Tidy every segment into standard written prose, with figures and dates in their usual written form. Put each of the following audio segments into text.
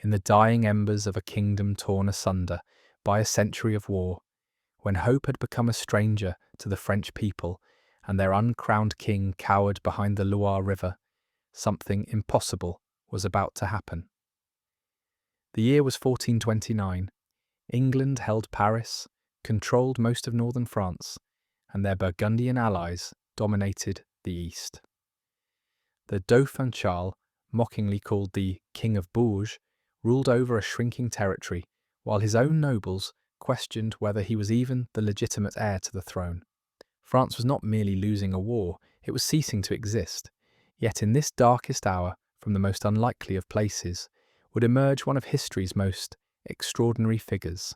in the dying embers of a kingdom torn asunder by a century of war, when hope had become a stranger to the French people and their uncrowned king cowered behind the Loire River, something impossible was about to happen. The year was 1429. England held Paris, controlled most of northern France, and their Burgundian allies dominated the east. The dauphin Charles, mockingly called the King of Bourges, ruled over a shrinking territory, while his own nobles questioned whether he was even the legitimate heir to the throne. France was not merely losing a war, it was ceasing to exist. Yet in this darkest hour, from the most unlikely of places, would emerge one of history's most extraordinary figures.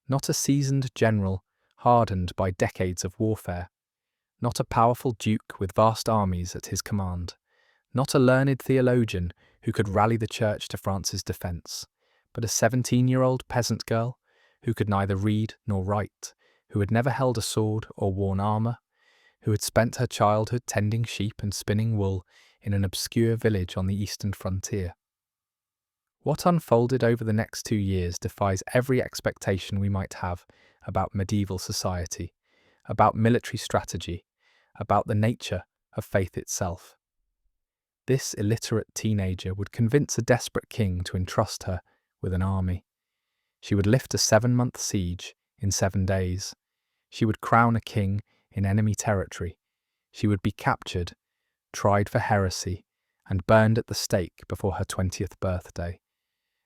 Not a seasoned general, hardened by decades of warfare. Not a powerful duke with vast armies at his command. Not a learned theologian who could rally the church to France's defence, but a 17-year-old peasant girl who could neither read nor write, who had never held a sword or worn armour, who had spent her childhood tending sheep and spinning wool in an obscure village on the eastern frontier. What unfolded over the next 2 years defies every expectation we might have about medieval society, about military strategy, about the nature of faith itself. This illiterate teenager would convince a desperate king to entrust her with an army. She would lift a 7-month siege in 7 days. She would crown a king in enemy territory. She would be captured, tried for heresy, and burned at the stake before her 20th birthday.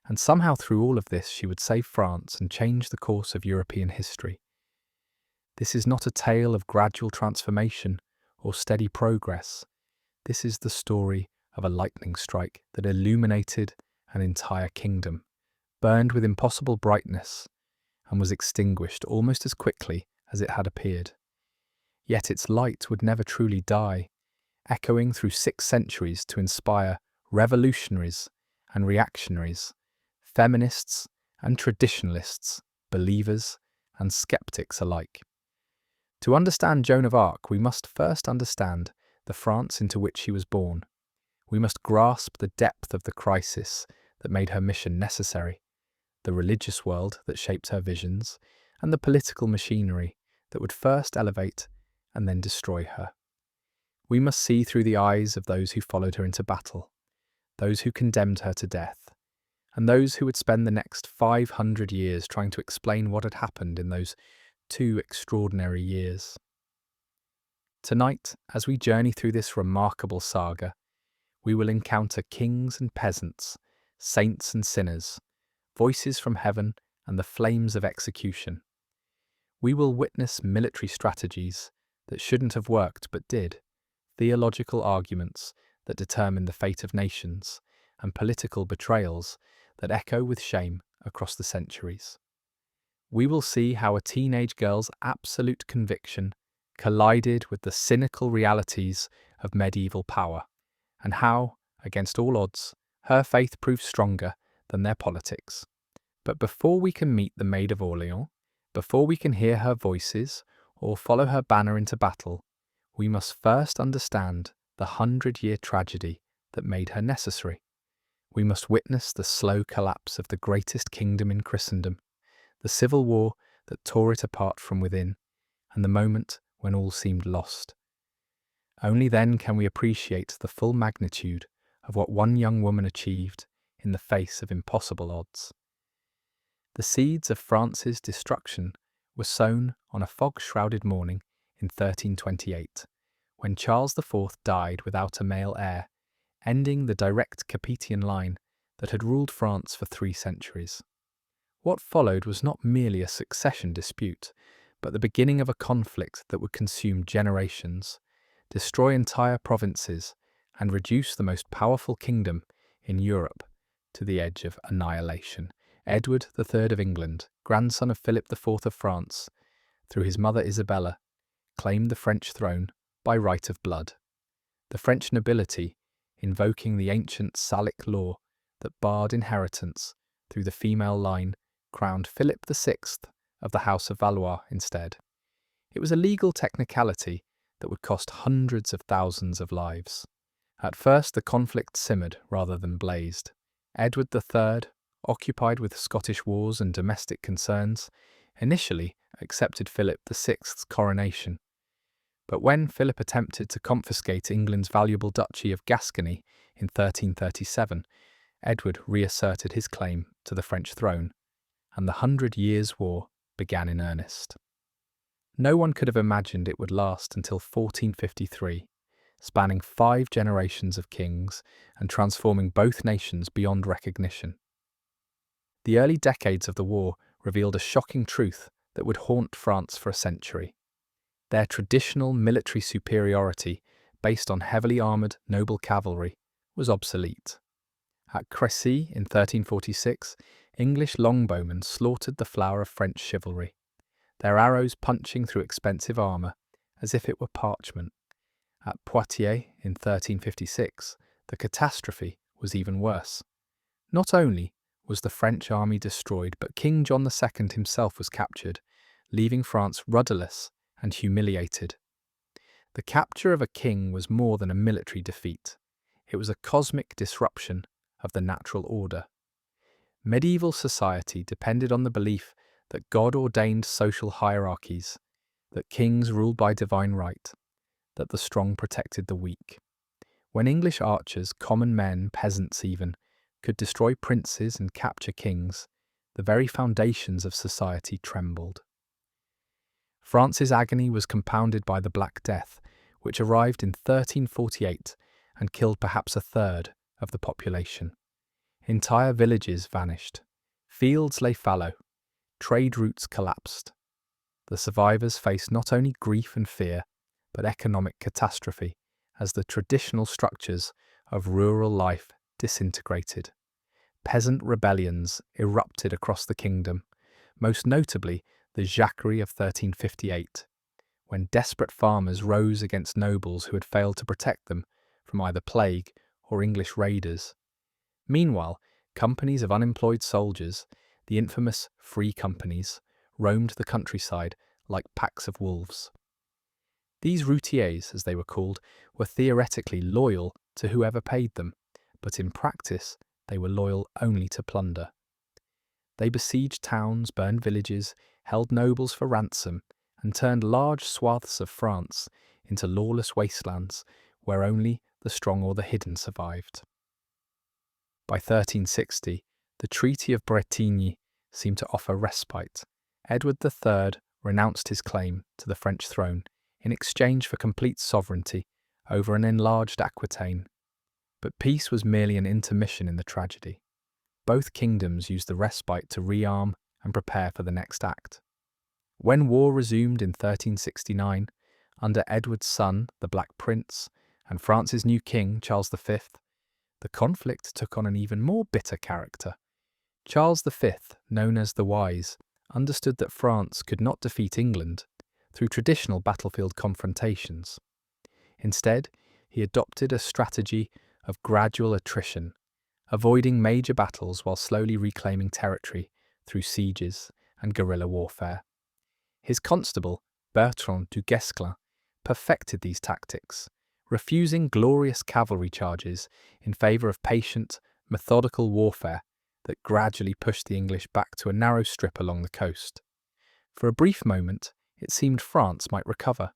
And somehow through all of this she would save France and change the course of European history. This is not a tale of gradual transformation or steady progress. This is the story of a lightning strike that illuminated an entire kingdom, burned with impossible brightness, and was extinguished almost as quickly as it had appeared. Yet its light would never truly die, echoing through 6 centuries to inspire revolutionaries and reactionaries, feminists and traditionalists, believers and skeptics alike. To understand Joan of Arc, we must first understand the France into which she was born. We must grasp the depth of the crisis that made her mission necessary, the religious world that shaped her visions, and the political machinery that would first elevate and then destroy her. We must see through the eyes of those who followed her into battle, those who condemned her to death, and those who would spend the next 500 years trying to explain what had happened in those 2 extraordinary years. Tonight, as we journey through this remarkable saga, we will encounter kings and peasants, saints and sinners, voices from heaven and the flames of execution. We will witness military strategies that shouldn't have worked but did, theological arguments that determine the fate of nations, and political betrayals that echo with shame across the centuries. We will see how a teenage girl's absolute conviction collided with the cynical realities of medieval power, and how, against all odds, her faith proved stronger than their politics. But before we can meet the Maid of Orleans, before we can hear her voices or follow her banner into battle, we must first understand the 100-year tragedy that made her necessary. We must witness the slow collapse of the greatest kingdom in Christendom, the civil war that tore it apart from within, and the moment when all seemed lost. Only then can we appreciate the full magnitude of what one young woman achieved in the face of impossible odds. The seeds of France's destruction were sown on a fog-shrouded morning in 1328, when Charles IV died without a male heir, ending the direct Capetian line that had ruled France for 3 centuries. What followed was not merely a succession dispute, but the beginning of a conflict that would consume generations, destroy entire provinces, and reduce the most powerful kingdom in Europe to the edge of annihilation. Edward III of England, grandson of Philip IV of France, through his mother Isabella, claimed the French throne by right of blood. The French nobility, invoking the ancient Salic law that barred inheritance through the female line, crowned Philip VI of the House of Valois instead. It was a legal technicality that would cost hundreds of thousands of lives. At first the conflict simmered rather than blazed. Edward III, occupied with Scottish wars and domestic concerns, initially accepted Philip VI's coronation. But when Philip attempted to confiscate England's valuable duchy of Gascony in 1337, Edward reasserted his claim to the French throne, and the 100 Years' War began in earnest. No one could have imagined it would last until 1453, spanning 5 generations of kings and transforming both nations beyond recognition. The early decades of the war revealed a shocking truth that would haunt France for a century. Their traditional military superiority, based on heavily armoured noble cavalry, was obsolete. At Crécy in 1346, English longbowmen slaughtered the flower of French chivalry, their arrows punching through expensive armour as if it were parchment. At Poitiers in 1356, the catastrophe was even worse. Not only was the French army destroyed, but King John II himself was captured, leaving France rudderless and humiliated. The capture of a king was more than a military defeat. It was a cosmic disruption of the natural order. Medieval society depended on the belief that God ordained social hierarchies, that kings ruled by divine right, that the strong protected the weak. When English archers, common men, peasants even, could destroy princes and capture kings, the very foundations of society trembled. France's agony was compounded by the Black Death, which arrived in 1348 and killed perhaps a third of the population. Entire villages vanished. Fields lay fallow. Trade routes collapsed. The survivors faced not only grief and fear, but economic catastrophe, as the traditional structures of rural life disintegrated. Peasant rebellions erupted across the kingdom, most notably the Jacquerie of 1358, when desperate farmers rose against nobles who had failed to protect them from either plague or English raiders. Meanwhile, companies of unemployed soldiers, the infamous free companies, roamed the countryside like packs of wolves. These routiers, as they were called, were theoretically loyal to whoever paid them, but in practice they were loyal only to plunder. They besieged towns, burned villages, held nobles for ransom, and turned large swaths of France into lawless wastelands where only the strong or the hidden survived. By 1360, the Treaty of Bretigny seemed to offer respite. Edward III renounced his claim to the French throne in exchange for complete sovereignty over an enlarged Aquitaine. But peace was merely an intermission in the tragedy. Both kingdoms used the respite to rearm and prepare for the next act. When war resumed in 1369, under Edward's son, the Black Prince, and France's new king, Charles V, the conflict took on an even more bitter character. Charles V, known as the Wise, understood that France could not defeat England through traditional battlefield confrontations. Instead, he adopted a strategy of gradual attrition, avoiding major battles while slowly reclaiming territory through sieges and guerrilla warfare. His constable, Bertrand du Guesclin, perfected these tactics, refusing glorious cavalry charges in favour of patient, methodical warfare that gradually pushed the English back to a narrow strip along the coast. For a brief moment, it seemed France might recover.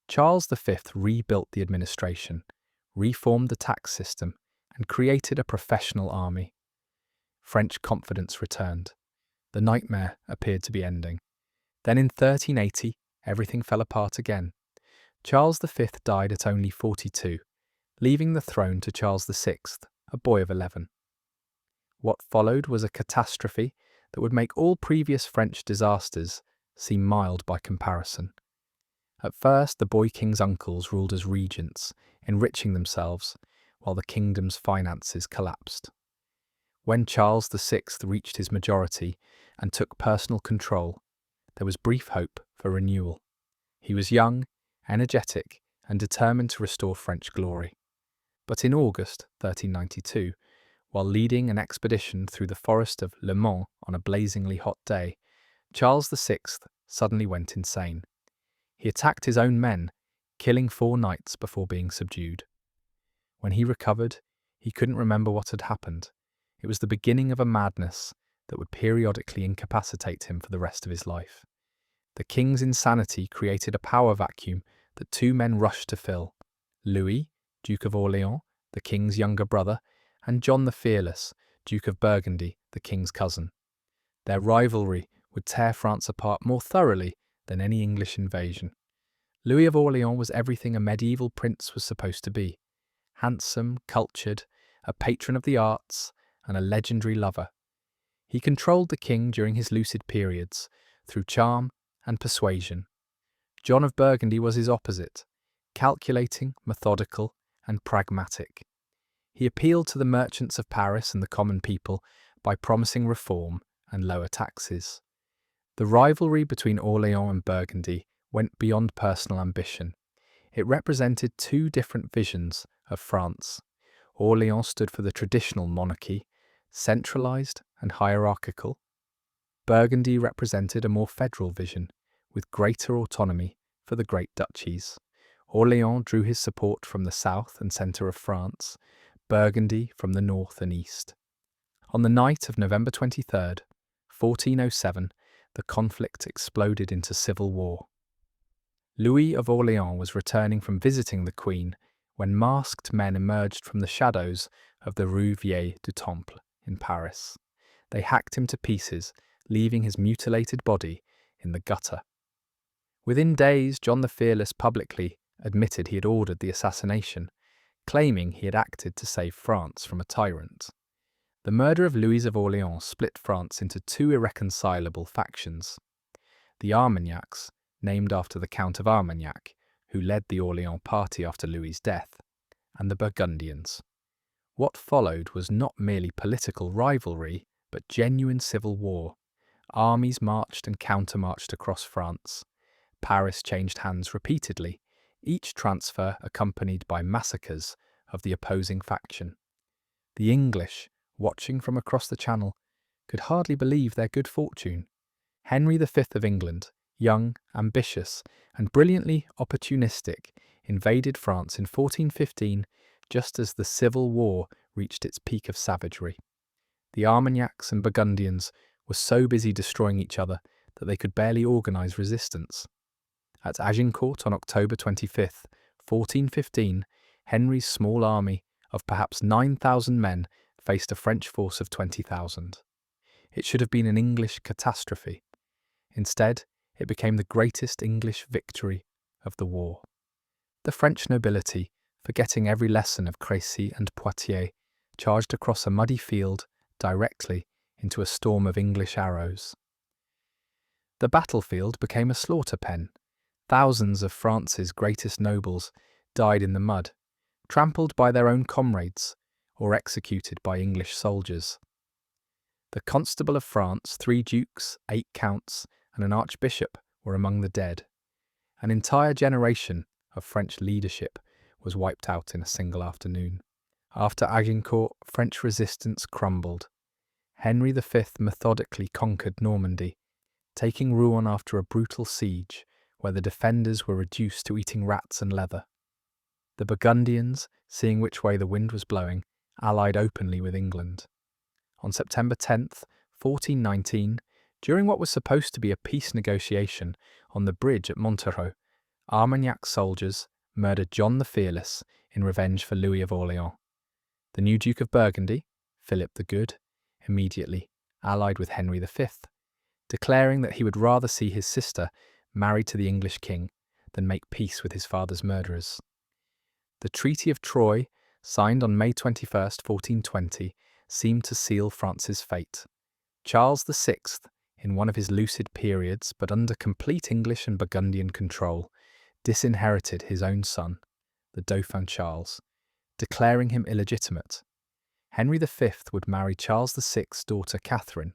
Charles V rebuilt the administration, reformed the tax system, and created a professional army. French confidence returned. The nightmare appeared to be ending. Then in 1380, everything fell apart again. Charles V died at only 42, leaving the throne to Charles VI, a boy of 11. What followed was a catastrophe that would make all previous French disasters seem mild by comparison. At first, the boy king's uncles ruled as regents, enriching themselves, while the kingdom's finances collapsed. When Charles VI reached his majority and took personal control, there was brief hope for renewal. He was young, energetic, and determined to restore French glory. But in August 1392, while leading an expedition through the forest of Le Mans on a blazingly hot day, Charles VI suddenly went insane. He attacked his own men, killing 4 knights before being subdued. When he recovered, he couldn't remember what had happened. It was the beginning of a madness that would periodically incapacitate him for the rest of his life. The king's insanity created a power vacuum that two men rushed to fill: Louis, Duke of Orleans, the king's younger brother, and John the Fearless, Duke of Burgundy, the king's cousin. Their rivalry would tear France apart more thoroughly than any English invasion. Louis of Orleans was everything a medieval prince was supposed to be: handsome, cultured, a patron of the arts, and a legendary lover. He controlled the king during his lucid periods, through charm and persuasion. John of Burgundy was his opposite: calculating, methodical, and pragmatic. He appealed to the merchants of Paris and the common people by promising reform and lower taxes. The rivalry between Orleans and Burgundy went beyond personal ambition. It represented two different visions of France. Orleans stood for the traditional monarchy, centralised and hierarchical. Burgundy represented a more federal vision, with greater autonomy for the great duchies. Orleans drew his support from the south and centre of France, Burgundy from the north and east. On the night of November 23rd, 1407, the conflict exploded into civil war. Louis of Orleans was returning from visiting the Queen when masked men emerged from the shadows of the Rue Vieille du Temple in Paris. They hacked him to pieces, leaving his mutilated body in the gutter. Within days, John the Fearless publicly admitted he had ordered the assassination, claiming he had acted to save France from a tyrant. The murder of Louis of Orleans split France into two irreconcilable factions: the Armagnacs, named after the Count of Armagnac, who led the Orleans party after Louis's death, and the Burgundians. What followed was not merely political rivalry, but genuine civil war. Armies marched and countermarched across France. Paris changed hands repeatedly, each transfer accompanied by massacres of the opposing faction. The English, watching from across the Channel, could hardly believe their good fortune. Henry V of England, young, ambitious, and brilliantly opportunistic, invaded France in 1415, just as the Civil War reached its peak of savagery. The Armagnacs and Burgundians were so busy destroying each other that they could barely organise resistance. At Agincourt on October 25th, 1415, Henry's small army of perhaps 9,000 men faced a French force of 20,000. It should have been an English catastrophe. Instead, it became the greatest English victory of the war. The French nobility, forgetting every lesson of Crécy and Poitiers, charged across a muddy field directly into a storm of English arrows. The battlefield became a slaughter pen. Thousands of France's greatest nobles died in the mud, trampled by their own comrades or executed by English soldiers. The Constable of France, 3 dukes, 8 counts, and an archbishop were among the dead. An entire generation of French leadership was wiped out in a single afternoon. After Agincourt, French resistance crumbled. Henry V methodically conquered Normandy, taking Rouen after a brutal siege where the defenders were reduced to eating rats and leather. The Burgundians, seeing which way the wind was blowing, allied openly with England. On September 10th, 1419, during what was supposed to be a peace negotiation on the bridge at Montereau, Armagnac soldiers murdered John the Fearless in revenge for Louis of Orleans. The new Duke of Burgundy, Philip the Good, immediately allied with Henry V, declaring that he would rather see his sister married to the English king than make peace with his father's murderers. The Treaty of Troyes, signed on May 21st, 1420, seemed to seal France's fate. Charles VI, in one of his lucid periods but under complete English and Burgundian control, disinherited his own son, the Dauphin Charles, declaring him illegitimate. Henry V would marry Charles VI's daughter Catherine,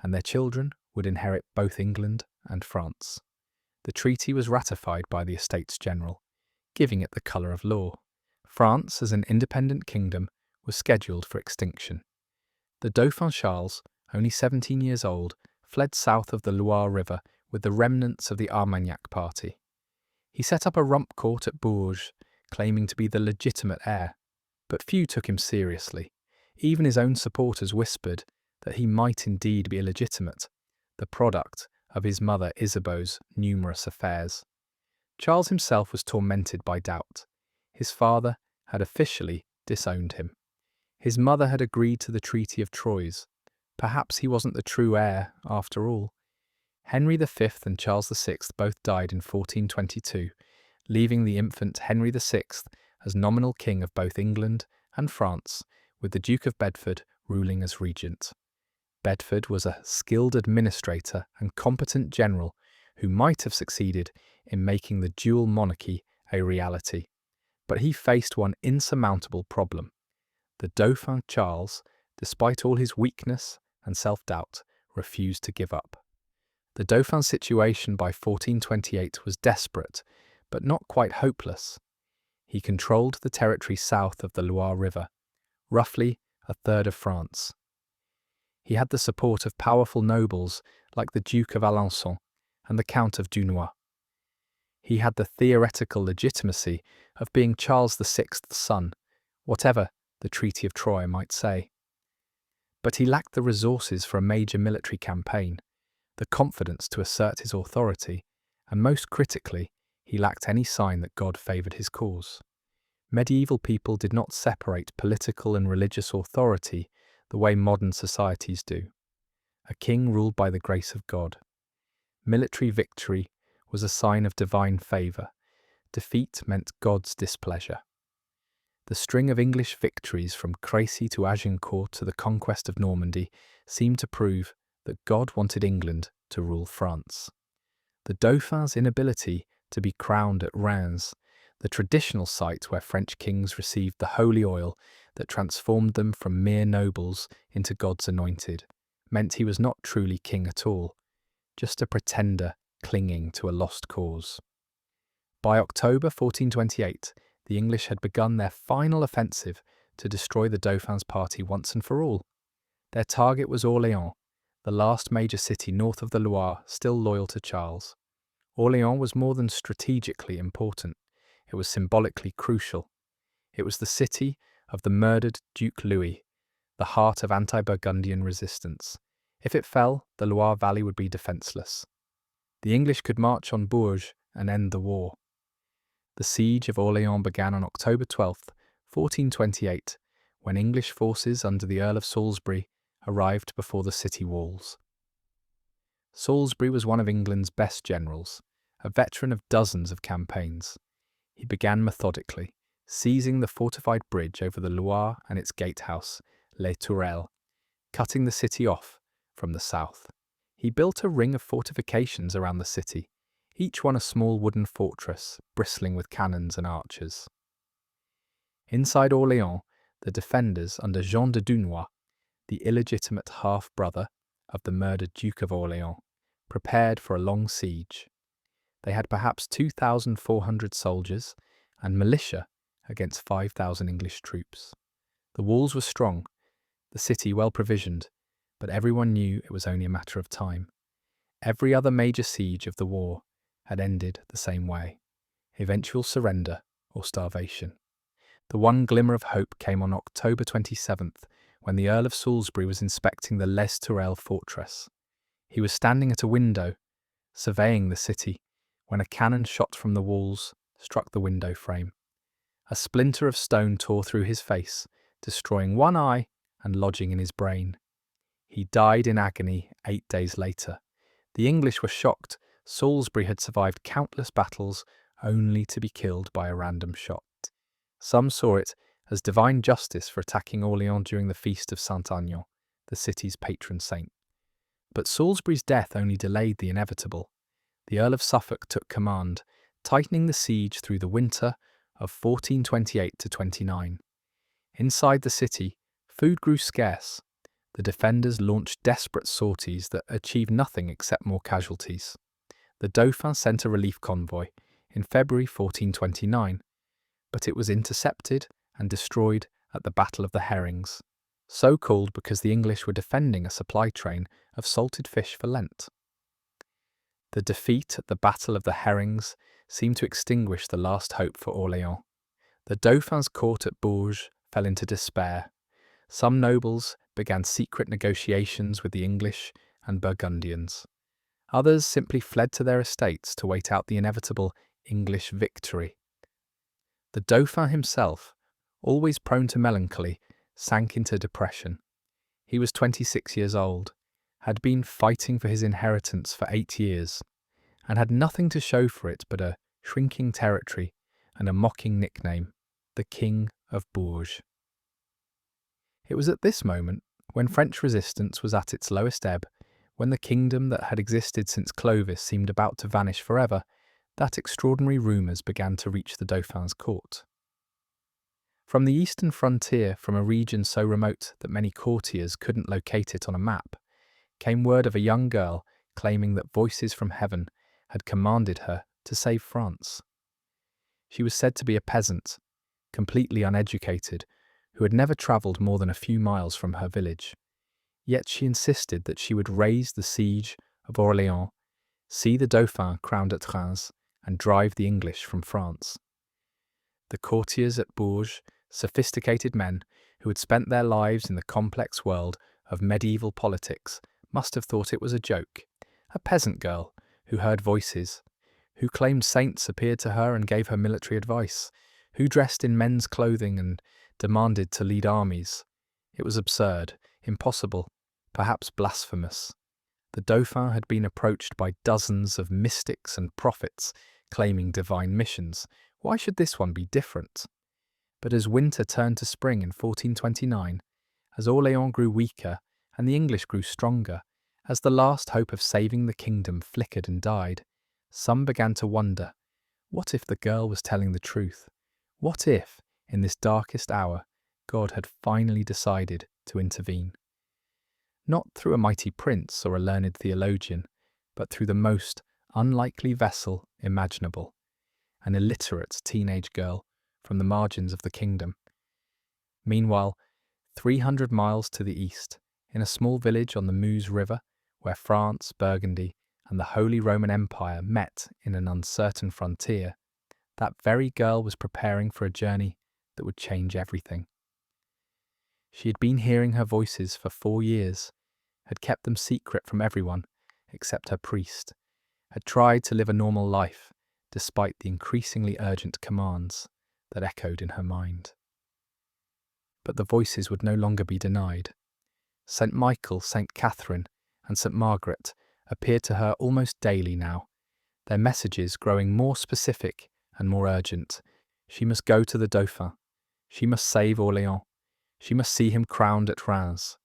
and their children would inherit both England and France. The treaty was ratified by the Estates General, giving it the colour of law. France, as an independent kingdom, was scheduled for extinction. The Dauphin Charles, only 17 years old, fled south of the Loire River with the remnants of the Armagnac party. He set up a rump court at Bourges, claiming to be the legitimate heir, but few took him seriously. Even his own supporters whispered that he might indeed be illegitimate, the product of his mother Isabeau's numerous affairs. Charles himself was tormented by doubt. His father had officially disowned him. His mother had agreed to the Treaty of Troyes. Perhaps he wasn't the true heir, after all. Henry V and Charles VI both died in 1422, leaving the infant Henry VI as nominal king of both England and France, with the Duke of Bedford ruling as regent. Bedford was a skilled administrator and competent general who might have succeeded in making the dual monarchy a reality. But he faced one insurmountable problem. The Dauphin Charles, despite all his weakness and self-doubt, refused to give up. The Dauphin's situation by 1428 was desperate, but not quite hopeless. He controlled the territory south of the Loire River, roughly a third of France. He had the support of powerful nobles like the Duke of Alençon and the Count of Dunois. He had the theoretical legitimacy of being Charles VI's son, whatever the Treaty of Troyes might say. But he lacked the resources for a major military campaign, the confidence to assert his authority, and most critically, he lacked any sign that God favoured his cause. Medieval people did not separate political and religious authority the way modern societies do. A king ruled by the grace of God. Military victory was a sign of divine favour. Defeat meant God's displeasure. The string of English victories from Crécy to Agincourt to the conquest of Normandy seemed to prove that God wanted England to rule France. The Dauphin's inability to be crowned at Reims, the traditional site where French kings received the holy oil that transformed them from mere nobles into God's anointed, meant he was not truly king at all, just a pretender clinging to a lost cause. By October 1428, the English had begun their final offensive to destroy the Dauphin's party once and for all. Their target was Orléans, the last major city north of the Loire still loyal to Charles. Orléans was more than strategically important, it was symbolically crucial. It was the city of the murdered Duke Louis, the heart of anti-Burgundian resistance. If it fell, the Loire Valley would be defenceless. The English could march on Bourges and end the war. The siege of Orléans began on October 12, 1428, when English forces under the Earl of Salisbury arrived before the city walls. Salisbury was one of England's best generals, a veteran of dozens of campaigns. He began methodically, seizing the fortified bridge over the Loire and its gatehouse, Les Tourelles, cutting the city off from the south. He built a ring of fortifications around the city, each one a small wooden fortress, bristling with cannons and archers. Inside Orléans, the defenders under Jean de Dunois, the illegitimate half-brother of the murdered Duke of Orléans, prepared for a long siege. They had perhaps 2,400 soldiers and militia against 5,000 English troops. The walls were strong, the city well provisioned, but everyone knew it was only a matter of time. Every other major siege of the war had ended the same way: eventual surrender or starvation. The one glimmer of hope came on October 27th, when the Earl of Salisbury was inspecting the Les Tourelles fortress. He was standing at a window, surveying the city, when a cannon shot from the walls struck the window frame. A splinter of stone tore through his face, destroying one eye and lodging in his brain. He died in agony 8 days later. The English were shocked. Salisbury had survived countless battles only to be killed by a random shot. Some saw it as divine justice for attacking Orléans during the feast of Saint-Aignan, the city's patron saint. But Salisbury's death only delayed the inevitable. The Earl of Suffolk took command, tightening the siege through the winter of 1428 to 29. Inside the city, food grew scarce. The defenders launched desperate sorties that achieved nothing except more casualties. The Dauphin sent a relief convoy in February 1429, but it was intercepted and destroyed at the Battle of the Herrings, so called because the English were defending a supply train of salted fish for Lent. The defeat at the Battle of the Herrings seemed to extinguish the last hope for Orléans. The Dauphin's court at Bourges fell into despair. Some nobles began secret negotiations with the English and Burgundians. Others simply fled to their estates to wait out the inevitable English victory. The dauphin himself, always prone to melancholy, sank into depression. He was 26 years old, had been fighting for his inheritance for 8 years, and had nothing to show for it but a shrinking territory and a mocking nickname, the King of Bourges. It was at this moment, when French resistance was at its lowest ebb, when the kingdom that had existed since Clovis seemed about to vanish forever, that extraordinary rumours began to reach the Dauphin's court. From the eastern frontier, from a region so remote that many courtiers couldn't locate it on a map, came word of a young girl claiming that voices from heaven had commanded her to save France. She was said to be a peasant, completely uneducated, who had never travelled more than a few miles from her village. Yet she insisted that she would raise the siege of Orléans, see the Dauphin crowned at Reims, and drive the English from France. The courtiers at Bourges, sophisticated men who had spent their lives in the complex world of medieval politics, must have thought it was a joke. A peasant girl who heard voices, who claimed saints appeared to her and gave her military advice, who dressed in men's clothing and demanded to lead armies. It was absurd, impossible, perhaps blasphemous. The Dauphin had been approached by dozens of mystics and prophets claiming divine missions. Why should this one be different? But as winter turned to spring in 1429, as Orléans grew weaker and the English grew stronger, as the last hope of saving the kingdom flickered and died, some began to wonder, what if the girl was telling the truth? What if, in this darkest hour, God had finally decided to intervene? Not through a mighty prince or a learned theologian, but through the most unlikely vessel imaginable, an illiterate teenage girl from the margins of the kingdom. Meanwhile, 300 miles to the east, in a small village on the Meuse River, where France, Burgundy, and the Holy Roman Empire met in an uncertain frontier, that very girl was preparing for a journey that would change everything. She had been hearing her voices for 4 years, had kept them secret from everyone except her priest, had tried to live a normal life despite the increasingly urgent commands that echoed in her mind. But the voices would no longer be denied. St. Michael, St. Catherine, and St. Margaret appeared to her almost daily now, their messages growing more specific and more urgent. She must go to the Dauphin. She must save Orléans. She must see him crowned at Reims.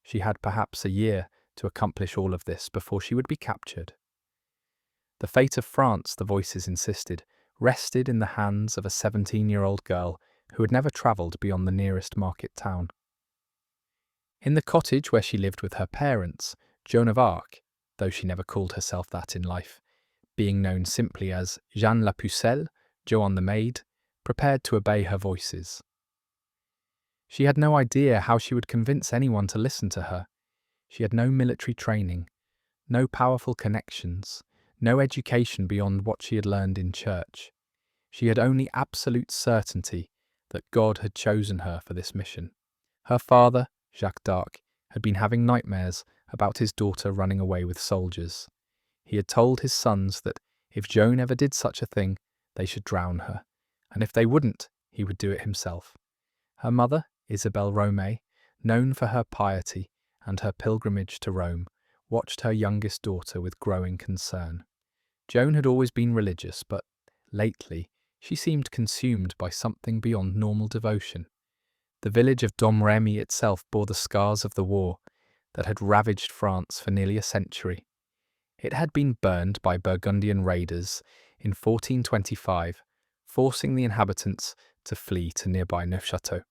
She had perhaps a year to accomplish all of this before she would be captured. The fate of France, the voices insisted, rested in the hands of a 17-year-old girl who had never travelled beyond the nearest market town. In the cottage where she lived with her parents, Joan of Arc, though she never called herself that in life, being known simply as Jeanne la Pucelle, Joan the maid, prepared to obey her voices. She had no idea how she would convince anyone to listen to her. She had no military training, no powerful connections, no education beyond what she had learned in church. She had only absolute certainty that God had chosen her for this mission. Her father, Jacques d'Arc, had been having nightmares about his daughter running away with soldiers. He had told his sons that if Joan ever did such a thing, they should drown her, and if they wouldn't, he would do it himself. Her mother, Isabelle Romay, known for her piety and her pilgrimage to Rome, watched her youngest daughter with growing concern. Joan had always been religious, but lately she seemed consumed by something beyond normal devotion. The village of Domrémy itself bore the scars of the war that had ravaged France for nearly a century. It had been burned by Burgundian raiders in 1425, forcing the inhabitants to flee to nearby Neufchâteau.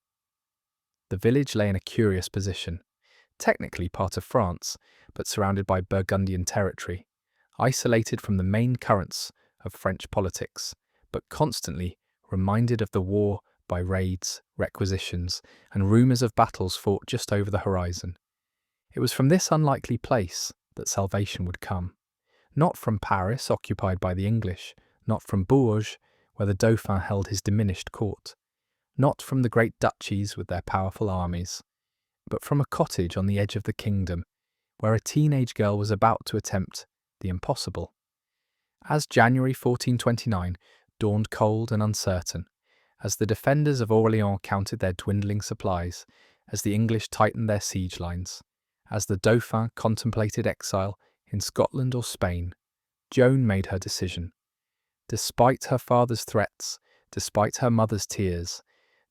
The village lay in a curious position, technically part of France, but surrounded by Burgundian territory, isolated from the main currents of French politics, but constantly reminded of the war by raids, requisitions, and rumours of battles fought just over the horizon. It was from this unlikely place that salvation would come. Not from Paris, occupied by the English, not from Bourges, where the Dauphin held his diminished court, not from the great duchies with their powerful armies, but from a cottage on the edge of the kingdom, where a teenage girl was about to attempt the impossible. As January 1429 dawned cold and uncertain, as the defenders of Orléans counted their dwindling supplies, as the English tightened their siege lines, as the dauphin contemplated exile in Scotland or Spain, Joan made her decision. Despite her father's threats, despite her mother's tears,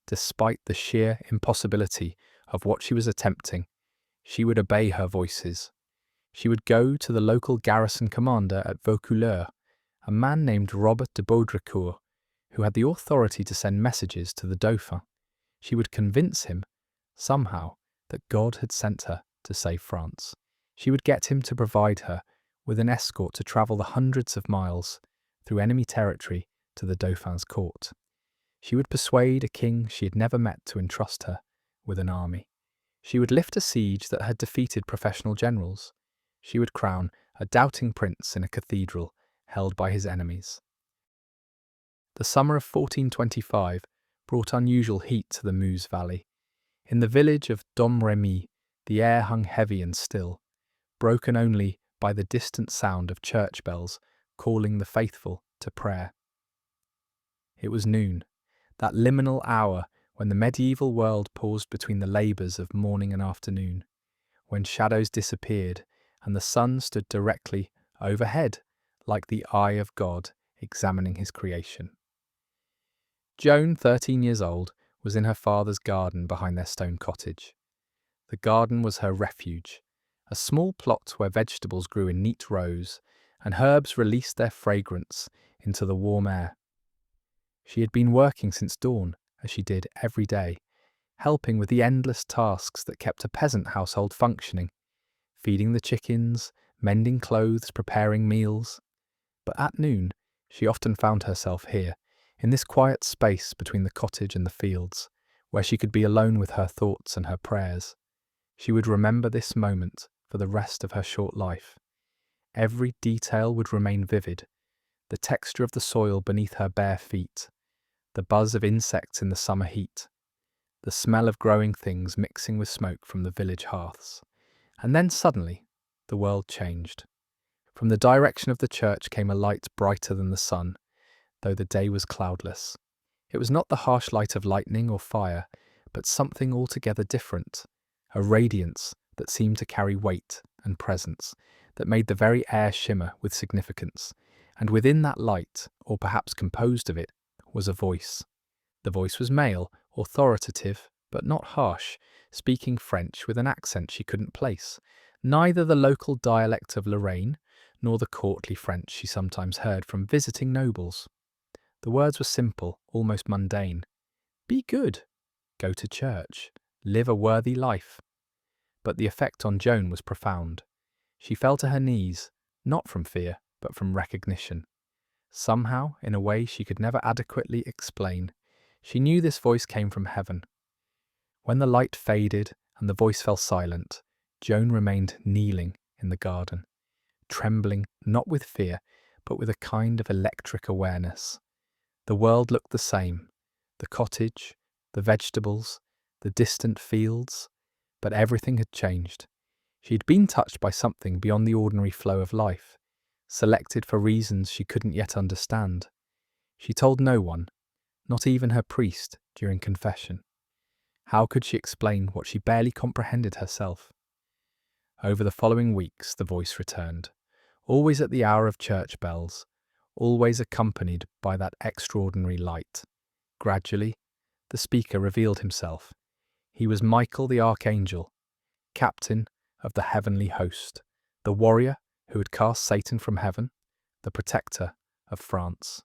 despite the sheer impossibility of what she was attempting, she would obey her voices. She would go to the local garrison commander at Vaucoulers, a man named Robert de Baudricourt, who had the authority to send messages to the dauphin. She would convince him, somehow, that God had sent her to save France. She would get him to provide her with an escort to travel the hundreds of miles through enemy territory to the dauphin's court. She would persuade a king she had never met to entrust her with an army. She would lift a siege that had defeated professional generals. She would crown a doubting prince in a cathedral held by his enemies. The summer of 1425 brought unusual heat to the Meuse Valley. In the village of Domrémy, the air hung heavy and still, broken only by the distant sound of church bells calling the faithful to prayer. It was noon, that liminal hour when the medieval world paused between the labours of morning and afternoon, when shadows disappeared and the sun stood directly overhead like the eye of God examining his creation. Joan, 13 years old, was in her father's garden behind their stone cottage. The garden was her refuge, a small plot where vegetables grew in neat rows and herbs released their fragrance into the warm air. She had been working since dawn, as she did every day, helping with the endless tasks that kept a peasant household functioning, feeding the chickens, mending clothes, preparing meals. But at noon, she often found herself here, in this quiet space between the cottage and the fields, where she could be alone with her thoughts and her prayers. She would remember this moment for the rest of her short life. Every detail would remain vivid, the texture of the soil beneath her bare feet, the buzz of insects in the summer heat, the smell of growing things mixing with smoke from the village hearths. And then suddenly, the world changed. From the direction of the church came a light brighter than the sun, though the day was cloudless. It was not the harsh light of lightning or fire, but something altogether different, a radiance that seemed to carry weight and presence, that made the very air shimmer with significance, and within that light, or perhaps composed of it, was a voice. The voice was male, authoritative, but not harsh, speaking French with an accent she couldn't place, neither the local dialect of Lorraine, nor the courtly French she sometimes heard from visiting nobles. The words were simple, almost mundane. Be good, go to church, live a worthy life. But the effect on Joan was profound. She fell to her knees, not from fear, but from recognition. Somehow, in a way she could never adequately explain, she knew this voice came from heaven. When the light faded and the voice fell silent, Joan remained kneeling in the garden, trembling not with fear, but with a kind of electric awareness. The world looked the same, the cottage, the vegetables, the distant fields, but everything had changed. She had been touched by something beyond the ordinary flow of life, selected for reasons she couldn't yet understand. She told no one, not even her priest, during confession. How could she explain what she barely comprehended herself? Over the following weeks, the voice returned, always at the hour of church bells, always accompanied by that extraordinary light. Gradually, the speaker revealed himself. He was Michael the Archangel, captain of the heavenly host, the warrior who had cast Satan from heaven, the protector of France.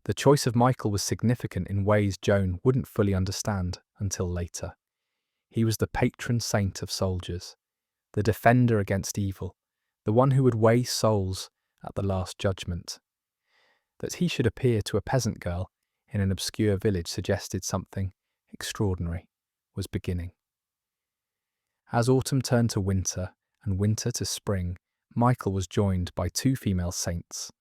The choice of Michael was significant in ways Joan wouldn't fully understand until later. He was the patron saint of soldiers, the defender against evil, the one who would weigh souls at the last judgment. That he should appear to a peasant girl in an obscure village suggested something extraordinary was beginning. As autumn turned to winter and winter to spring, Michael was joined by two female saints.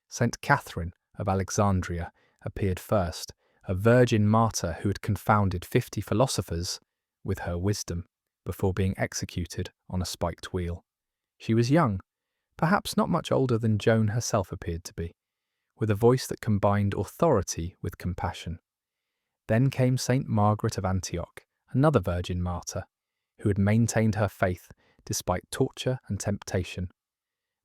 Saint Catherine of Alexandria appeared first, a virgin martyr who had confounded 50 philosophers with her wisdom. before being executed on a spiked wheel. She was young, perhaps not much older than Joan herself appeared to be, with a voice that combined authority with compassion. Then came Saint Margaret of Antioch, another virgin martyr, who had maintained her faith despite torture and temptation.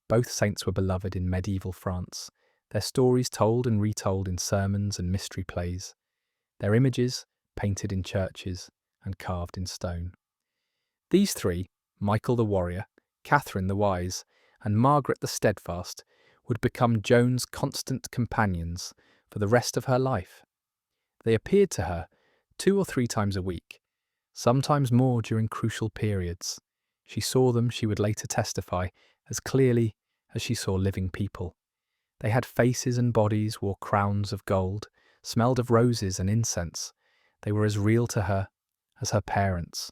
Both saints were beloved in medieval France, their stories told and retold in sermons and mystery plays, their images painted in churches and carved in stone. These three, Michael the warrior, Catherine the wise, and Margaret the steadfast, would become Joan's constant companions for the rest of her life. They appeared to her 2 or 3 times a week, sometimes more during crucial periods. She saw them, she would later testify, as clearly as she saw living people. They had faces and bodies, wore crowns of gold, smelled of roses and incense. They were as real to her as her parents.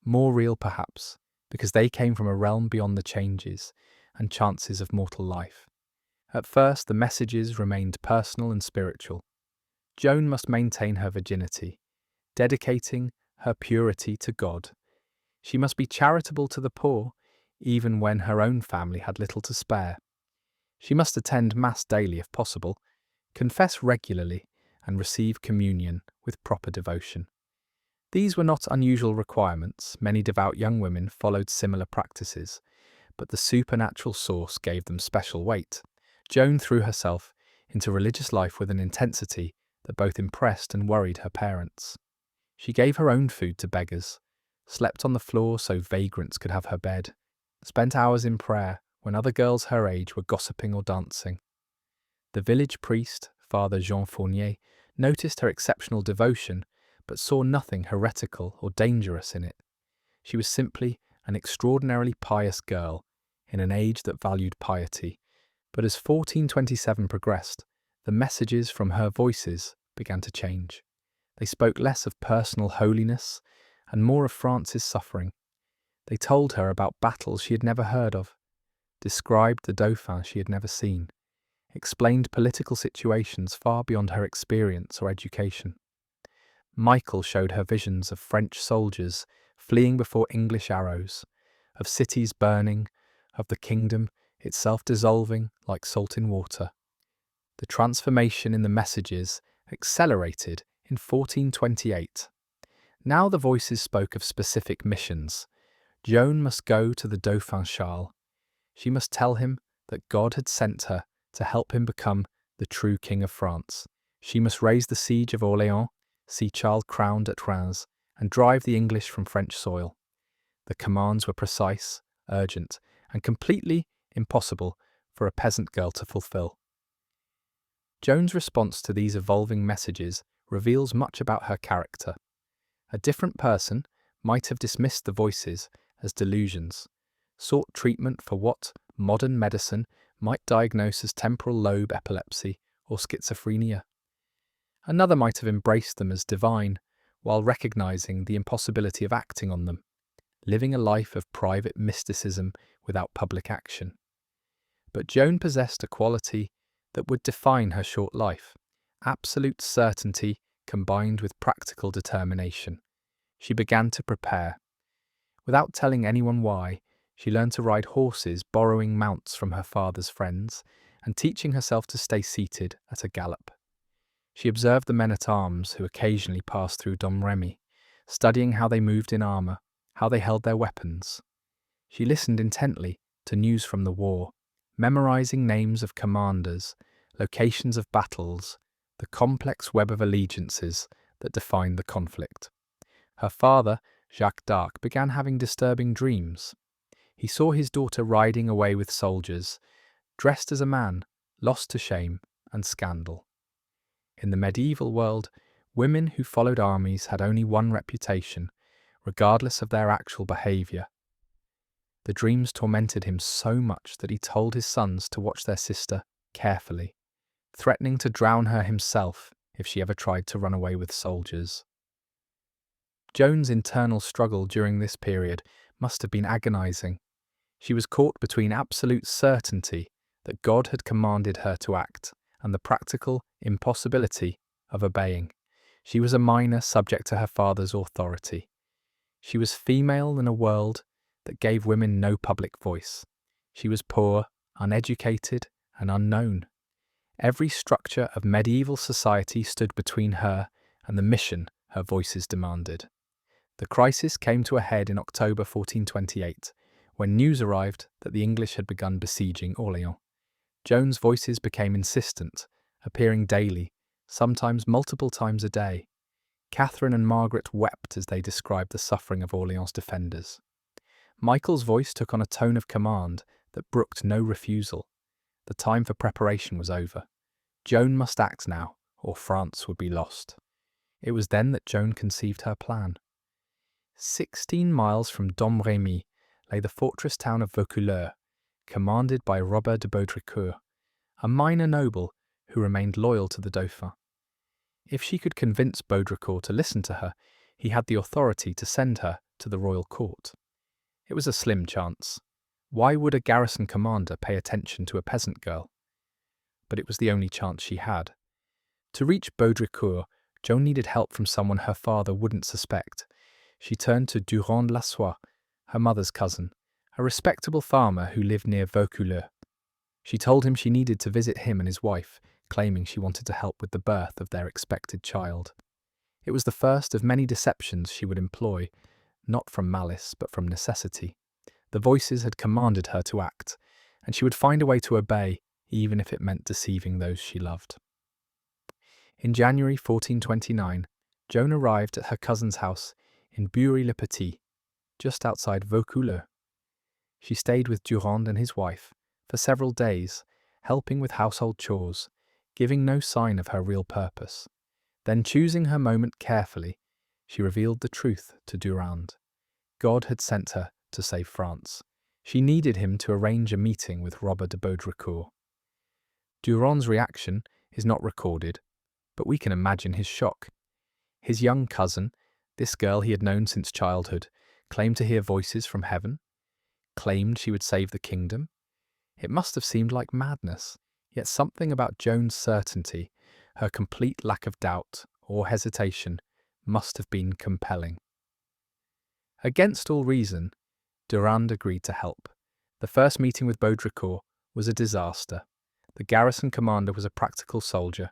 More real, perhaps, because they came from a realm beyond the changes and chances of mortal life. At first, the messages remained personal and spiritual. Joan must maintain her virginity, dedicating her purity to God. She must be charitable to the poor, even when her own family had little to spare. She must attend Mass daily if possible, confess regularly, and receive communion with proper devotion. These were not unusual requirements. Many devout young women followed similar practices, but the supernatural source gave them special weight. Joan threw herself into religious life with an intensity that both impressed and worried her parents. She gave her own food to beggars, slept on the floor so vagrants could have her bed, spent hours in prayer when other girls her age were gossiping or dancing. The village priest, Father Jean Fournier, noticed her exceptional devotion, but saw nothing heretical or dangerous in it. She was simply an extraordinarily pious girl in an age that valued piety. But as 1427 progressed, the messages from her voices began to change. They spoke less of personal holiness and more of France's suffering. They told her about battles she had never heard of, described the dauphin she had never seen, explained political situations far beyond her experience or education. Michael showed her visions of French soldiers fleeing before English arrows, of cities burning, of the kingdom itself dissolving like salt in water. The transformation in the messages accelerated in 1428. Now the voices spoke of specific missions. Joan must go to the Dauphin Charles. She must tell him that God had sent her to help him become the true king of France. She must raise the siege of Orléans, see Charles crowned at Reims, and drive the English from French soil. The commands were precise, urgent, and completely impossible for a peasant girl to fulfill. Joan's response to these evolving messages reveals much about her character. A different person might have dismissed the voices as delusions, sought treatment for what modern medicine might diagnose as temporal lobe epilepsy or schizophrenia. Another might have embraced them as divine, while recognizing the impossibility of acting on them, living a life of private mysticism without public action. But Joan possessed a quality that would define her short life: absolute certainty combined with practical determination. She began to prepare. Without telling anyone why, she learned to ride horses, borrowing mounts from her father's friends, and teaching herself to stay seated at a gallop. She observed the men-at-arms who occasionally passed through Domrémy, studying how they moved in armour, how they held their weapons. She listened intently to news from the war, memorising names of commanders, locations of battles, the complex web of allegiances that defined the conflict. Her father, Jacques d'Arc, began having disturbing dreams. He saw his daughter riding away with soldiers, dressed as a man, lost to shame and scandal. In the medieval world, women who followed armies had only one reputation, regardless of their actual behaviour. The dreams tormented him so much that he told his sons to watch their sister carefully, threatening to drown her himself if she ever tried to run away with soldiers. Joan's internal struggle during this period must have been agonizing. She was caught between absolute certainty that God had commanded her to act and the practical impossibility of obeying. She was a minor subject to her father's authority. She was female in a world that gave women no public voice. She was poor, uneducated, and unknown. Every structure of medieval society stood between her and the mission her voices demanded. The crisis came to a head in October 1428, when news arrived that the English had begun besieging Orléans. Joan's voices became insistent, appearing daily, sometimes multiple times a day. Catherine and Margaret wept as they described the suffering of Orléans' defenders. Michael's voice took on a tone of command that brooked no refusal. The time for preparation was over. Joan must act now, or France would be lost. It was then that Joan conceived her plan. 16 miles from Domrémy lay the fortress town of Vaucoulers, commanded by Robert de Baudricourt, a minor noble who remained loyal to the dauphin. If she could convince Baudricourt to listen to her, he had the authority to send her to the royal court. It was a slim chance. Why would a garrison commander pay attention to a peasant girl? But it was the only chance she had. To reach Baudricourt, Joan needed help from someone her father wouldn't suspect. She turned to Durand-Lassois, her mother's cousin, a respectable farmer who lived near Vaucouleurs. She told him she needed to visit him and his wife, claiming she wanted to help with the birth of their expected child. It was the first of many deceptions she would employ, not from malice but from necessity. The voices had commanded her to act, and she would find a way to obey, even if it meant deceiving those she loved. In January 1429, Joan arrived at her cousin's house in Bury-le-Petit, just outside Vaucouleurs. She stayed with Durand and his wife for several days, helping with household chores, giving no sign of her real purpose. Then, choosing her moment carefully, she revealed the truth to Durand. God had sent her to save France. She needed him to arrange a meeting with Robert de Baudricourt. Durand's reaction is not recorded, but we can imagine his shock. His young cousin, this girl he had known since childhood, claimed to hear voices from heaven, claimed she would save the kingdom. It must have seemed like madness, yet something about Joan's certainty, her complete lack of doubt or hesitation, must have been compelling. Against all reason, Durand agreed to help. The first meeting with Baudricourt was a disaster. The garrison commander was a practical soldier,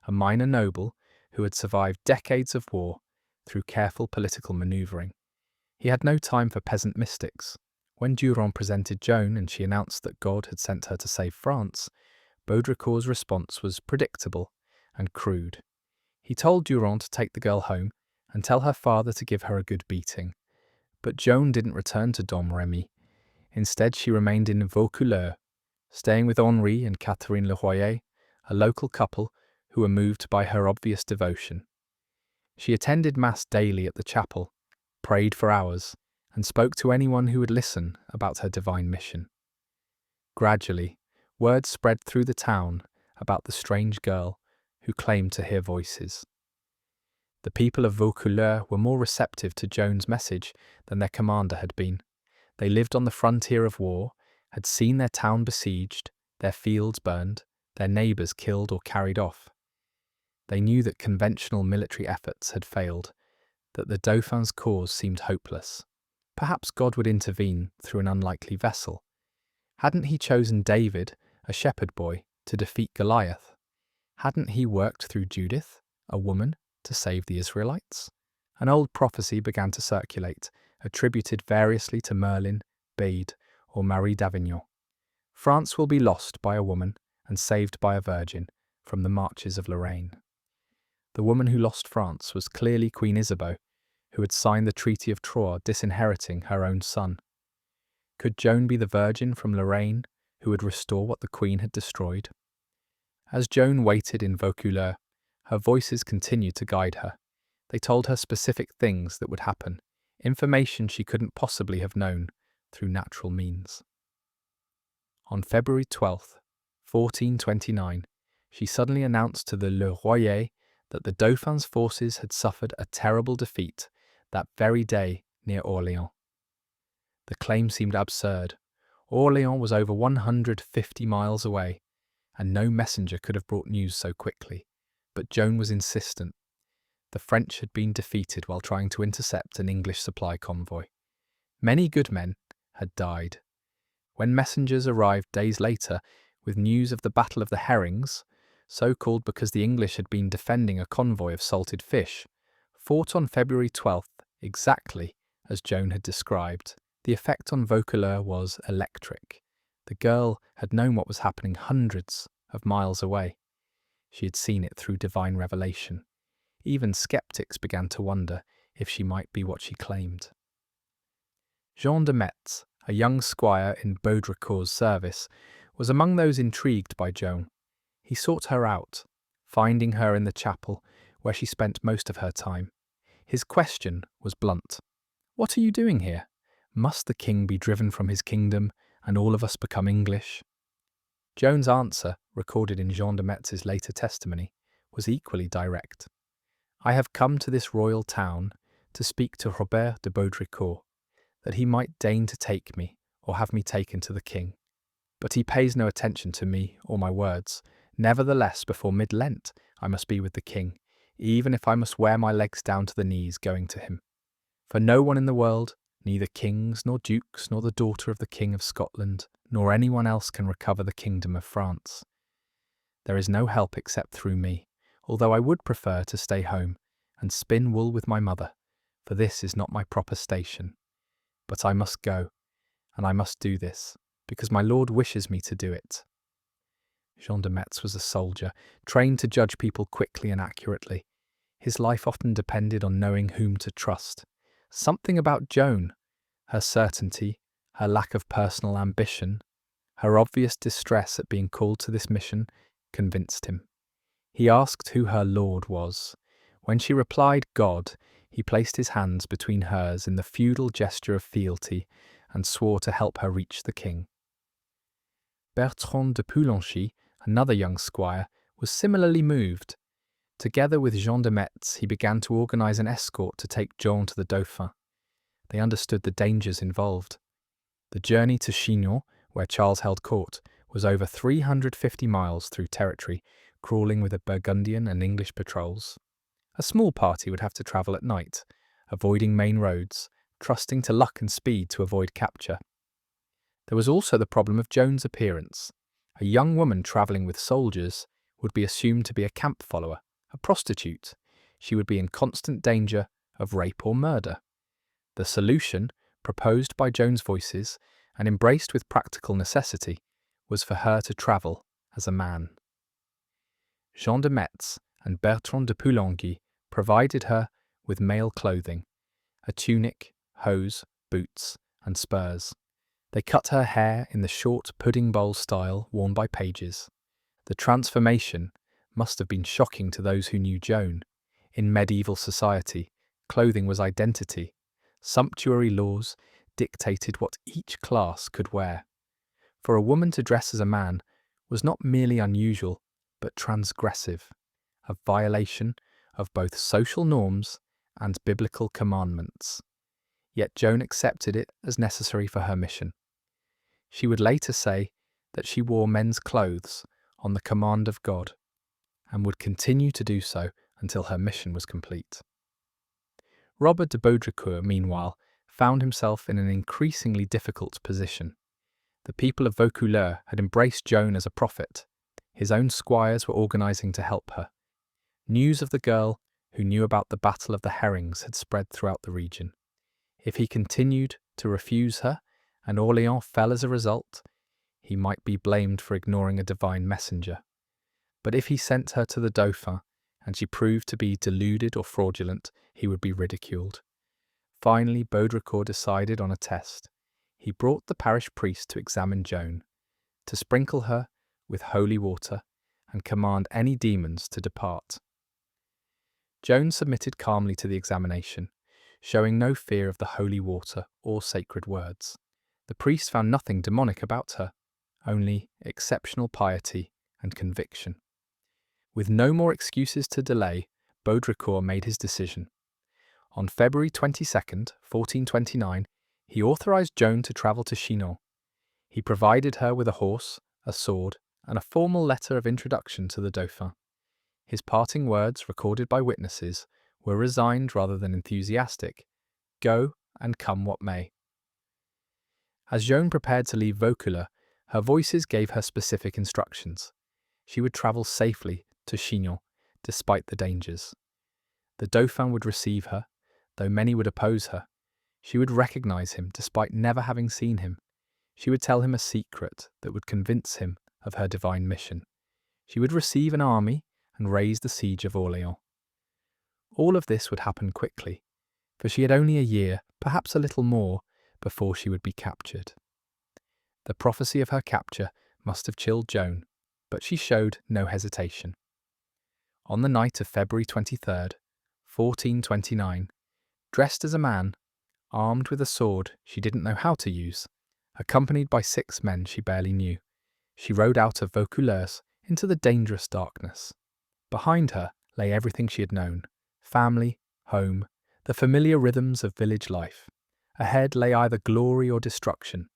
a minor noble who had survived decades of war through careful political manoeuvring. He had no time for peasant mystics. When Durand presented Joan and she announced that God had sent her to save France, Baudricourt's response was predictable and crude. He told Durand to take the girl home and tell her father to give her a good beating. But Joan didn't return to Domrémy. Instead, she remained in Vaucouleurs, staying with Henri and Catherine Le Royer, a local couple who were moved by her obvious devotion. She attended Mass daily at the chapel, prayed for hours, and spoke to anyone who would listen about her divine mission. Gradually, word spread through the town about the strange girl who claimed to hear voices. The people of Vaucouleurs were more receptive to Joan's message than their commander had been. They lived on the frontier of war, had seen their town besieged, their fields burned, their neighbours killed or carried off. They knew that conventional military efforts had failed, that the Dauphin's cause seemed hopeless. Perhaps God would intervene through an unlikely vessel. Hadn't he chosen David, a shepherd boy, to defeat Goliath? Hadn't he worked through Judith, a woman, to save the Israelites? An old prophecy began to circulate, attributed variously to Merlin, Bede, or Marie d'Avignon. France will be lost by a woman and saved by a virgin from the marches of Lorraine. The woman who lost France was clearly Queen Isabeau, who had signed the Treaty of Troyes disinheriting her own son. Could Joan be the virgin from Lorraine who would restore what the Queen had destroyed? As Joan waited in Vaucouleurs, her voices continued to guide her. They told her specific things that would happen, information she couldn't possibly have known through natural means. On February 12th, 1429, she suddenly announced to the Le Royer that the Dauphin's forces had suffered a terrible defeat that very day near Orléans. The claim seemed absurd. Orléans was over 150 miles away, and no messenger could have brought news so quickly. But Joan was insistent. the French had been defeated while trying to intercept an English supply convoy. Many good men had died. When messengers arrived days later with news of the Battle of the Herrings, so called because the English had been defending a convoy of salted fish, fought on February 12th, exactly as Joan had described, the effect on Vaucoulers was electric. The girl had known what was happening hundreds of miles away. She had seen it through divine revelation. Even skeptics began to wonder if she might be what she claimed. Jean de Metz, a young squire in Baudricourt's service, was among those intrigued by Joan. He sought her out, finding her in the chapel where she spent most of her time. His question was blunt. "What are you doing here? Must the king be driven from his kingdom and all of us become English?" Joan's answer, recorded in Jean de Metz's later testimony, was equally direct. "I have come to this royal town to speak to Robert de Baudricourt, that he might deign to take me or have me taken to the king. But he pays no attention to me or my words. Nevertheless, before mid-Lent, I must be with the king, even if I must wear my legs down to the knees going to him. For no one in the world, neither kings nor dukes nor the daughter of the king of Scotland, nor anyone else can recover the kingdom of France. There is no help except through me, although I would prefer to stay home and spin wool with my mother, for this is not my proper station. But I must go, and I must do this, because my lord wishes me to do it." Jean de Metz was a soldier, trained to judge people quickly and accurately. His life often depended on knowing whom to trust. Something about Joan, her certainty, her lack of personal ambition, her obvious distress at being called to this mission, convinced him. He asked who her lord was. When she replied God, he placed his hands between hers in the feudal gesture of fealty and swore to help her reach the king. Bertrand de Poulenchy, another young squire, was similarly moved. Together with Jean de Metz, he began to organise an escort to take Joan to the dauphin. They understood the dangers involved. The journey to Chinon, where Charles held court, was over 350 miles through territory, crawling with a Burgundian and English patrols. A small party would have to travel at night, avoiding main roads, trusting to luck and speed to avoid capture. There was also the problem of Joan's appearance. A young woman travelling with soldiers would be assumed to be a camp follower, a prostitute. She would be in constant danger of rape or murder. The solution, proposed by Joan's voices and embraced with practical necessity, was for her to travel as a man. Jean de Metz and Bertrand de Poulenchy provided her with male clothing, a tunic, hose, boots, and spurs. They cut her hair in the short pudding bowl style worn by pages. The transformation must have been shocking to those who knew Joan. In medieval society, clothing was identity. Sumptuary laws dictated what each class could wear. For a woman to dress as a man was not merely unusual, but transgressive, a violation of both social norms and biblical commandments. Yet Joan accepted it as necessary for her mission. She would later say that she wore men's clothes on the command of God, and would continue to do so until her mission was complete. Robert de Baudricourt, meanwhile, found himself in an increasingly difficult position. The people of Vaucoulers had embraced Joan as a prophet. His own squires were organising to help her. News of the girl who knew about the Battle of the Herrings had spread throughout the region. If he continued to refuse her, and Orléans fell as a result, he might be blamed for ignoring a divine messenger. But if he sent her to the dauphin, and she proved to be deluded or fraudulent, he would be ridiculed. Finally, Baudricourt decided on a test. He brought the parish priest to examine Joan, to sprinkle her with holy water, and command any demons to depart. Joan submitted calmly to the examination, showing no fear of the holy water or sacred words. The priest found nothing demonic about her, only exceptional piety and conviction. With no more excuses to delay, Baudricourt made his decision. On February 22nd, 1429, he authorised Joan to travel to Chinon. He provided her with a horse, a sword, and a formal letter of introduction to the dauphin. His parting words, recorded by witnesses, were resigned rather than enthusiastic. Go and come what may. As Joan prepared to leave Vaucouleurs, her voices gave her specific instructions. She would travel safely to Chinon, despite the dangers. The dauphin would receive her, though many would oppose her. She would recognize him despite never having seen him. She would tell him a secret that would convince him of her divine mission. She would receive an army and raise the siege of Orleans. All of this would happen quickly, for she had only a year, perhaps a little more, before she would be captured. The prophecy of her capture must have chilled Joan, but she showed no hesitation. On the night of February 23rd, 1429, dressed as a man, armed with a sword she didn't know how to use, accompanied by 6 men she barely knew, she rode out of Vaucouleurs into the dangerous darkness. Behind her lay everything she had known: family, home, the familiar rhythms of village life. Ahead lay either glory or destruction,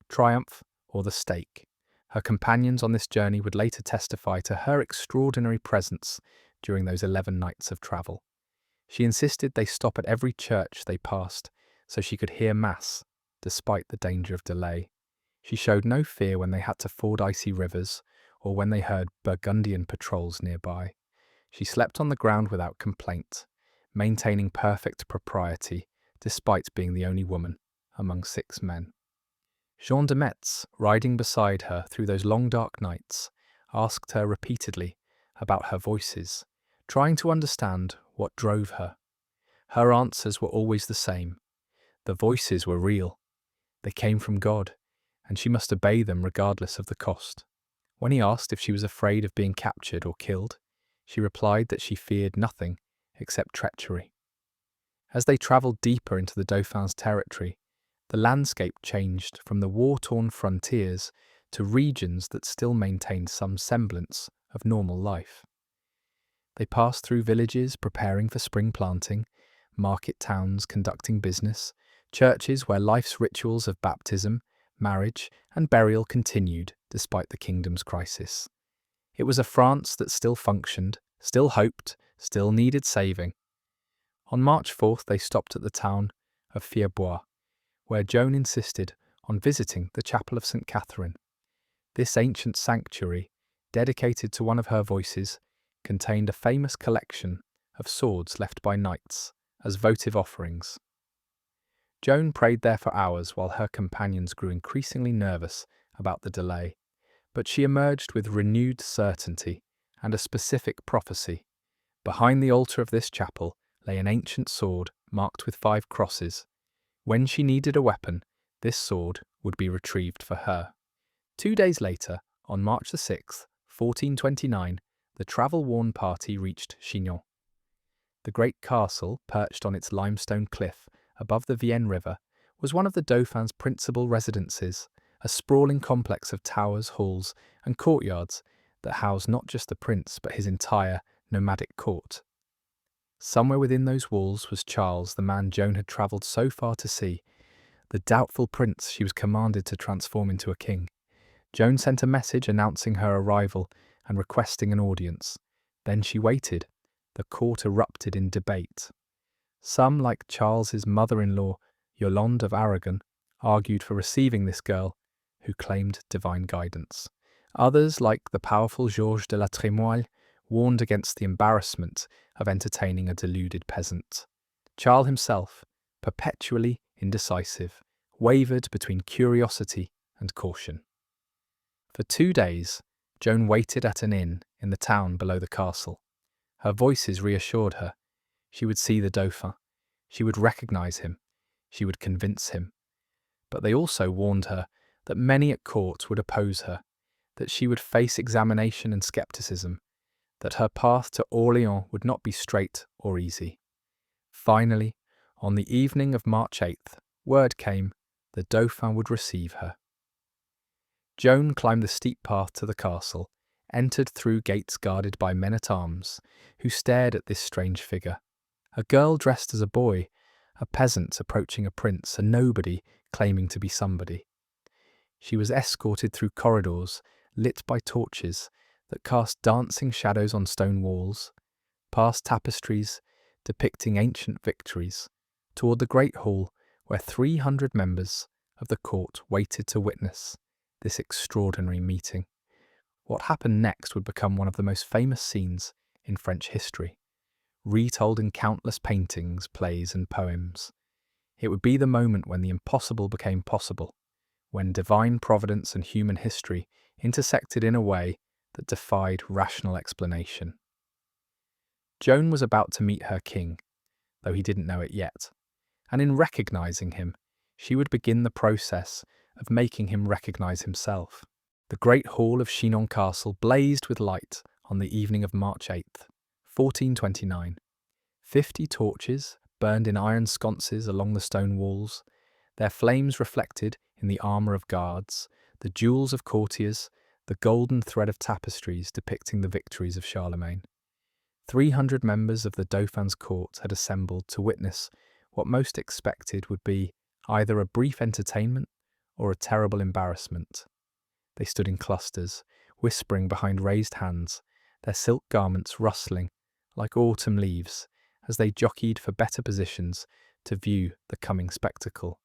triumph or the stake. Her companions on this journey would later testify to her extraordinary presence during those 11 nights of travel. She insisted they stop at every church they passed so she could hear Mass, despite the danger of delay. She showed no fear when they had to ford icy rivers or when they heard Burgundian patrols nearby. She slept on the ground without complaint, maintaining perfect propriety despite being the only woman among 6 men. Jean de Metz, riding beside her through those long dark nights, asked her repeatedly about her voices, trying to understand what drove her. Her answers were always the same. The voices were real. They came from God, and she must obey them regardless of the cost. When he asked if she was afraid of being captured or killed, she replied that she feared nothing except treachery. As they travelled deeper into the Dauphin's territory, the landscape changed from the war-torn frontiers to regions that still maintained some semblance of normal life. They passed through villages preparing for spring planting, market towns conducting business, churches where life's rituals of baptism, marriage, and burial continued despite the kingdom's crisis. It was a France that still functioned, still hoped, still needed saving. On March 4th, they stopped at the town of Fierbois, where Joan insisted on visiting the Chapel of St. Catherine. This ancient sanctuary, dedicated to one of her voices, contained a famous collection of swords left by knights as votive offerings. Joan prayed there for hours while her companions grew increasingly nervous about the delay, but she emerged with renewed certainty and a specific prophecy. Behind the altar of this chapel lay an ancient sword marked with 5 crosses. When she needed a weapon, this sword would be retrieved for her. 2 days later, on March the 6th, 1429, the travel-worn party reached Chinon. The great castle, perched on its limestone cliff above the Vienne River, was one of the Dauphin's principal residences, a sprawling complex of towers, halls, and courtyards that housed not just the prince but his entire nomadic court. Somewhere within those walls was Charles, the man Joan had travelled so far to see, the doubtful prince she was commanded to transform into a king. Joan sent a message announcing her arrival and requesting an audience. Then she waited. The court erupted in debate. Some, like Charles's mother-in-law, Yolande of Aragon, argued for receiving this girl, who claimed divine guidance. Others, like the powerful Georges de la Trémoille, warned against the embarrassment of entertaining a deluded peasant. Charles himself, perpetually indecisive, wavered between curiosity and caution. For 2 days, Joan waited at an inn in the town below the castle. Her voices reassured her. She would see the Dauphin. She would recognize him. She would convince him. But they also warned her that many at court would oppose her, that she would face examination and skepticism, that her path to Orleans would not be straight or easy. Finally, on the evening of March 8th, word came the Dauphin would receive her. Joan climbed the steep path to the castle, entered through gates guarded by men-at-arms, who stared at this strange figure. A girl dressed as a boy, a peasant approaching a prince, a nobody claiming to be somebody. She was escorted through corridors lit by torches that cast dancing shadows on stone walls, past tapestries depicting ancient victories, toward the great hall where 300 members of the court waited to witness this extraordinary meeting. What happened next would become one of the most famous scenes in French history, retold in countless paintings, plays, and poems. It would be the moment when the impossible became possible, when divine providence and human history intersected in a way that defied rational explanation. Joan was about to meet her king, though he didn't know it yet, and in recognizing him, she would begin the process of making him recognize himself. The great hall of Chinon castle blazed with light on the evening of March 8th, 1429. 50 torches burned in iron sconces along the stone walls, their flames reflected in the armour of guards, the jewels of courtiers, the golden thread of tapestries depicting the victories of Charlemagne. 300 members of the Dauphin's court had assembled to witness what most expected would be either a brief entertainment or a terrible embarrassment. They stood in clusters, whispering behind raised hands, their silk garments rustling like autumn leaves as they jockeyed for better positions to view the coming spectacle.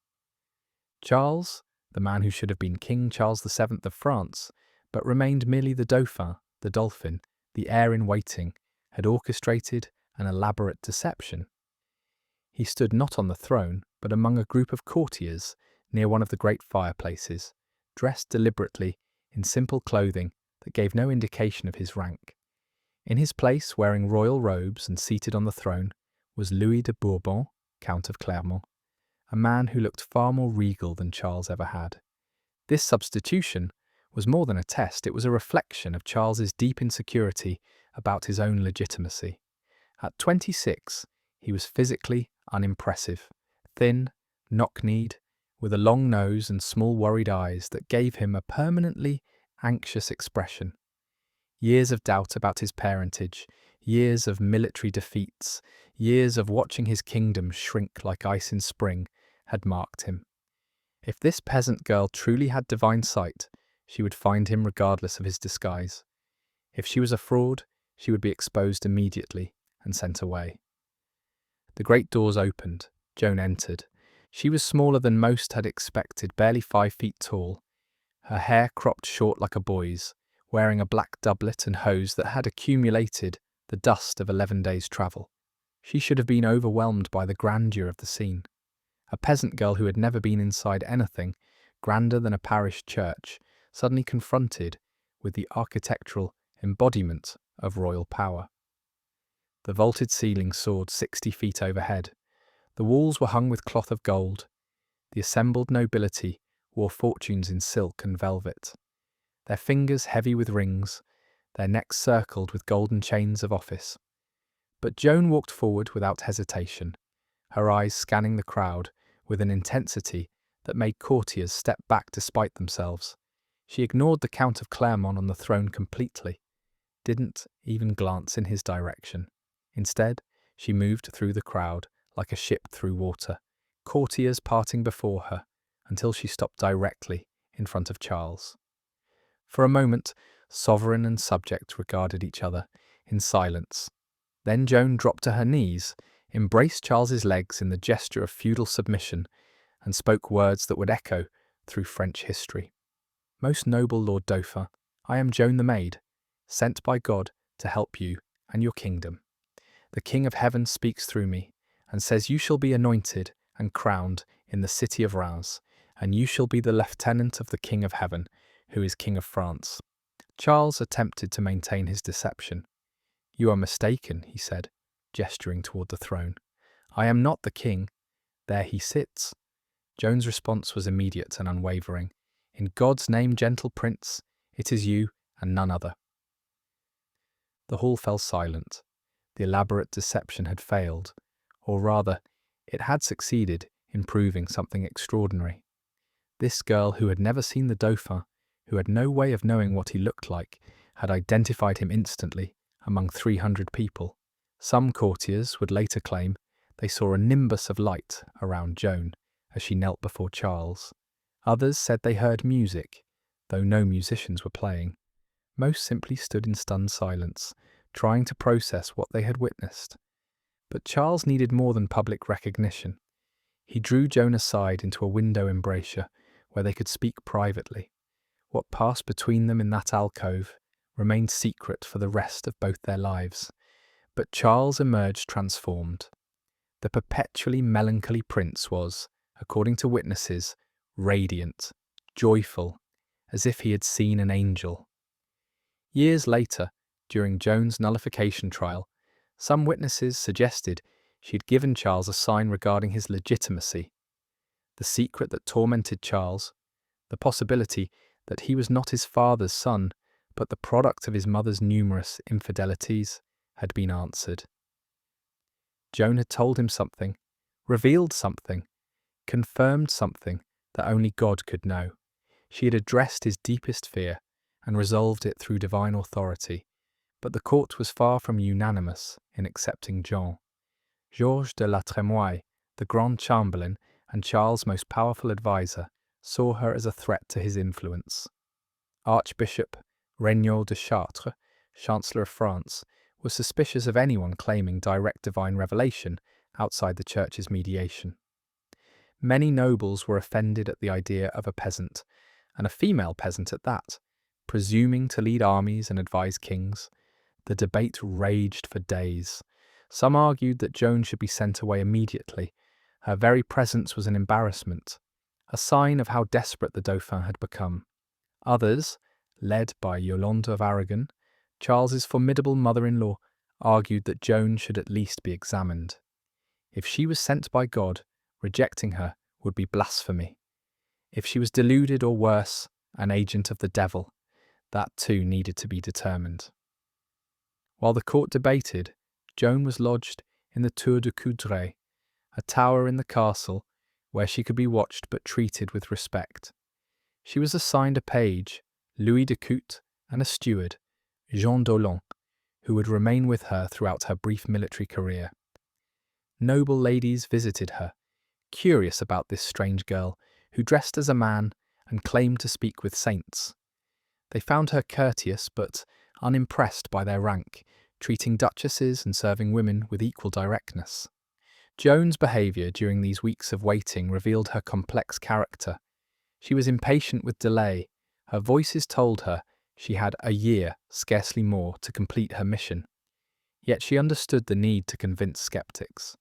Charles, the man who should have been King Charles VII of France, but remained merely the Dauphin, the Dolphin, the heir in waiting, had orchestrated an elaborate deception. He stood not on the throne, but among a group of courtiers near one of the great fireplaces, dressed deliberately in simple clothing that gave no indication of his rank. In his place, wearing royal robes and seated on the throne, was Louis de Bourbon, Count of Clermont, a man who looked far more regal than Charles ever had. This substitution was more than a test, it was a reflection of Charles's deep insecurity about his own legitimacy. At 26, he was physically unimpressive, thin, knock-kneed, with a long nose and small worried eyes that gave him a permanently anxious expression. Years of doubt about his parentage, years of military defeats, years of watching his kingdom shrink like ice in spring had marked him. If this peasant girl truly had divine sight, she would find him regardless of his disguise. If she was a fraud, she would be exposed immediately and sent away. The great doors opened. Joan entered. She was smaller than most had expected, barely 5 feet tall, her hair cropped short like a boy's, wearing a black doublet and hose that had accumulated the dust of 11 days' travel. She should have been overwhelmed by the grandeur of the scene. A peasant girl who had never been inside anything grander than a parish church, suddenly confronted with the architectural embodiment of royal power. The vaulted ceiling soared 60 feet overhead. The walls were hung with cloth of gold. The assembled nobility wore fortunes in silk and velvet, their fingers heavy with rings, their necks circled with golden chains of office. But Joan walked forward without hesitation, her eyes scanning the crowd with an intensity that made courtiers step back despite themselves. She ignored the Count of Clermont on the throne completely, didn't even glance in his direction. Instead, she moved through the crowd like a ship through water, courtiers parting before her, until she stopped directly in front of Charles. For a moment, sovereign and subject regarded each other in silence. Then Joan dropped to her knees, embraced Charles's legs in the gesture of feudal submission, and spoke words that would echo through French history. "Most noble Lord Dauphin, I am Joan the maid, sent by God to help you and your kingdom. The King of Heaven speaks through me, and says you shall be anointed and crowned in the city of Reims, and you shall be the lieutenant of the King of Heaven, who is King of France." Charles attempted to maintain his deception. "You are mistaken," he said, gesturing toward the throne. "I am not the king. There he sits." Joan's response was immediate and unwavering. "In God's name, gentle prince, it is you and none other." The hall fell silent. The elaborate deception had failed, or rather, it had succeeded in proving something extraordinary. This girl, who had never seen the Dauphin, who had no way of knowing what he looked like, had identified him instantly among 300 people. Some courtiers would later claim they saw a nimbus of light around Joan as she knelt before Charles. Others said they heard music, though no musicians were playing. Most simply stood in stunned silence, trying to process what they had witnessed. But Charles needed more than public recognition. He drew Joan aside into a window embrasure where they could speak privately. What passed between them in that alcove remained secret for the rest of both their lives. But Charles emerged transformed. The perpetually melancholy prince was, according to witnesses, radiant, joyful, as if he had seen an angel. Years later, during Joan's nullification trial, some witnesses suggested she had given Charles a sign regarding his legitimacy. The secret that tormented Charles, the possibility that he was not his father's son, but the product of his mother's numerous infidelities, had been answered. Joan had told him something, revealed something, confirmed something that only God could know. She had addressed his deepest fear and resolved it through divine authority, but the court was far from unanimous in accepting Jean. Georges de la Trémoille, the Grand Chamberlain and Charles' most powerful adviser, saw her as a threat to his influence. Archbishop Regnault de Chartres, Chancellor of France, was suspicious of anyone claiming direct divine revelation outside the Church's mediation. Many nobles were offended at the idea of a peasant, and a female peasant at that, presuming to lead armies and advise kings. The debate raged for days. Some argued that Joan should be sent away immediately. Her very presence was an embarrassment, a sign of how desperate the dauphin had become. Others, led by Yolande of Aragon, Charles's formidable mother-in-law, argued that Joan should at least be examined. If she was sent by God, rejecting her would be blasphemy. If she was deluded or worse, an agent of the devil, that too needed to be determined. While the court debated, Joan was lodged in the Tour de Coudray, a tower in the castle where she could be watched but treated with respect. She was assigned a page, Louis de Coute, and a steward, Jean d'Aulon, who would remain with her throughout her brief military career. Noble ladies visited her, curious about this strange girl who dressed as a man and claimed to speak with saints. They found her courteous but unimpressed by their rank, treating duchesses and serving women with equal directness. Joan's behaviour during these weeks of waiting revealed her complex character. She was impatient with delay. Her voices told her she had a year, scarcely more, to complete her mission. Yet she understood the need to convince skeptics.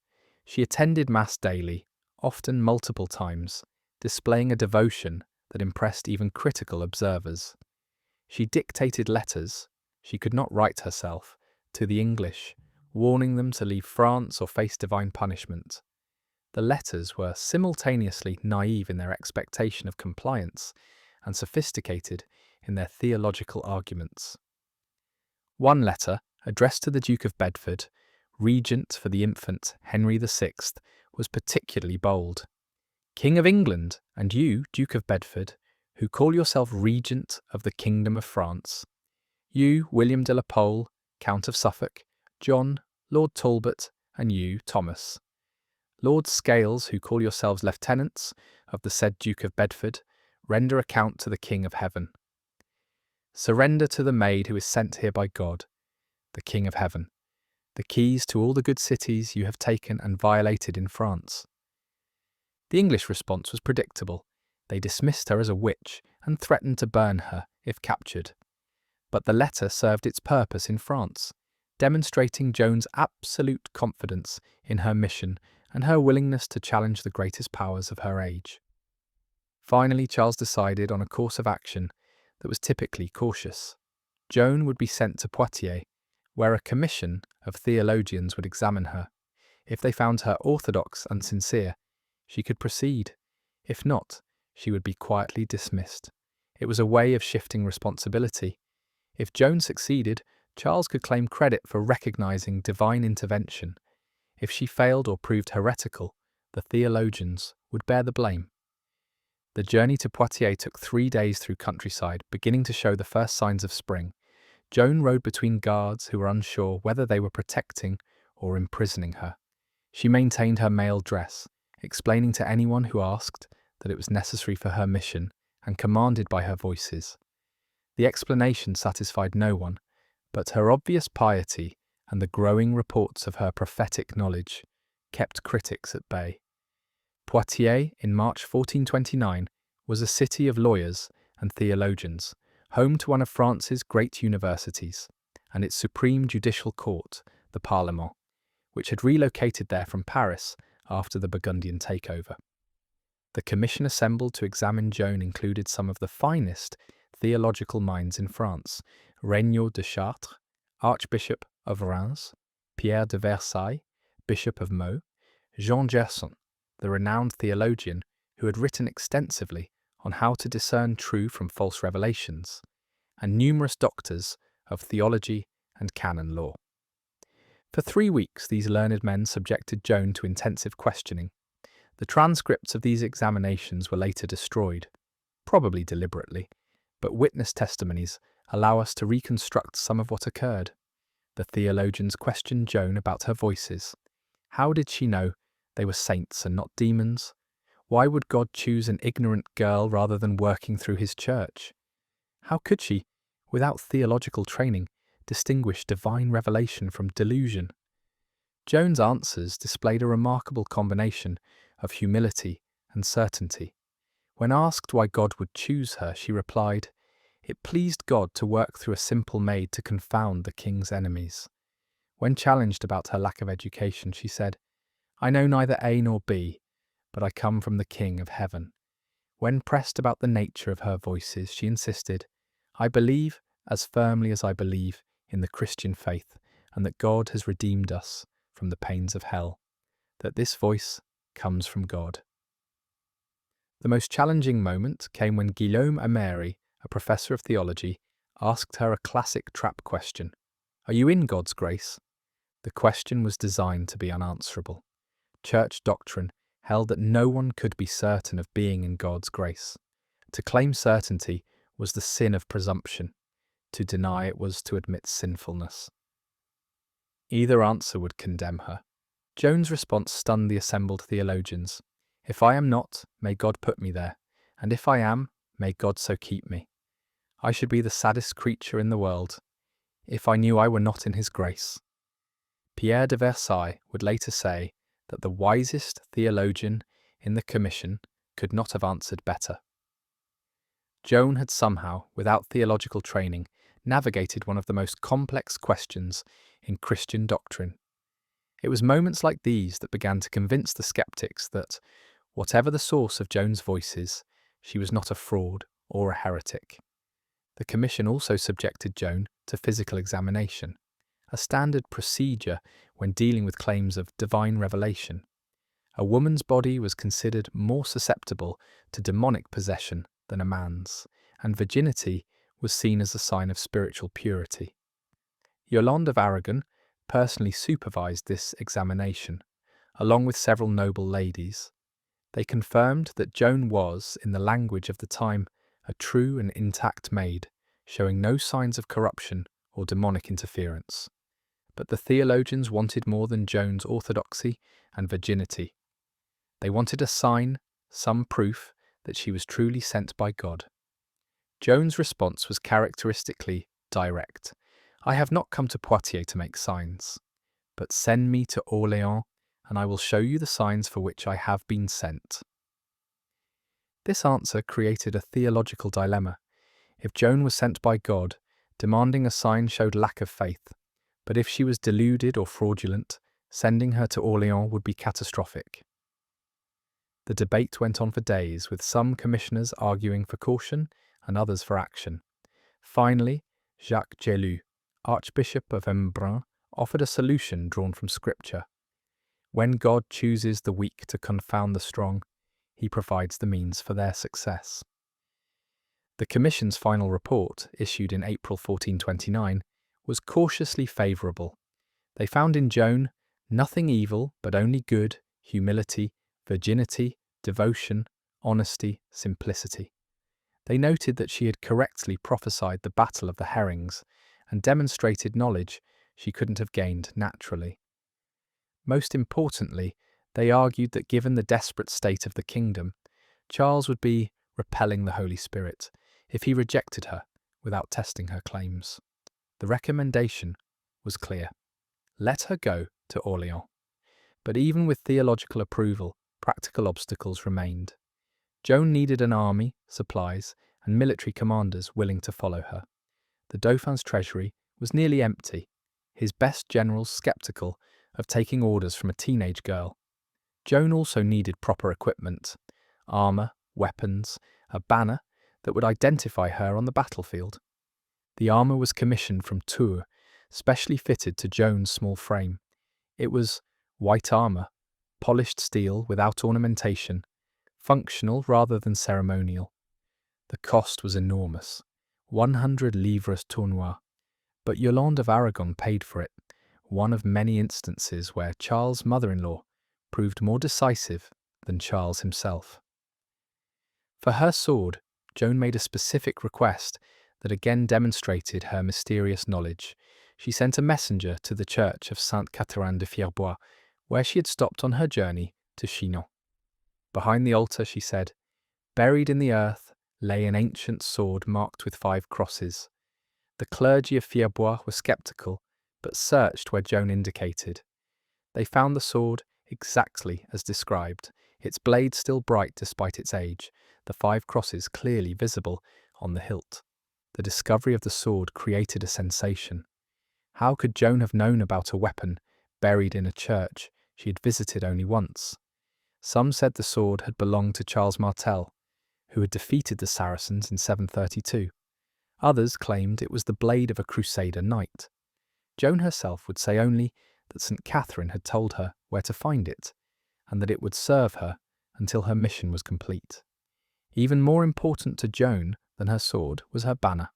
She attended Mass daily, often multiple times, displaying a devotion that impressed even critical observers. She dictated letters, she could not write herself, to the English, warning them to leave France or face divine punishment. The letters were simultaneously naive in their expectation of compliance and sophisticated in their theological arguments. One letter, addressed to the Duke of Bedford, regent for the infant Henry VI, was particularly bold. "King of England, and you, Duke of Bedford, who call yourself regent of the Kingdom of France. You, William de la Pole, Count of Suffolk, John, Lord Talbot, and you, Thomas. Lord Scales, who call yourselves lieutenants of the said Duke of Bedford, render account to the King of Heaven. Surrender to the maid who is sent here by God, the King of Heaven, the keys to all the good cities you have taken and violated in France." The English response was predictable. They dismissed her as a witch and threatened to burn her if captured. But the letter served its purpose in France, demonstrating Joan's absolute confidence in her mission and her willingness to challenge the greatest powers of her age. Finally, Charles decided on a course of action that was typically cautious. Joan would be sent to Poitiers, where a commission of theologians would examine her. If they found her orthodox and sincere, she could proceed. If not, she would be quietly dismissed. It was a way of shifting responsibility. If Joan succeeded, Charles could claim credit for recognizing divine intervention. If she failed or proved heretical, the theologians would bear the blame. The journey to Poitiers took 3 days through countryside, beginning to show the first signs of spring. Joan rode between guards who were unsure whether they were protecting or imprisoning her. She maintained her male dress, explaining to anyone who asked that it was necessary for her mission and commanded by her voices. The explanation satisfied no one, but her obvious piety and the growing reports of her prophetic knowledge kept critics at bay. Poitiers, in March 1429, was a city of lawyers and theologians, home to one of France's great universities, and its supreme judicial court, the Parlement, which had relocated there from Paris after the Burgundian takeover. The commission assembled to examine Joan included some of the finest theological minds in France: Regnault de Chartres, Archbishop of Reims; Pierre de Versailles, Bishop of Meaux; Jean Gerson, the renowned theologian who had written extensively on how to discern true from false revelations; and numerous doctors of theology and canon law. For 3 weeks, these learned men subjected Joan to intensive questioning. The transcripts of these examinations were later destroyed, probably deliberately, but witness testimonies allow us to reconstruct some of what occurred. The theologians questioned Joan about her voices. How did she know they were saints and not demons? Why would God choose an ignorant girl rather than working through his church? How could she, without theological training, distinguish divine revelation from delusion? Joan's answers displayed a remarkable combination of humility and certainty. When asked why God would choose her, she replied, "It pleased God to work through a simple maid to confound the king's enemies." When challenged about her lack of education, she said, "I know neither A nor B, but I come from the King of Heaven." When pressed about the nature of her voices, she insisted, "I believe as firmly as I believe in the Christian faith, and that God has redeemed us from the pains of hell, that this voice comes from God." The most challenging moment came when Guillaume Améry, a professor of theology, asked her a classic trap question: "Are you in God's grace?" The question was designed to be unanswerable. Church doctrine held that no one could be certain of being in God's grace. To claim certainty was the sin of presumption. To deny it was to admit sinfulness. Either answer would condemn her. Joan's response stunned the assembled theologians. "If I am not, may God put me there, and if I am, may God so keep me. I should be the saddest creature in the world if I knew I were not in his grace." Pierre de Versailles would later say that the wisest theologian in the commission could not have answered better. Joan had somehow, without theological training, navigated one of the most complex questions in Christian doctrine. It was moments like these that began to convince the skeptics that, whatever the source of Joan's voices, she was not a fraud or a heretic. The commission also subjected Joan to physical examination, a standard procedure when dealing with claims of divine revelation. A woman's body was considered more susceptible to demonic possession than a man's, and virginity was seen as a sign of spiritual purity. Yolande of Aragon personally supervised this examination, along with several noble ladies. They confirmed that Joan was, in the language of the time, a true and intact maid, showing no signs of corruption or demonic interference. But the theologians wanted more than Joan's orthodoxy and virginity. They wanted a sign, some proof, that she was truly sent by God. Joan's response was characteristically direct. "I have not come to Poitiers to make signs, but send me to Orléans, and I will show you the signs for which I have been sent." This answer created a theological dilemma. If Joan was sent by God, demanding a sign showed lack of faith, but if she was deluded or fraudulent, sending her to Orléans would be catastrophic. The debate went on for days, with some commissioners arguing for caution and others for action. Finally, Jacques Gelou, Archbishop of Embrun, offered a solution drawn from Scripture. When God chooses the weak to confound the strong, he provides the means for their success. The Commission's final report, issued in April 1429, was cautiously favourable. They found in Joan nothing evil, but only good, humility, virginity, devotion, honesty, simplicity. They noted that she had correctly prophesied the Battle of the Herrings and demonstrated knowledge she couldn't have gained naturally. Most importantly, they argued that given the desperate state of the kingdom, Charles would be repelling the Holy Spirit if he rejected her without testing her claims. The recommendation was clear: let her go to Orléans. But even with theological approval, practical obstacles remained. Joan needed an army, supplies, and military commanders willing to follow her. The Dauphin's treasury was nearly empty, his best generals sceptical of taking orders from a teenage girl. Joan also needed proper equipment, armour, weapons, a banner that would identify her on the battlefield. The armour was commissioned from Tours, specially fitted to Joan's small frame. It was white armour, polished steel without ornamentation, functional rather than ceremonial. The cost was enormous, 100 livres tournois, but Yolande of Aragon paid for it, one of many instances where Charles' mother-in-law proved more decisive than Charles himself. For her sword, Joan made a specific request that again demonstrated her mysterious knowledge. She sent a messenger to the church of Sainte-Catherine de Fierbois, where she had stopped on her journey to Chinon. Behind the altar, she said, buried in the earth lay an ancient sword marked with 5 crosses. The clergy of Fierbois were sceptical, but searched where Joan indicated. They found the sword exactly as described, its blade still bright despite its age, the 5 crosses clearly visible on the hilt. The discovery of the sword created a sensation. How could Joan have known about a weapon buried in a church she had visited only once? Some said the sword had belonged to Charles Martel, who had defeated the Saracens in 732. Others claimed it was the blade of a Crusader knight. Joan herself would say only that St. Catherine had told her where to find it, and that it would serve her until her mission was complete. Even more important to Joan than her sword was her banner.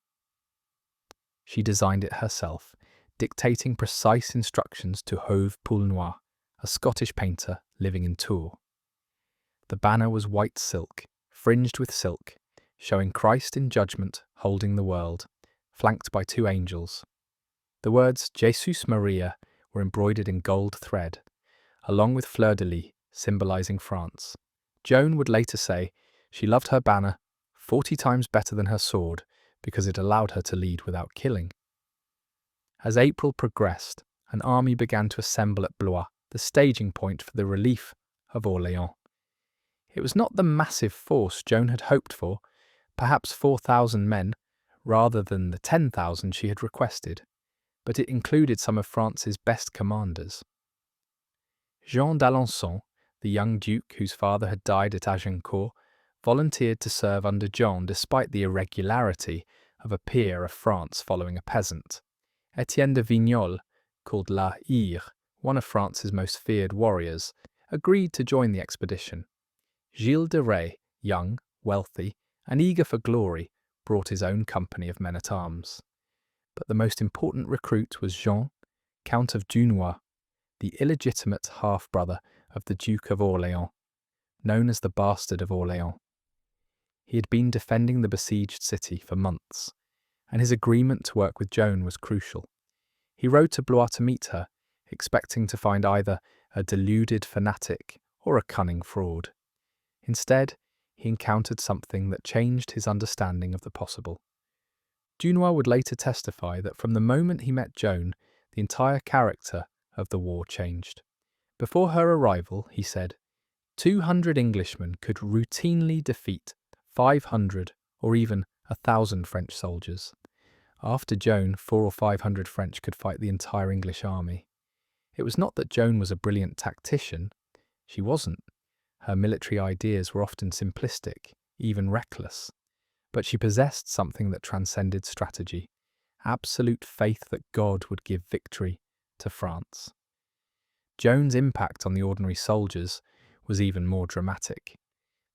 She designed it herself, dictating precise instructions to Hove Poulnois, a Scottish painter living in Tours. The banner was white silk, fringed with silk, showing Christ in judgment holding the world, flanked by 2 angels. The words Jesus Maria were embroidered in gold thread, along with fleur-de-lis, symbolising France. Joan would later say she loved her banner 40 times better than her sword because it allowed her to lead without killing. As April progressed, an army began to assemble at Blois, the staging point for the relief of Orléans. It was not the massive force Joan had hoped for, perhaps 4,000 men, rather than the 10,000 she had requested, but it included some of France's best commanders. Jean d'Alençon, the young duke whose father had died at Agincourt, volunteered to serve under John despite the irregularity of a peer of France following a peasant. Etienne de Vignoles, called La Hire, one of France's most feared warriors, agreed to join the expedition. Gilles de Rais, young, wealthy, and eager for glory, brought his own company of men-at-arms. But the most important recruit was Jean, Count of Dunois, the illegitimate half-brother of the Duke of Orléans, known as the Bastard of Orléans. He had been defending the besieged city for months, and his agreement to work with Joan was crucial. He rode to Blois to meet her, expecting to find either a deluded fanatic or a cunning fraud. Instead, he encountered something that changed his understanding of the possible. Dunois would later testify that from the moment he met Joan, the entire character of the war changed. Before her arrival, he said, 200 Englishmen could routinely defeat 500 or even 1,000 French soldiers. After Joan, 400 or 500 French could fight the entire English army. It was not that Joan was a brilliant tactician. She wasn't. Her military ideas were often simplistic, even reckless. But she possessed something that transcended strategy, absolute faith that God would give victory to France. Joan's impact on the ordinary soldiers was even more dramatic.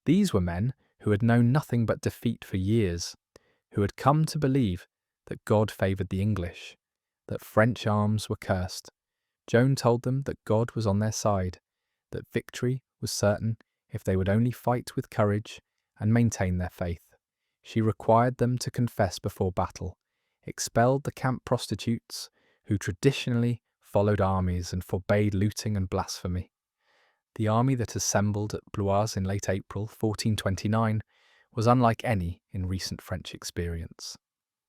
These were men who had known nothing but defeat for years, who had come to believe that God favoured the English, that French arms were cursed. Joan told them that God was on their side, that victory was certain if they would only fight with courage and maintain their faith. She required them to confess before battle, expelled the camp prostitutes who traditionally followed armies and forbade looting and blasphemy. The army that assembled at Blois in late April 1429 was unlike any in recent French experience.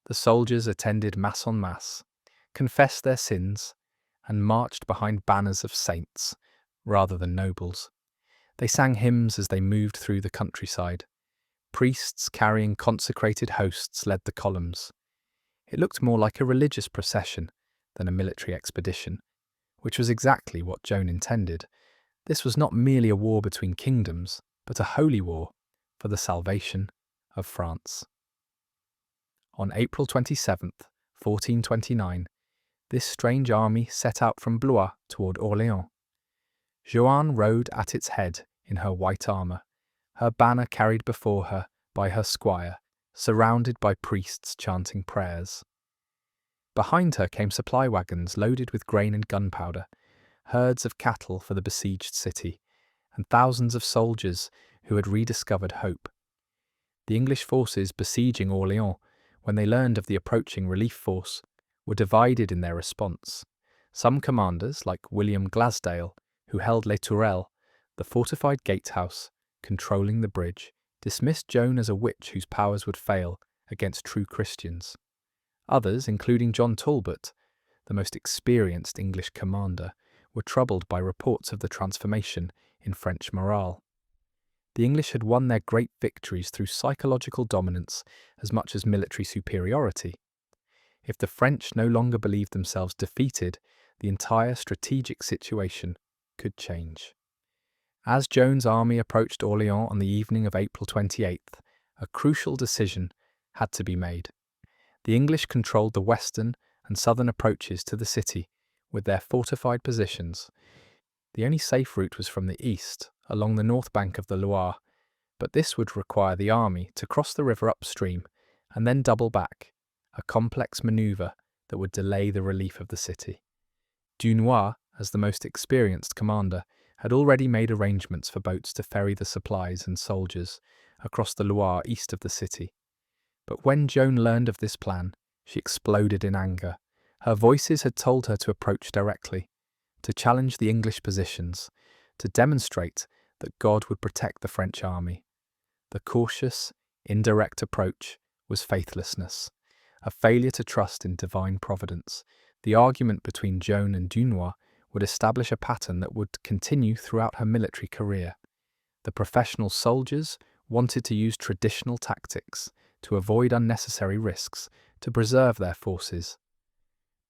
The soldiers attended mass en masse, confessed their sins, and marched behind banners of saints, rather than nobles. They sang hymns as they moved through the countryside. Priests carrying consecrated hosts led the columns. It looked more like a religious procession than a military expedition, which was exactly what Joan intended. This was not merely a war between kingdoms, but a holy war for the salvation of France. On April 27th, 1429, this strange army set out from Blois toward Orléans. Joan rode at its head in her white armour, her banner carried before her by her squire, surrounded by priests chanting prayers. Behind her came supply wagons loaded with grain and gunpowder, herds of cattle for the besieged city, and thousands of soldiers who had rediscovered hope. The English forces besieging Orléans, when they learned of the approaching relief force, were divided in their response. Some commanders, like William Glasdale, who held Les Tourelles, the fortified gatehouse, controlling the bridge, dismissed Joan as a witch whose powers would fail against true Christians. Others, including John Talbot, the most experienced English commander, were troubled by reports of the transformation in French morale. The English had won their great victories through psychological dominance as much as military superiority. If the French no longer believed themselves defeated, the entire strategic situation could change. As Joan's army approached Orléans on the evening of April 28th, a crucial decision had to be made. The English controlled the western and southern approaches to the city with their fortified positions. The only safe route was from the east, along the north bank of the Loire, but this would require the army to cross the river upstream and then double back, a complex manoeuvre that would delay the relief of the city. Dunois, as the most experienced commander, had already made arrangements for boats to ferry the supplies and soldiers across the Loire east of the city. But when Joan learned of this plan, she exploded in anger. Her voices had told her to approach directly, to challenge the English positions, to demonstrate that God would protect the French army. The cautious, indirect approach was faithlessness, a failure to trust in divine providence. The argument between Joan and Dunois would establish a pattern that would continue throughout her military career. The professional soldiers wanted to use traditional tactics to avoid unnecessary risks, to preserve their forces.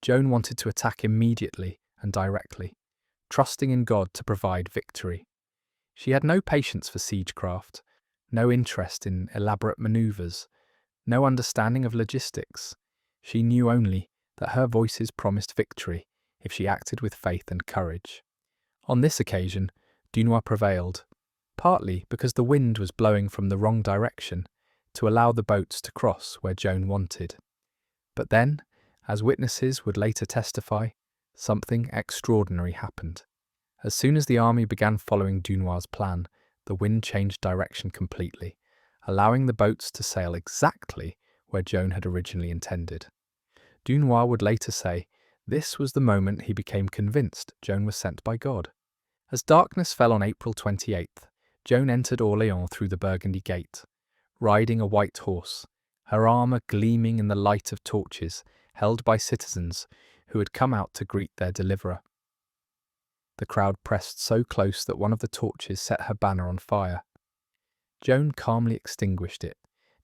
Joan wanted to attack immediately and directly, trusting in God to provide victory. She had no patience for siegecraft, no interest in elaborate manoeuvres, no understanding of logistics. She knew only that her voices promised victory if she acted with faith and courage. On this occasion, Dunois prevailed, partly because the wind was blowing from the wrong direction to allow the boats to cross where Joan wanted. But then, as witnesses would later testify, something extraordinary happened. As soon as the army began following Dunois's plan, the wind changed direction completely, allowing the boats to sail exactly where Joan had originally intended. Dunois would later say, this was the moment he became convinced Joan was sent by God. As darkness fell on April 28th, Joan entered Orléans through the Burgundy Gate, riding a white horse, her armour gleaming in the light of torches held by citizens who had come out to greet their deliverer. The crowd pressed so close that one of the torches set her banner on fire. Joan calmly extinguished it,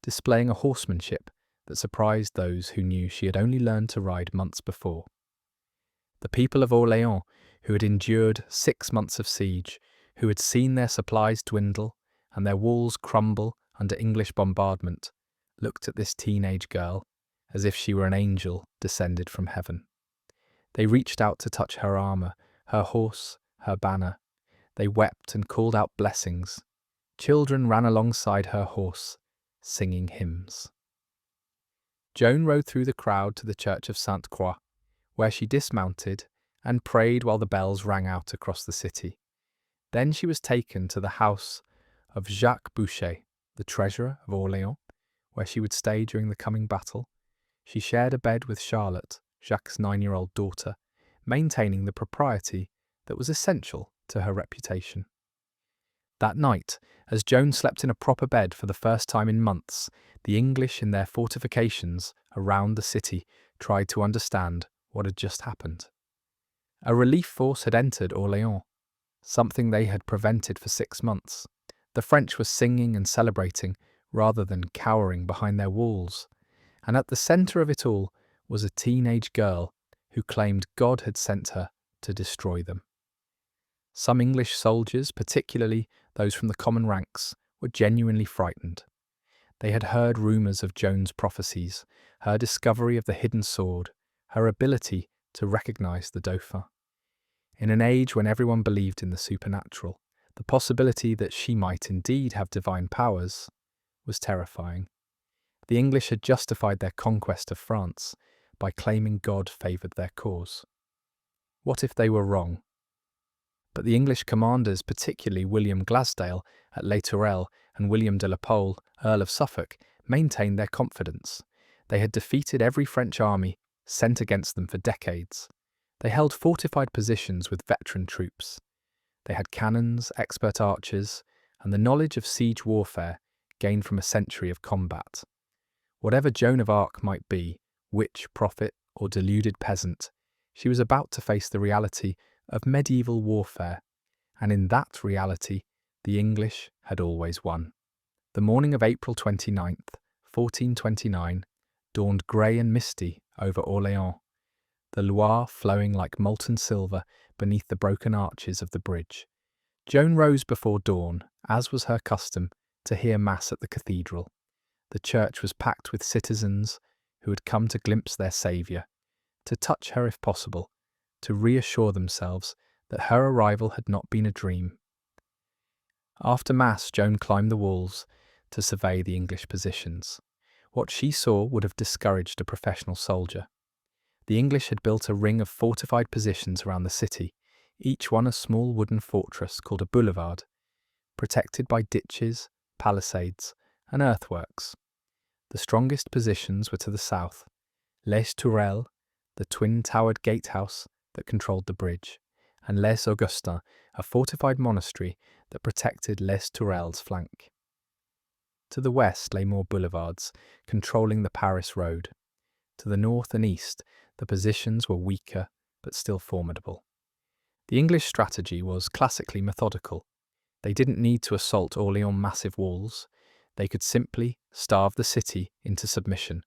displaying a horsemanship that surprised those who knew she had only learned to ride months before. The people of Orléans, who had endured 6 months of siege, who had seen their supplies dwindle and their walls crumble under English bombardment, looked at this teenage girl as if she were an angel descended from heaven. They reached out to touch her armour, her horse, her banner. They wept and called out blessings. Children ran alongside her horse, singing hymns. Joan rode through the crowd to the church of Sainte-Croix, where she dismounted and prayed while the bells rang out across the city. Then she was taken to the house of Jacques Boucher, the treasurer of Orléans, where she would stay during the coming battle. She shared a bed with Charlotte, Jacques' 9-year-old daughter, maintaining the propriety that was essential to her reputation. That night, as Joan slept in a proper bed for the first time in months, the English in their fortifications around the city tried to understand what had just happened. A relief force had entered Orléans, something they had prevented for 6 months. The French were singing and celebrating rather than cowering behind their walls, and at the centre of it all was a teenage girl who claimed God had sent her to destroy them. Some English soldiers, particularly those from the common ranks, were genuinely frightened. They had heard rumours of Joan's prophecies, her discovery of the hidden sword, her ability to recognise the dauphin. In an age when everyone believed in the supernatural, the possibility that she might indeed have divine powers was terrifying. The English had justified their conquest of France by claiming God favoured their cause. What if they were wrong? But the English commanders, particularly William Glasdale at Les Tourelles and William de la Pole, Earl of Suffolk, maintained their confidence. They had defeated every French army sent against them for decades. They held fortified positions with veteran troops. They had cannons, expert archers, and the knowledge of siege warfare gained from a century of combat. Whatever Joan of Arc might be, witch, prophet, or deluded peasant, she was about to face the reality of medieval warfare, and in that reality, the English had always won. The morning of April 29th, 1429, dawned grey and misty over Orléans, the Loire flowing like molten silver beneath the broken arches of the bridge. Joan rose before dawn, as was her custom, to hear Mass at the cathedral. The church was packed with citizens who had come to glimpse their saviour, to touch her if possible, to reassure themselves that her arrival had not been a dream. After Mass, Joan climbed the walls to survey the English positions. What she saw would have discouraged a professional soldier. The English had built a ring of fortified positions around the city, each one a small wooden fortress called a boulevard, protected by ditches, palisades, and earthworks. The strongest positions were to the south, Les Tourelles, the twin-towered gatehouse that controlled the bridge, and Les Augustins, a fortified monastery that protected Les Tourelles' flank. To the west lay more boulevards, controlling the Paris road. To the north and east, the positions were weaker but still formidable. The English strategy was classically methodical. They didn't need to assault Orléans' massive walls. They could simply starve the city into submission,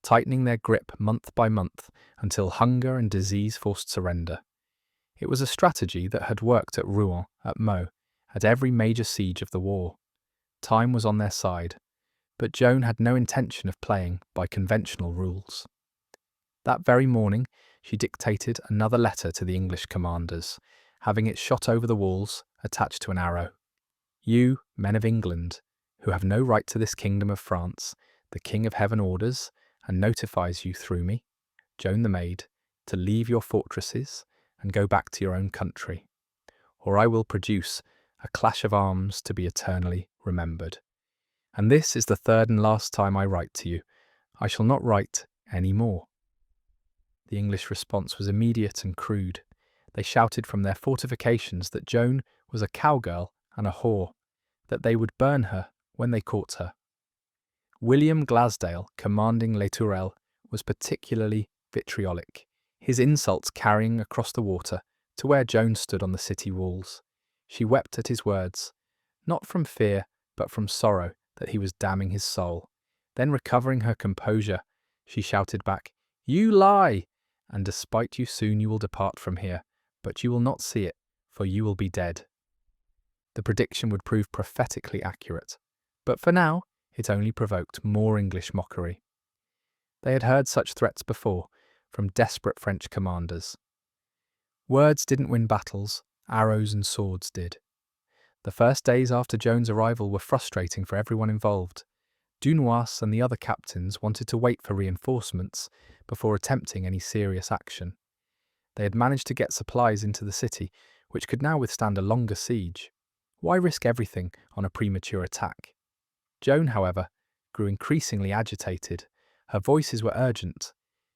tightening their grip month by month until hunger and disease forced surrender. It was a strategy that had worked at Rouen, at Meaux, at every major siege of the war. Time was on their side, but Joan had no intention of playing by conventional rules. That very morning, she dictated another letter to the English commanders, having it shot over the walls, attached to an arrow. You, men of England, who have no right to this kingdom of France, the King of Heaven orders and notifies you through me, Joan the maid, to leave your fortresses and go back to your own country, or I will produce a clash of arms to be eternally remembered. And this is the third and last time I write to you. I shall not write any more. The English response was immediate and crude. They shouted from their fortifications that Joan was a cowgirl and a whore, that they would burn her when they caught her. William Glasdale, commanding Les Tourelles, was particularly vitriolic, his insults carrying across the water to where Joan stood on the city walls. She wept at his words, not from fear, but from sorrow that he was damning his soul. Then, recovering her composure, she shouted back, "You lie! And despite you soon you will depart from here, but you will not see it, for you will be dead." The prediction would prove prophetically accurate, but for now it only provoked more English mockery. They had heard such threats before, from desperate French commanders. Words didn't win battles, arrows and swords did. The first days after Joan's arrival were frustrating for everyone involved. Dunois and the other captains wanted to wait for reinforcements before attempting any serious action. They had managed to get supplies into the city, which could now withstand a longer siege. Why risk everything on a premature attack? Joan, however, grew increasingly agitated. Her voices were urgent.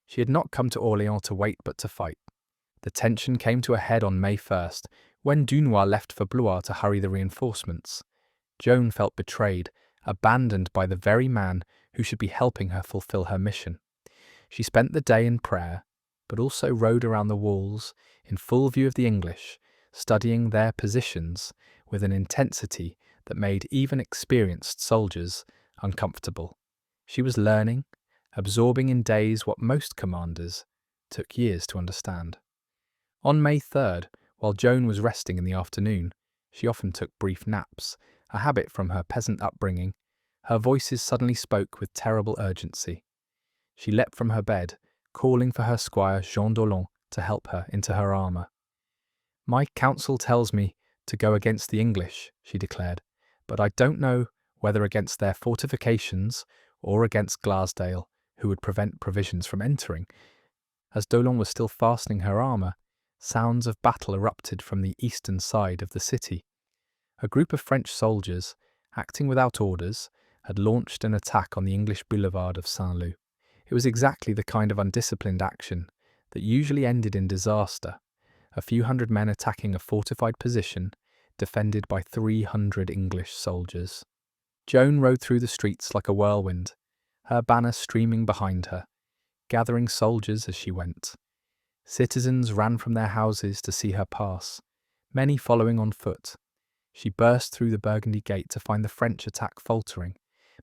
She had not come to Orléans to wait but to fight. The tension came to a head on May 1st, when Dunois left for Blois to hurry the reinforcements. Joan felt betrayed, abandoned by the very man who should be helping her fulfill her mission. She spent the day in prayer, but also rode around the walls in full view of the English, studying their positions with an intensity that made even experienced soldiers uncomfortable. She was learning, absorbing in days what most commanders took years to understand. On May 3rd, while Joan was resting in the afternoon, she often took brief naps, a habit from her peasant upbringing. Her voices suddenly spoke with terrible urgency. She leapt from her bed, calling for her squire Jean to help her into her armour. "My counsel tells me to go against the English," she declared, "but I don't know whether against their fortifications or against Glassdale, who would prevent provisions from entering." As Dolon was still fastening her armour, sounds of battle erupted from the eastern side of the city. A group of French soldiers, acting without orders, had launched an attack on the English boulevard of Saint-Lô. It was exactly the kind of undisciplined action that usually ended in disaster, a few hundred men attacking a fortified position defended by 300 English soldiers. Joan rode through the streets like a whirlwind, her banner streaming behind her, gathering soldiers as she went. Citizens ran from their houses to see her pass, many following on foot. She burst through the Burgundy gate to find the French attack faltering,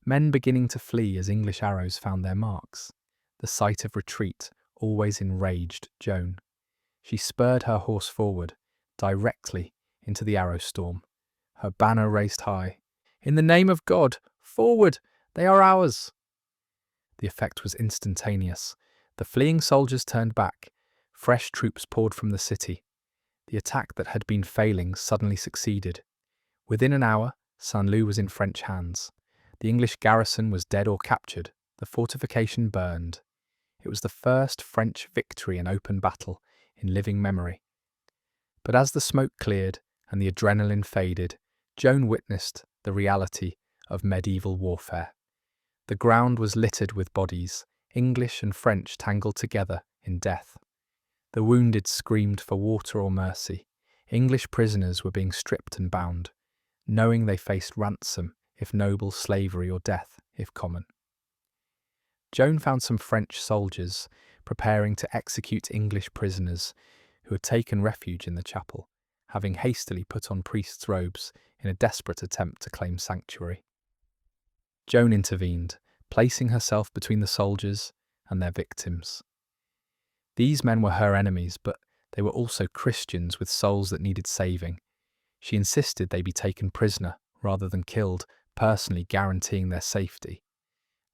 men beginning to flee as English arrows found their marks. The sight of retreat always enraged Joan. She spurred her horse forward, directly into the arrow storm, her banner raised high. "In the name of God, forward! They are ours!" The effect was instantaneous. The fleeing soldiers turned back. Fresh troops poured from the city. The attack that had been failing suddenly succeeded. Within an hour, Saint-Lô was in French hands. The English garrison was dead or captured. The fortification burned. It was the first French victory in open battle in living memory. But as the smoke cleared and the adrenaline faded, Joan witnessed the reality of medieval warfare. The ground was littered with bodies, English and French tangled together in death. The wounded screamed for water or mercy. English prisoners were being stripped and bound, knowing they faced ransom if noble, slavery or death if common. Joan found some French soldiers preparing to execute English prisoners who had taken refuge in the chapel, having hastily put on priests' robes in a desperate attempt to claim sanctuary. Joan intervened, placing herself between the soldiers and their victims. These men were her enemies, but they were also Christians with souls that needed saving. She insisted they be taken prisoner rather than killed, personally guaranteeing their safety.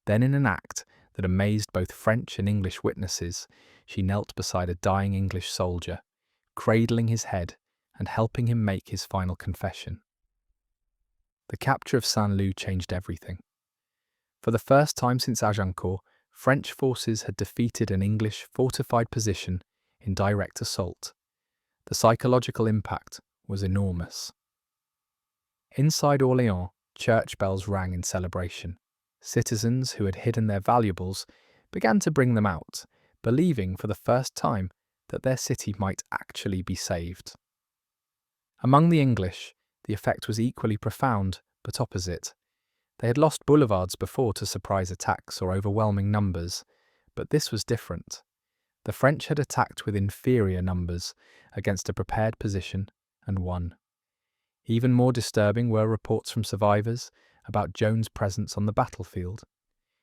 Then, in an act that amazed both French and English witnesses, she knelt beside a dying English soldier, cradling his head and helping him make his final confession. The capture of Saint-Lô changed everything. For the first time since Agincourt, French forces had defeated an English fortified position in direct assault. The psychological impact was enormous. Inside Orléans, church bells rang in celebration. Citizens who had hidden their valuables began to bring them out, believing for the first time that their city might actually be saved. Among the English, the effect was equally profound, but opposite. They had lost boulevards before to surprise attacks or overwhelming numbers, but this was different. The French had attacked with inferior numbers against a prepared position and won. Even more disturbing were reports from survivors about Joan's presence on the battlefield.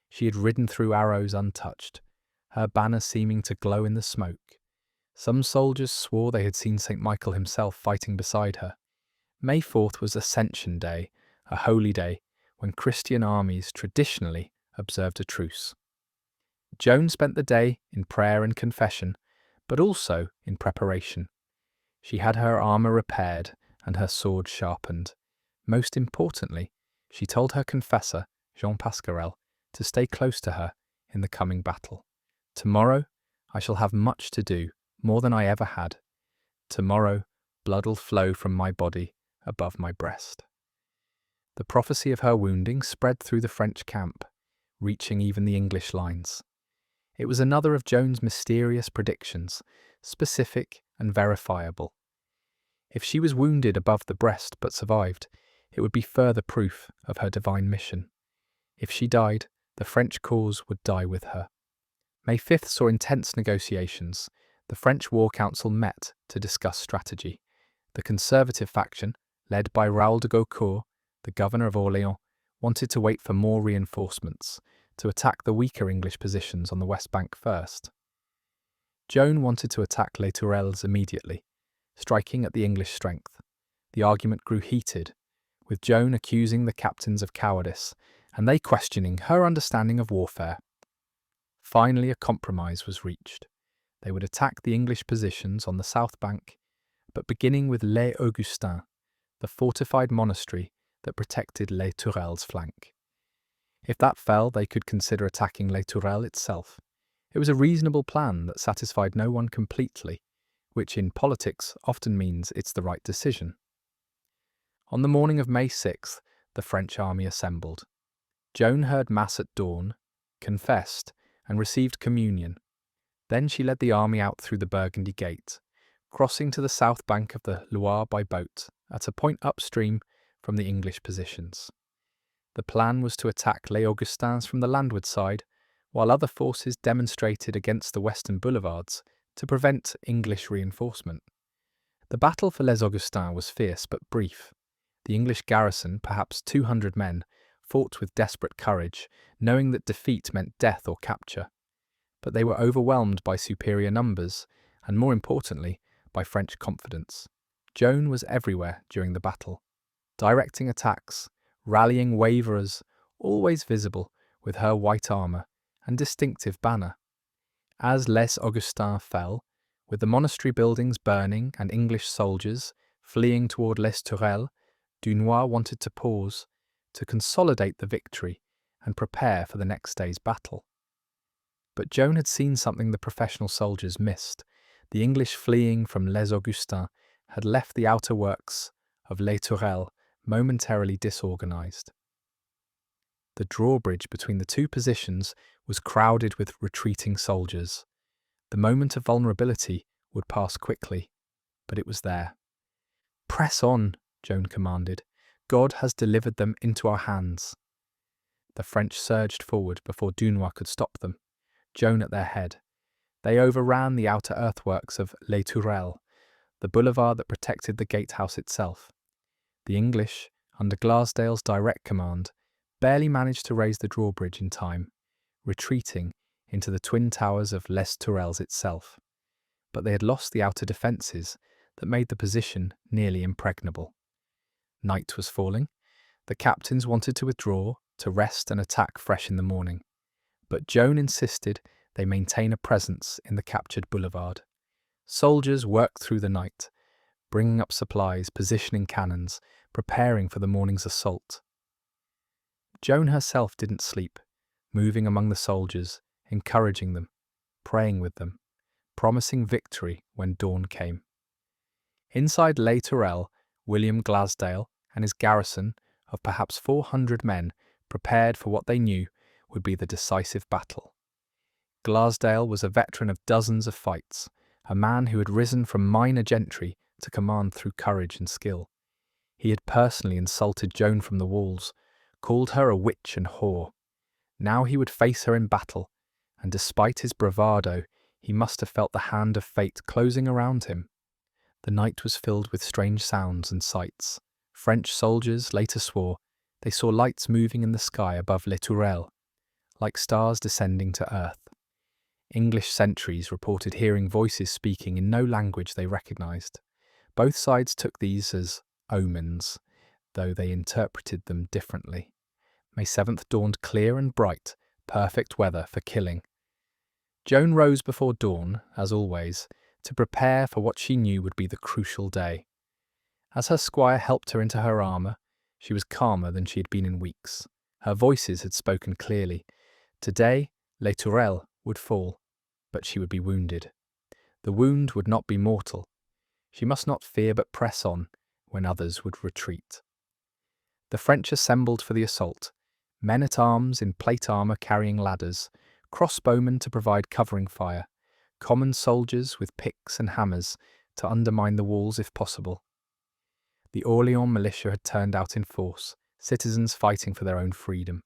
She had ridden through arrows untouched, her banner seeming to glow in the smoke. Some soldiers swore they had seen St. Michael himself fighting beside her. May 4th was Ascension Day, a holy day when Christian armies traditionally observed a truce. Joan spent the day in prayer and confession, but also in preparation. She had her armour repaired and her sword sharpened. Most importantly, she told her confessor, Jean Pasquerel, to stay close to her in the coming battle. "Tomorrow I shall have much to do, more than I ever had. Tomorrow blood will flow from my body above my breast." The prophecy of her wounding spread through the French camp, reaching even the English lines. It was another of Joan's mysterious predictions, specific and verifiable. If she was wounded above the breast but survived, it would be further proof of her divine mission. If she died, the French cause would die with her. May 5th saw intense negotiations. The French War Council met to discuss strategy. The conservative faction, led by Raoul de Gaucourt, the governor of Orléans, wanted to wait for more reinforcements to attack the weaker English positions on the west bank first. Joan wanted to attack Les Tourelles immediately, striking at the English strength. The argument grew heated, with Joan accusing the captains of cowardice and they questioning her understanding of warfare. Finally, a compromise was reached. They would attack the English positions on the south bank, but beginning with Les Augustins, the fortified monastery that protected Les Tourelles' flank. If that fell, they could consider attacking Les Tourelles itself. It was a reasonable plan that satisfied no one completely, which in politics often means it's the right decision. On the morning of May 6th, the French army assembled. Joan heard Mass at dawn, confessed, and received communion. Then she led the army out through the Burgundy Gate, crossing to the south bank of the Loire by boat, at a point upstream from the English positions. The plan was to attack Les Augustins from the landward side, while other forces demonstrated against the western boulevards to prevent English reinforcement. The battle for Les Augustins was fierce but brief. The English garrison, perhaps 200 men, fought with desperate courage, knowing that defeat meant death or capture. But they were overwhelmed by superior numbers, and more importantly, by French confidence. Joan was everywhere during the battle, directing attacks, rallying waverers, always visible with her white armour and distinctive banner. As Les Augustins fell, with the monastery buildings burning and English soldiers fleeing toward Les Tourelles, Dunois wanted to pause, to consolidate the victory and prepare for the next day's battle. But Joan had seen something the professional soldiers missed. The English fleeing from Les Augustins had left the outer works of Les Tourelles momentarily disorganised. The drawbridge between the two positions was crowded with retreating soldiers. The moment of vulnerability would pass quickly, but it was there. "Press on," Joan commanded. "God has delivered them into our hands." The French surged forward before Dunois could stop them, Joan at their head. They overran the outer earthworks of Les Tourelles, the boulevard that protected the gatehouse itself. The English, under Glasdale's direct command, barely managed to raise the drawbridge in time, retreating into the twin towers of Les Tourelles itself. But they had lost the outer defences that made the position nearly impregnable. Night was falling. The captains wanted to withdraw, to rest and attack fresh in the morning. But Joan insisted they maintain a presence in the captured boulevard. Soldiers worked through the night, bringing up supplies, positioning cannons, preparing for the morning's assault. Joan herself didn't sleep, moving among the soldiers, encouraging them, praying with them, promising victory when dawn came. Inside Les Tourelles, William Glasdale and his garrison of perhaps 400 men prepared for what they knew would be the decisive battle. Glasdale was a veteran of dozens of fights, a man who had risen from minor gentry to command through courage and skill. He had personally insulted Joan from the walls, called her a witch and whore. Now he would face her in battle, and despite his bravado, he must have felt the hand of fate closing around him. The night was filled with strange sounds and sights. French soldiers later swore they saw lights moving in the sky above Les Tourelles, like stars descending to earth. English sentries reported hearing voices speaking in no language they recognised. Both sides took these as omens, though they interpreted them differently. May 7th dawned clear and bright, perfect weather for killing. Joan rose before dawn, as always, to prepare for what she knew would be the crucial day. As her squire helped her into her armour, she was calmer than she had been in weeks. Her voices had spoken clearly. Today, Les Tourelles would fall, but she would be wounded. The wound would not be mortal. She must not fear but press on when others would retreat. The French assembled for the assault, men-at-arms in plate armour carrying ladders, crossbowmen to provide covering fire, common soldiers with picks and hammers to undermine the walls if possible. The Orléans militia had turned out in force, citizens fighting for their own freedom.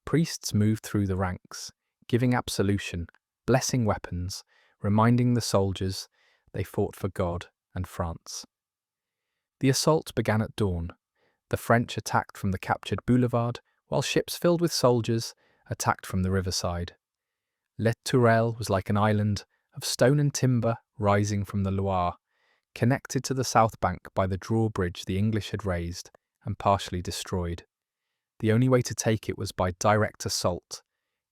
Priests moved through the ranks, giving absolution, blessing weapons, reminding the soldiers they fought for God and France. The assault began at dawn. The French attacked from the captured boulevard, while ships filled with soldiers attacked from the riverside. Les Tourelles was like an island of stone and timber rising from the Loire, connected to the south bank by the drawbridge the English had raised and partially destroyed. The only way to take it was by direct assault,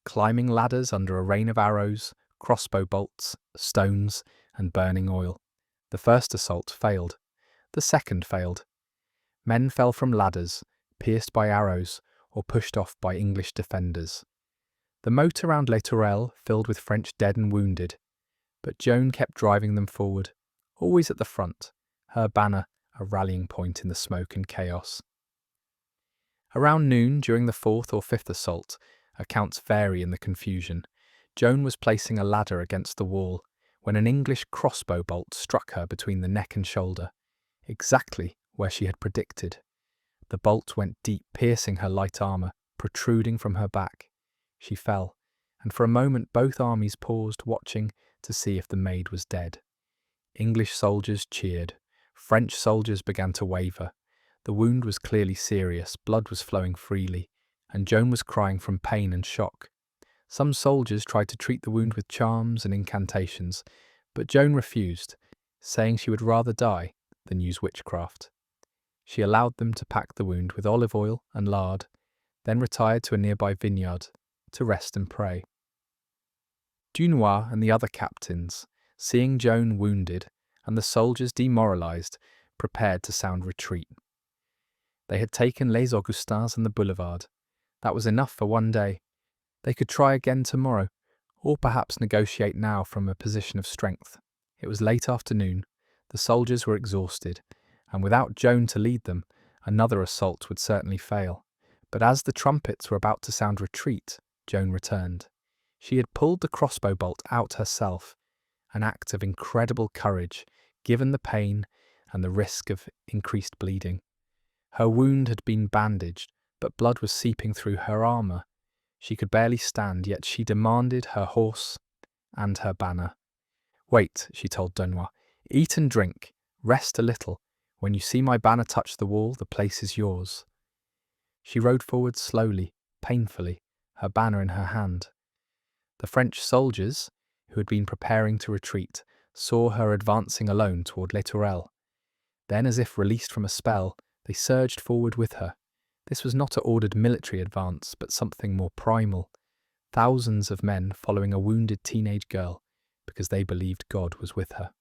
climbing ladders under a rain of arrows, crossbow bolts, stones, and burning oil. The first assault failed. The second failed. Men fell from ladders, pierced by arrows, or pushed off by English defenders. The moat around Les Tourelles filled with French dead and wounded, but Joan kept driving them forward, always at the front, her banner a rallying point in the smoke and chaos. Around noon, during the fourth or fifth assault, accounts vary in the confusion, Joan was placing a ladder against the wall when an English crossbow bolt struck her between the neck and shoulder, exactly where she had predicted. The bolt went deep, piercing her light armour, protruding from her back. She fell, and for a moment both armies paused, watching to see if the maid was dead. English soldiers cheered. French soldiers began to waver. The wound was clearly serious, blood was flowing freely, and Joan was crying from pain and shock. Some soldiers tried to treat the wound with charms and incantations, but Joan refused, saying she would rather die than use witchcraft. She allowed them to pack the wound with olive oil and lard, then retired to a nearby vineyard to rest and pray. Dunois and the other captains, seeing Joan wounded and the soldiers demoralized, prepared to sound retreat. They had taken Les Augustins and the boulevard. That was enough for one day. They could try again tomorrow, or perhaps negotiate now from a position of strength. It was late afternoon. The soldiers were exhausted, and without Joan to lead them, another assault would certainly fail. But as the trumpets were about to sound retreat, Joan returned. She had pulled the crossbow bolt out herself, an act of incredible courage, given the pain and the risk of increased bleeding. Her wound had been bandaged, but blood was seeping through her armour. She could barely stand, yet she demanded her horse and her banner. "Wait," she told Dunois. "Eat and drink. Rest a little. When you see my banner touch the wall, the place is yours." She rode forward slowly, painfully, her banner in her hand. The French soldiers, who had been preparing to retreat, saw her advancing alone toward Les Tourelles. Then, as if released from a spell, they surged forward with her. This was not an ordered military advance, but something more primal. Thousands of men following a wounded teenage girl because they believed God was with her.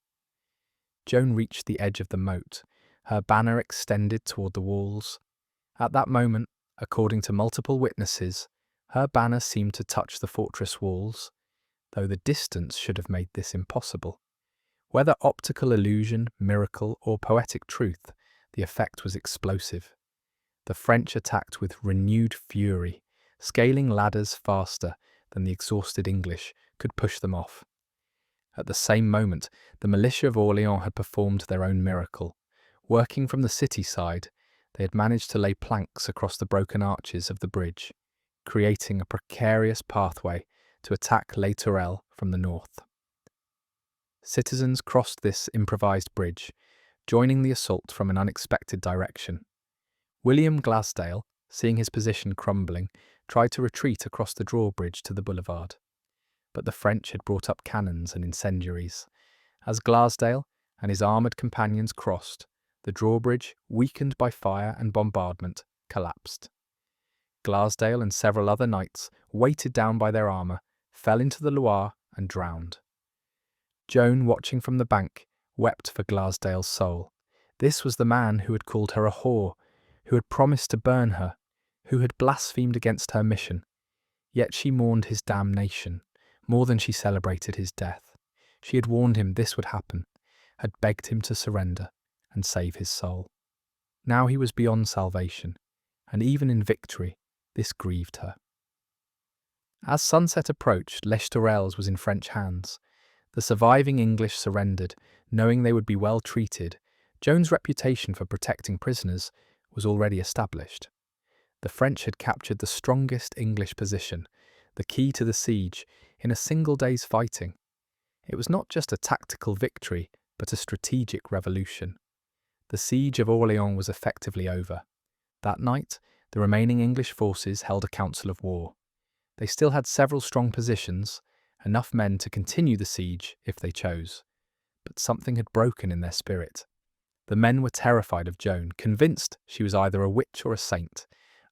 Joan reached the edge of the moat, her banner extended toward the walls. At that moment, according to multiple witnesses, her banner seemed to touch the fortress walls, though the distance should have made this impossible. Whether optical illusion, miracle, or poetic truth, the effect was explosive. The French attacked with renewed fury, scaling ladders faster than the exhausted English could push them off. At the same moment, the militia of Orléans had performed their own miracle. Working from the city side, they had managed to lay planks across the broken arches of the bridge, creating a precarious pathway to attack Les Tourelles from the north. Citizens crossed this improvised bridge, joining the assault from an unexpected direction. William Glasdale, seeing his position crumbling, tried to retreat across the drawbridge to the boulevard. But the French had brought up cannons and incendiaries. As Glasdale and his armoured companions crossed, the drawbridge, weakened by fire and bombardment, collapsed. Glasdale and several other knights, weighted down by their armour, fell into the Loire and drowned. Joan, watching from the bank, wept for Glasdale's soul. This was the man who had called her a whore, who had promised to burn her, who had blasphemed against her mission. Yet she mourned his damnation more than she celebrated his death. She had warned him this would happen, had begged him to surrender and save his soul. Now he was beyond salvation, and even in victory, this grieved her. As sunset approached, Les Tourelles was in French hands. The surviving English surrendered, knowing they would be well treated. Joan's reputation for protecting prisoners was already established. The French had captured the strongest English position, the key to the siege, in a single day's fighting. It was not just a tactical victory, but a strategic revolution. The siege of Orléans was effectively over. That night, the remaining English forces held a council of war. They still had several strong positions, enough men to continue the siege if they chose. But something had broken in their spirit. The men were terrified of Joan, convinced she was either a witch or a saint,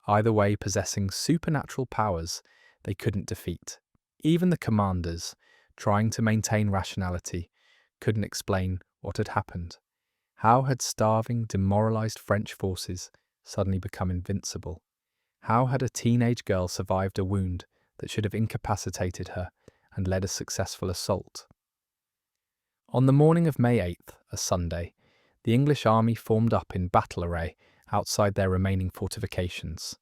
either way possessing supernatural powers they couldn't defeat. Even the commanders, trying to maintain rationality, couldn't explain what had happened. How had starving, demoralized French forces suddenly become invincible? How had a teenage girl survived a wound that should have incapacitated her and led a successful assault? On the morning of May 8th, a Sunday, the English army formed up in battle array outside their remaining fortifications.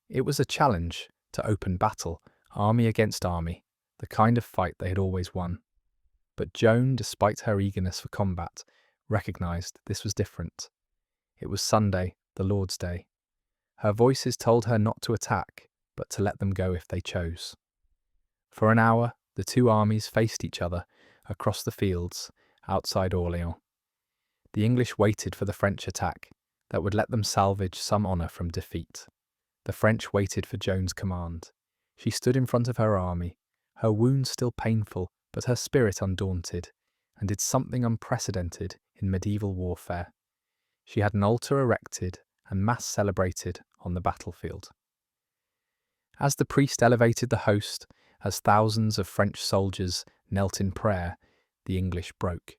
It was a challenge to open battle, army against army, the kind of fight they had always won. But Joan, despite her eagerness for combat, recognized this was different. It was Sunday, the Lord's Day. Her voices told her not to attack, but to let them go if they chose. For an hour, the two armies faced each other across the fields outside Orléans. The English waited for the French attack that would let them salvage some honour from defeat. The French waited for Joan's command. She stood in front of her army, her wounds still painful, but her spirit undaunted, and did something unprecedented in medieval warfare. She had an altar erected and mass celebrated on the battlefield. As the priest elevated the host, as thousands of French soldiers knelt in prayer, the English broke.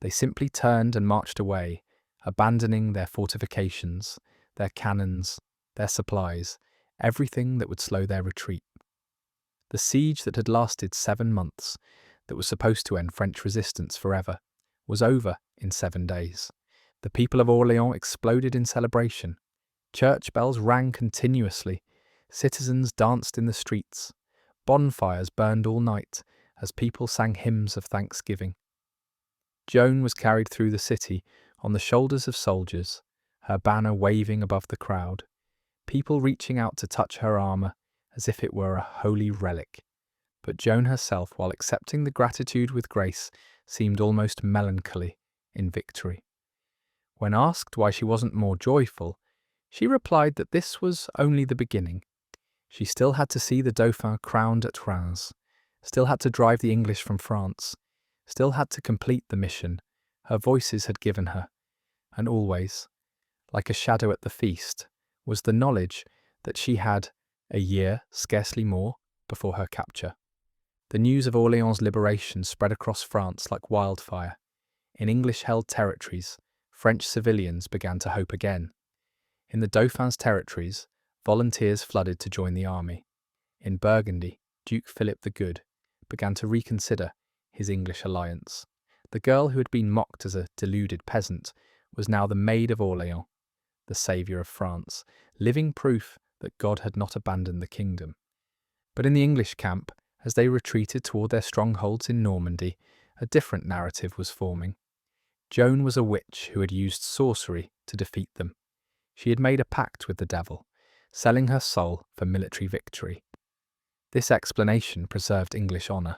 They simply turned and marched away, abandoning their fortifications, their cannons, their supplies, everything that would slow their retreat. The siege that had lasted 7 months, that was supposed to end French resistance forever, was over in 7 days. The people of Orléans exploded in celebration. Church bells rang continuously. Citizens danced in the streets. Bonfires burned all night as people sang hymns of thanksgiving. Joan was carried through the city on the shoulders of soldiers, her banner waving above the crowd, people reaching out to touch her armour as if it were a holy relic. But Joan herself, while accepting the gratitude with grace, seemed almost melancholy in victory. When asked why she wasn't more joyful, she replied that this was only the beginning. She still had to see the dauphin crowned at Reims, still had to drive the English from France, still had to complete the mission her voices had given her, and always, like a shadow at the feast, was the knowledge that she had a year, scarcely more, before her capture. The news of Orléans' liberation spread across France like wildfire. In English-held territories, French civilians began to hope again. In the Dauphin's territories, volunteers flooded to join the army. In Burgundy, Duke Philip the Good began to reconsider his English alliance. The girl who had been mocked as a deluded peasant was now the Maid of Orléans, the saviour of France, living proof that God had not abandoned the kingdom. But in the English camp, as they retreated toward their strongholds in Normandy, a different narrative was forming. Joan was a witch who had used sorcery to defeat them. She had made a pact with the devil, selling her soul for military victory. This explanation preserved English honour.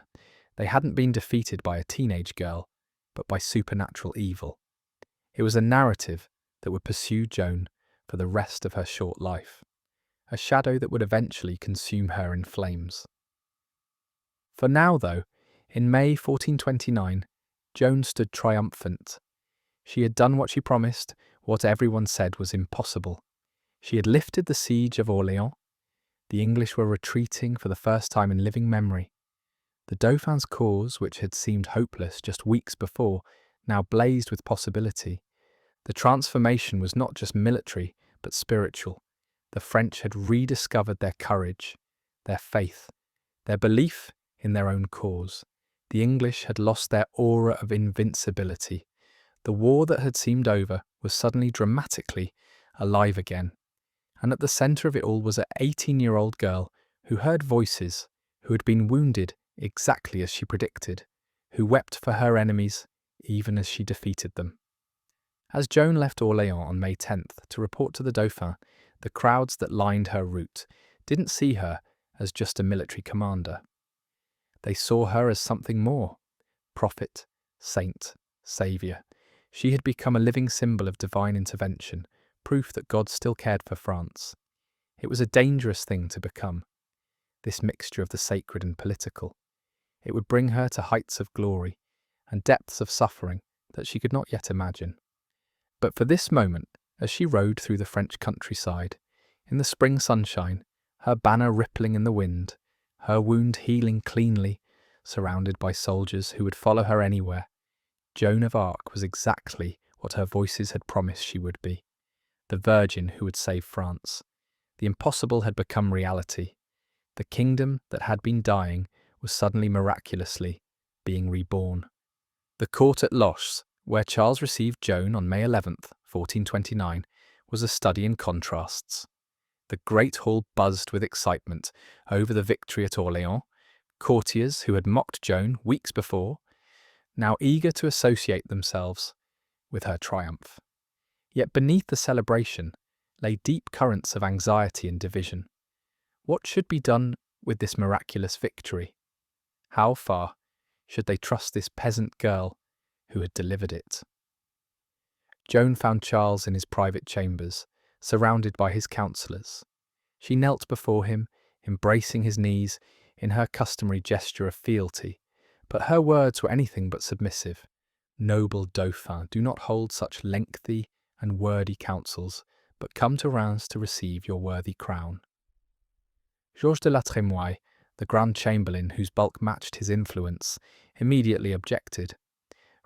They hadn't been defeated by a teenage girl, but by supernatural evil. It was a narrative that would pursue Joan for the rest of her short life, a shadow that would eventually consume her in flames. For now, though, in May 1429, Joan stood triumphant. She had done what she promised, what everyone said was impossible. She had lifted the siege of Orléans. The English were retreating for the first time in living memory. The Dauphin's cause, which had seemed hopeless just weeks before, now blazed with possibility. The transformation was not just military, but spiritual. The French had rediscovered their courage, their faith, their belief in their own cause. The English had lost their aura of invincibility. The war that had seemed over was suddenly dramatically alive again. And at the centre of it all was an 18-year-old girl who heard voices, who had been wounded exactly as she predicted, who wept for her enemies even as she defeated them. As Joan left Orléans on May 10th to report to the Dauphin, the crowds that lined her route didn't see her as just a military commander. They saw her as something more. prophet, saint, saviour. She had become a living symbol of divine intervention, proof that God still cared for France. It was a dangerous thing to become, this mixture of the sacred and political. It would bring her to heights of glory and depths of suffering that she could not yet imagine. But for this moment, as she rode through the French countryside, in the spring sunshine, her banner rippling in the wind, her wound healing cleanly, surrounded by soldiers who would follow her anywhere, Joan of Arc was exactly what her voices had promised she would be, the virgin who would save France. The impossible had become reality. The kingdom that had been dying was suddenly miraculously being reborn. The court at Loches, where Charles received Joan on May 11th, 1429, was a study in contrasts. The great hall buzzed with excitement over the victory at Orléans. Courtiers who had mocked Joan weeks before, now eager to associate themselves with her triumph. Yet beneath the celebration lay deep currents of anxiety and division. What should be done with this miraculous victory? How far should they trust this peasant girl who had delivered it? Joan found Charles in his private chambers, surrounded by his counsellors. She knelt before him, embracing his knees in her customary gesture of fealty, but her words were anything but submissive. Noble dauphin, do not hold such lengthy and wordy counsels, but come to Reims to receive your worthy crown. Georges de la Trémoille, the Grand Chamberlain whose bulk matched his influence, immediately objected.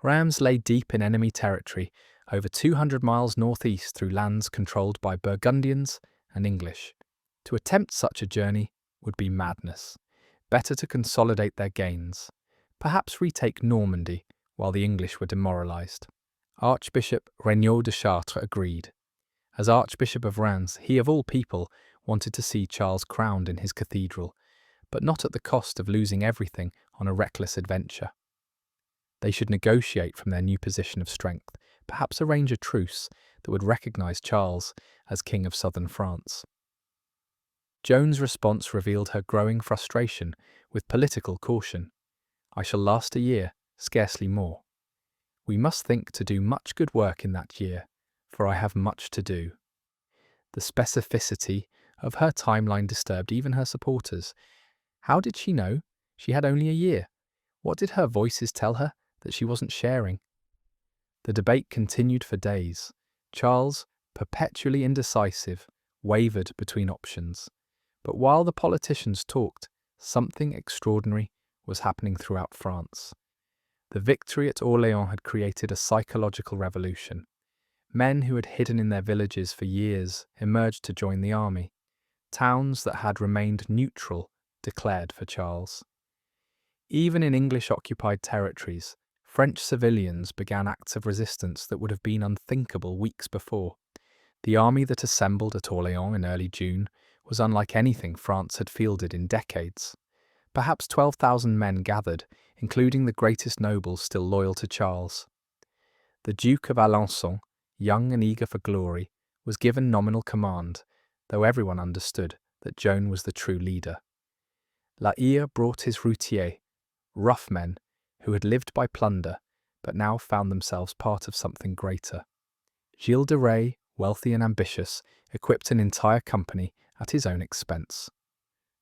Reims lay deep in enemy territory, over 200 miles northeast through lands controlled by Burgundians and English. To attempt such a journey would be madness. Better to consolidate their gains, perhaps retake Normandy while the English were demoralised. Archbishop Regnault de Chartres agreed. As Archbishop of Reims, he of all people wanted to see Charles crowned in his cathedral, but not at the cost of losing everything on a reckless adventure. They should negotiate from their new position of strength, perhaps arrange a truce that would recognise Charles as King of southern France. Joan's response revealed her growing frustration with political caution. I shall last a year, scarcely more. We must think to do much good work in that year, for I have much to do. The specificity of her timeline disturbed even her supporters. How did she know she had only a year? What did her voices tell her that she wasn't sharing? The debate continued for days. Charles, perpetually indecisive, wavered between options. But while the politicians talked, something extraordinary was happening throughout France. The victory at Orléans had created a psychological revolution. Men who had hidden in their villages for years emerged to join the army. Towns that had remained neutral declared for Charles. Even in English-occupied territories, French civilians began acts of resistance that would have been unthinkable weeks before. The army that assembled at Orléans in early June was unlike anything France had fielded in decades. Perhaps 12,000 men gathered, including the greatest nobles still loyal to Charles. The Duke of Alençon, young and eager for glory, was given nominal command, though everyone understood that Joan was the true leader. La Hire brought his routiers, rough men who had lived by plunder, but now found themselves part of something greater. Gilles de Rais, wealthy and ambitious, equipped an entire company at his own expense.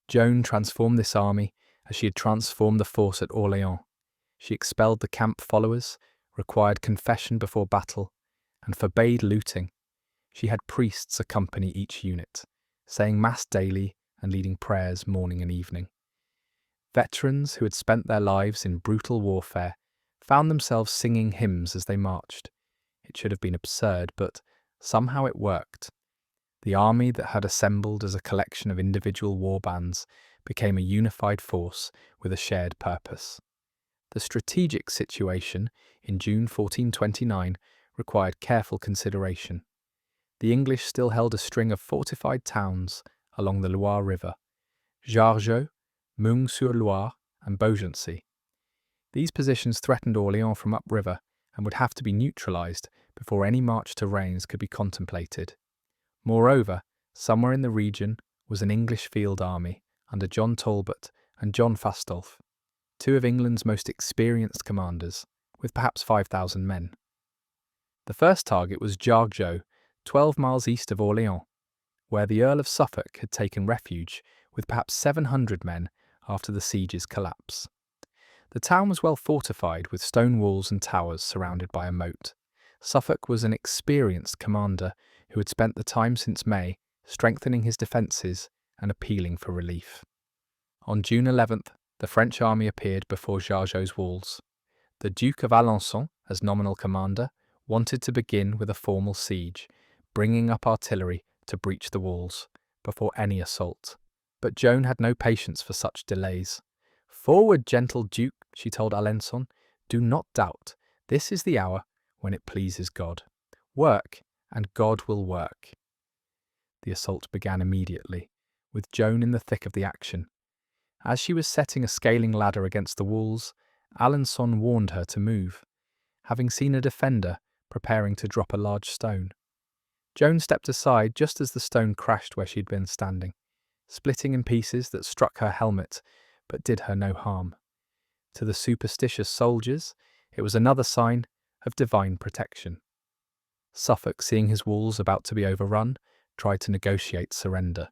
Joan transformed this army as she had transformed the force at Orléans. She expelled the camp followers, required confession before battle, and forbade looting. She had priests accompany each unit, saying mass daily and leading prayers morning and evening. Veterans who had spent their lives in brutal warfare found themselves singing hymns as they marched. It should have been absurd, but somehow it worked. The army that had assembled as a collection of individual war bands became a unified force with a shared purpose. The strategic situation in June 1429 required careful consideration. The English still held a string of fortified towns along the Loire River, Jargeau, Meung-sur-Loire, and Beaugency. These positions threatened Orléans from upriver and would have to be neutralised before any march to Reims could be contemplated. Moreover, somewhere in the region was an English field army under John Talbot and John Fastolfe. two of England's most experienced commanders, with perhaps 5,000 men. The first target was Jargeau, 12 miles east of Orléans, where the Earl of Suffolk had taken refuge with perhaps 700 men after the siege's collapse. The town was well fortified with stone walls and towers surrounded by a moat. Suffolk was an experienced commander who had spent the time since May strengthening his defences and appealing for relief. On June 11th, the French army appeared before Jargeau's walls. The Duke of Alençon, as nominal commander, wanted to begin with a formal siege, bringing up artillery to breach the walls before any assault. But Joan had no patience for such delays. "Forward, gentle Duke," she told Alençon. "Do not doubt. This is the hour when it pleases God. Work, and God will work." The assault began immediately, with Joan in the thick of the action. As she was setting a scaling ladder against the walls, Alençon warned her to move, having seen a defender preparing to drop a large stone. Joan stepped aside just as the stone crashed where she'd been standing, splitting in pieces that struck her helmet but did her no harm. To the superstitious soldiers, it was another sign of divine protection. Suffolk, seeing his walls about to be overrun, tried to negotiate surrender.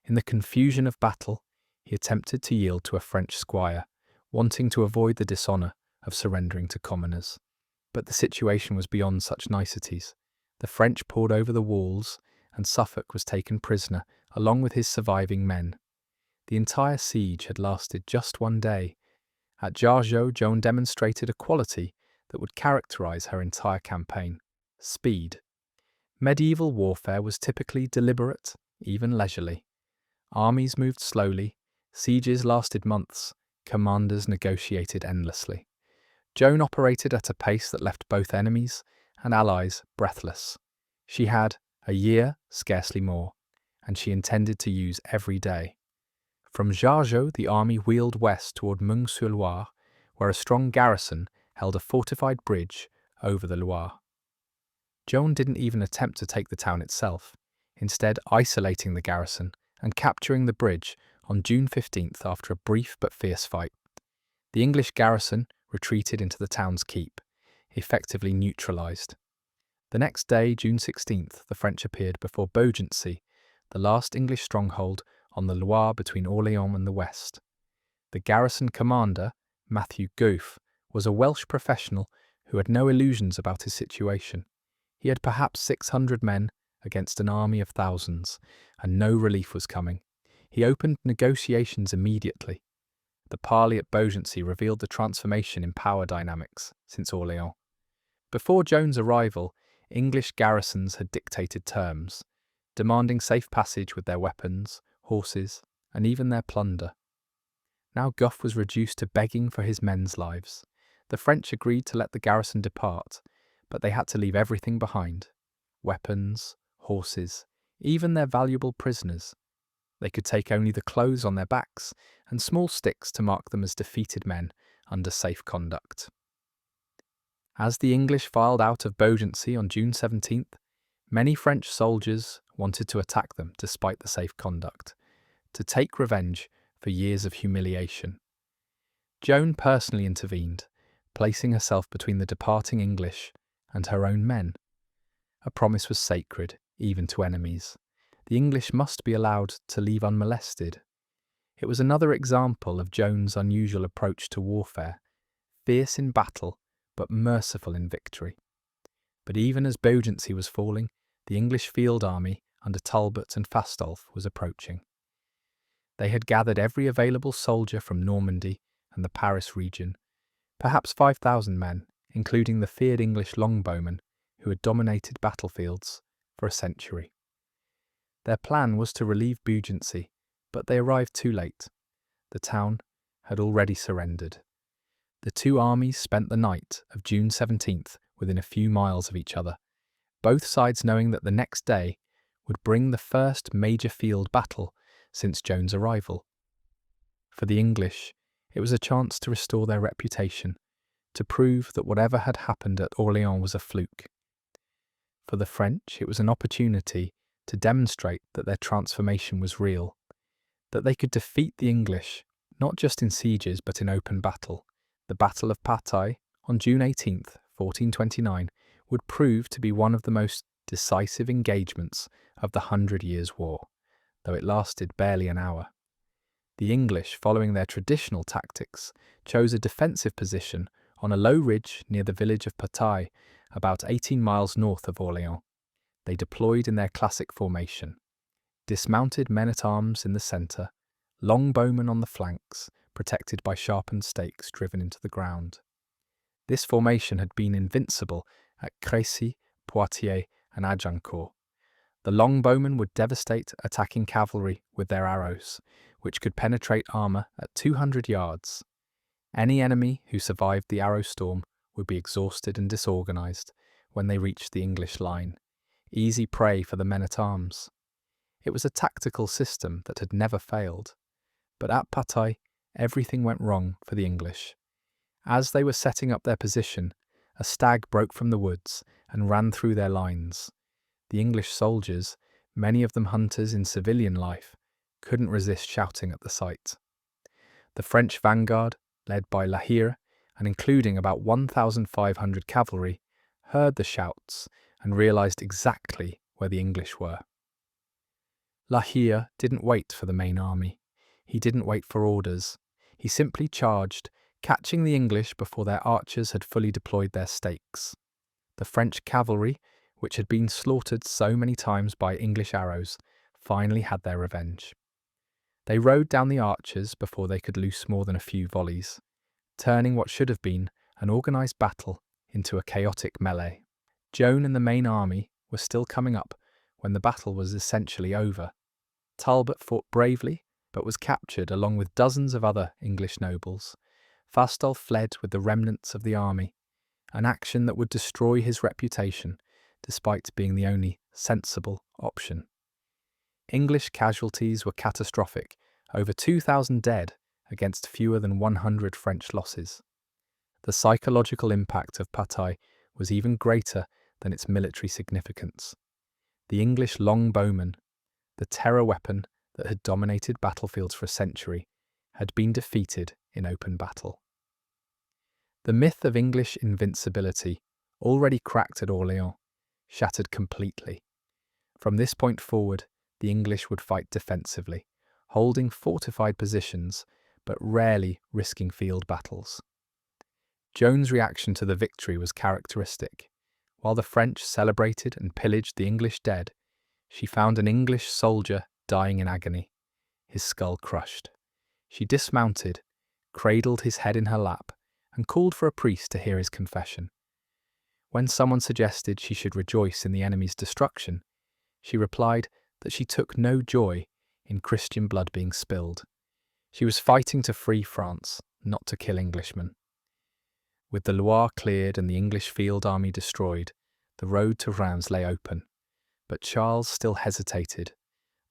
In the confusion of battle, he attempted to yield to a French squire, wanting to avoid the dishonour of surrendering to commoners. But the situation was beyond such niceties. The French poured over the walls, and Suffolk was taken prisoner along with his surviving men. The entire siege had lasted just one day. At Jargeau, Joan demonstrated a quality that would characterise her entire campaign: speed. Medieval warfare was typically deliberate, even leisurely. Armies moved slowly, sieges lasted months, commanders negotiated endlessly. Joan operated at a pace that left both enemies and allies breathless. She had a year, scarcely more, and she intended to use every day. From Jargeau, the army wheeled west toward Meung-sur-Loire, where a strong garrison held a fortified bridge over the Loire. Joan didn't even attempt to take the town itself, instead isolating the garrison and capturing the bridge on June 15th after a brief but fierce fight. The English garrison retreated into the town's keep, effectively neutralised. The next day, June 16th, the French appeared before Beaugency, the last English stronghold on the Loire between Orléans and the west. The garrison commander, Matthew Gouffe, was a Welsh professional who had no illusions about his situation. He had perhaps 600 men against an army of thousands, and no relief was coming. He opened negotiations immediately. The parley at Beaugency revealed the transformation in power dynamics since Orléans. Before Joan's arrival, English garrisons had dictated terms, demanding safe passage with their weapons, horses, and even their plunder. Now Gouffe was reduced to begging for his men's lives. The French agreed to let the garrison depart, but they had to leave everything behind: weapons, horses, even their valuable prisoners. They could take only the clothes on their backs and small sticks to mark them as defeated men under safe conduct. As the English filed out of Beaugency on June 17th, many French soldiers wanted to attack them despite the safe conduct, to take revenge for years of humiliation. Joan personally intervened, placing herself between the departing English and her own men. A promise was sacred, even to enemies. The English must be allowed to leave unmolested. It was another example of Joan's unusual approach to warfare, fierce in battle, but merciful in victory. But even as Beaugency was falling, the English field army under Talbot and Fastolf was approaching. They had gathered every available soldier from Normandy and the Paris region, perhaps 5,000 men, including the feared English longbowmen who had dominated battlefields for a century. Their plan was to relieve Beaugency, but they arrived too late. The town had already surrendered. The two armies spent the night of June 17th within a few miles of each other, both sides knowing that the next day would bring the first major field battle since Joan's arrival. For the English, it was a chance to restore their reputation, to prove that whatever had happened at Orléans was a fluke. For the French, it was an opportunity to demonstrate that their transformation was real, that they could defeat the English not just in sieges but in open battle. The Battle of Patay on June 18, 1429, would prove to be one of the most decisive engagements of the 100 Years' War, though it lasted barely an hour. The English, following their traditional tactics, chose a defensive position on a low ridge near the village of Patay, about 18 miles north of Orléans. They deployed in their classic formation: dismounted men-at-arms in the centre, longbowmen on the flanks, protected by sharpened stakes driven into the ground. This formation had been invincible at Crécy, Poitiers, and Agincourt. The longbowmen would devastate attacking cavalry with their arrows, which could penetrate armour at 200 yards. Any enemy who survived the arrow storm would be exhausted and disorganised when they reached the English line, easy prey for the men-at-arms. It was a tactical system that had never failed. But at Patay, everything went wrong for the English. As they were setting up their position, a stag broke from the woods and ran through their lines. The English soldiers, many of them hunters in civilian life, couldn't resist shouting at the sight. The French vanguard, led by La Hire and including about 1,500 cavalry, heard the shouts and realised exactly where the English were. La Hire didn't wait for the main army. He didn't wait for orders. He simply charged, catching the English before their archers had fully deployed their stakes. The French cavalry, which had been slaughtered so many times by English arrows, finally had their revenge. They rode down the archers before they could loose more than a few volleys, turning what should have been an organised battle into a chaotic melee. Joan and the main army were still coming up when the battle was essentially over. Talbot fought bravely, but was captured along with dozens of other English nobles. Fastolf fled with the remnants of the army, an action that would destroy his reputation, despite being the only sensible option. English casualties were catastrophic, over 2,000 dead against fewer than 100 French losses. The psychological impact of Patay was even greater than its military significance. The English longbowmen, the terror weapon that had dominated battlefields for a century, had been defeated in open battle. The myth of English invincibility, already cracked at Orléans, shattered completely. From this point forward, the English would fight defensively, holding fortified positions, but rarely risking field battles. Joan's reaction to the victory was characteristic. While the French celebrated and pillaged the English dead, she found an English soldier dying in agony, his skull crushed. She dismounted, cradled his head in her lap, and called for a priest to hear his confession. When someone suggested she should rejoice in the enemy's destruction, she replied that she took no joy in Christian blood being spilled. She was fighting to free France, not to kill Englishmen. With the Loire cleared and the English field army destroyed, the road to Reims lay open. But Charles still hesitated.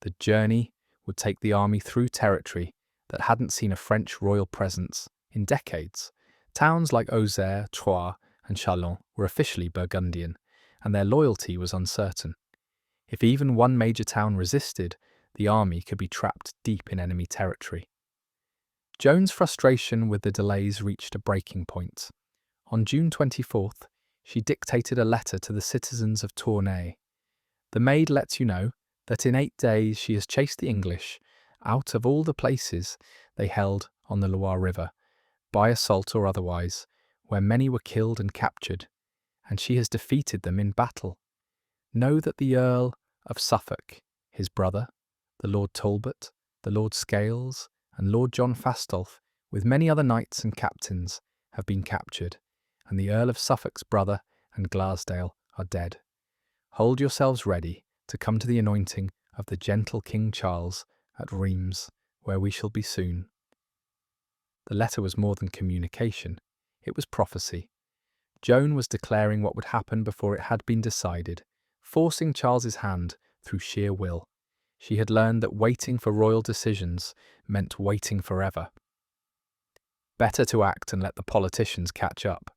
The journey would take the army through territory that hadn't seen a French royal presence in decades. Towns like Auxerre, Troyes, and Chalon were officially Burgundian, and their loyalty was uncertain. If even one major town resisted, the army could be trapped deep in enemy territory. Joan's frustration with the delays reached a breaking point. On June 24th, she dictated a letter to the citizens of Tournai. The maid lets you know that in 8 days she has chased the English out of all the places they held on the Loire River, by assault or otherwise, where many were killed and captured, and she has defeated them in battle. Know that the Earl of Suffolk, his brother, the Lord Talbot, the Lord Scales, and Lord John Fastolf, with many other knights and captains, have been captured, and the Earl of Suffolk's brother and Glassdale are dead. Hold yourselves ready to come to the anointing of the gentle King Charles at Reims, where we shall be soon. The letter was more than communication, it was prophecy. Joan was declaring what would happen before it had been decided, forcing Charles's hand through sheer will. She had learned that waiting for royal decisions meant waiting forever. Better to act and let the politicians catch up.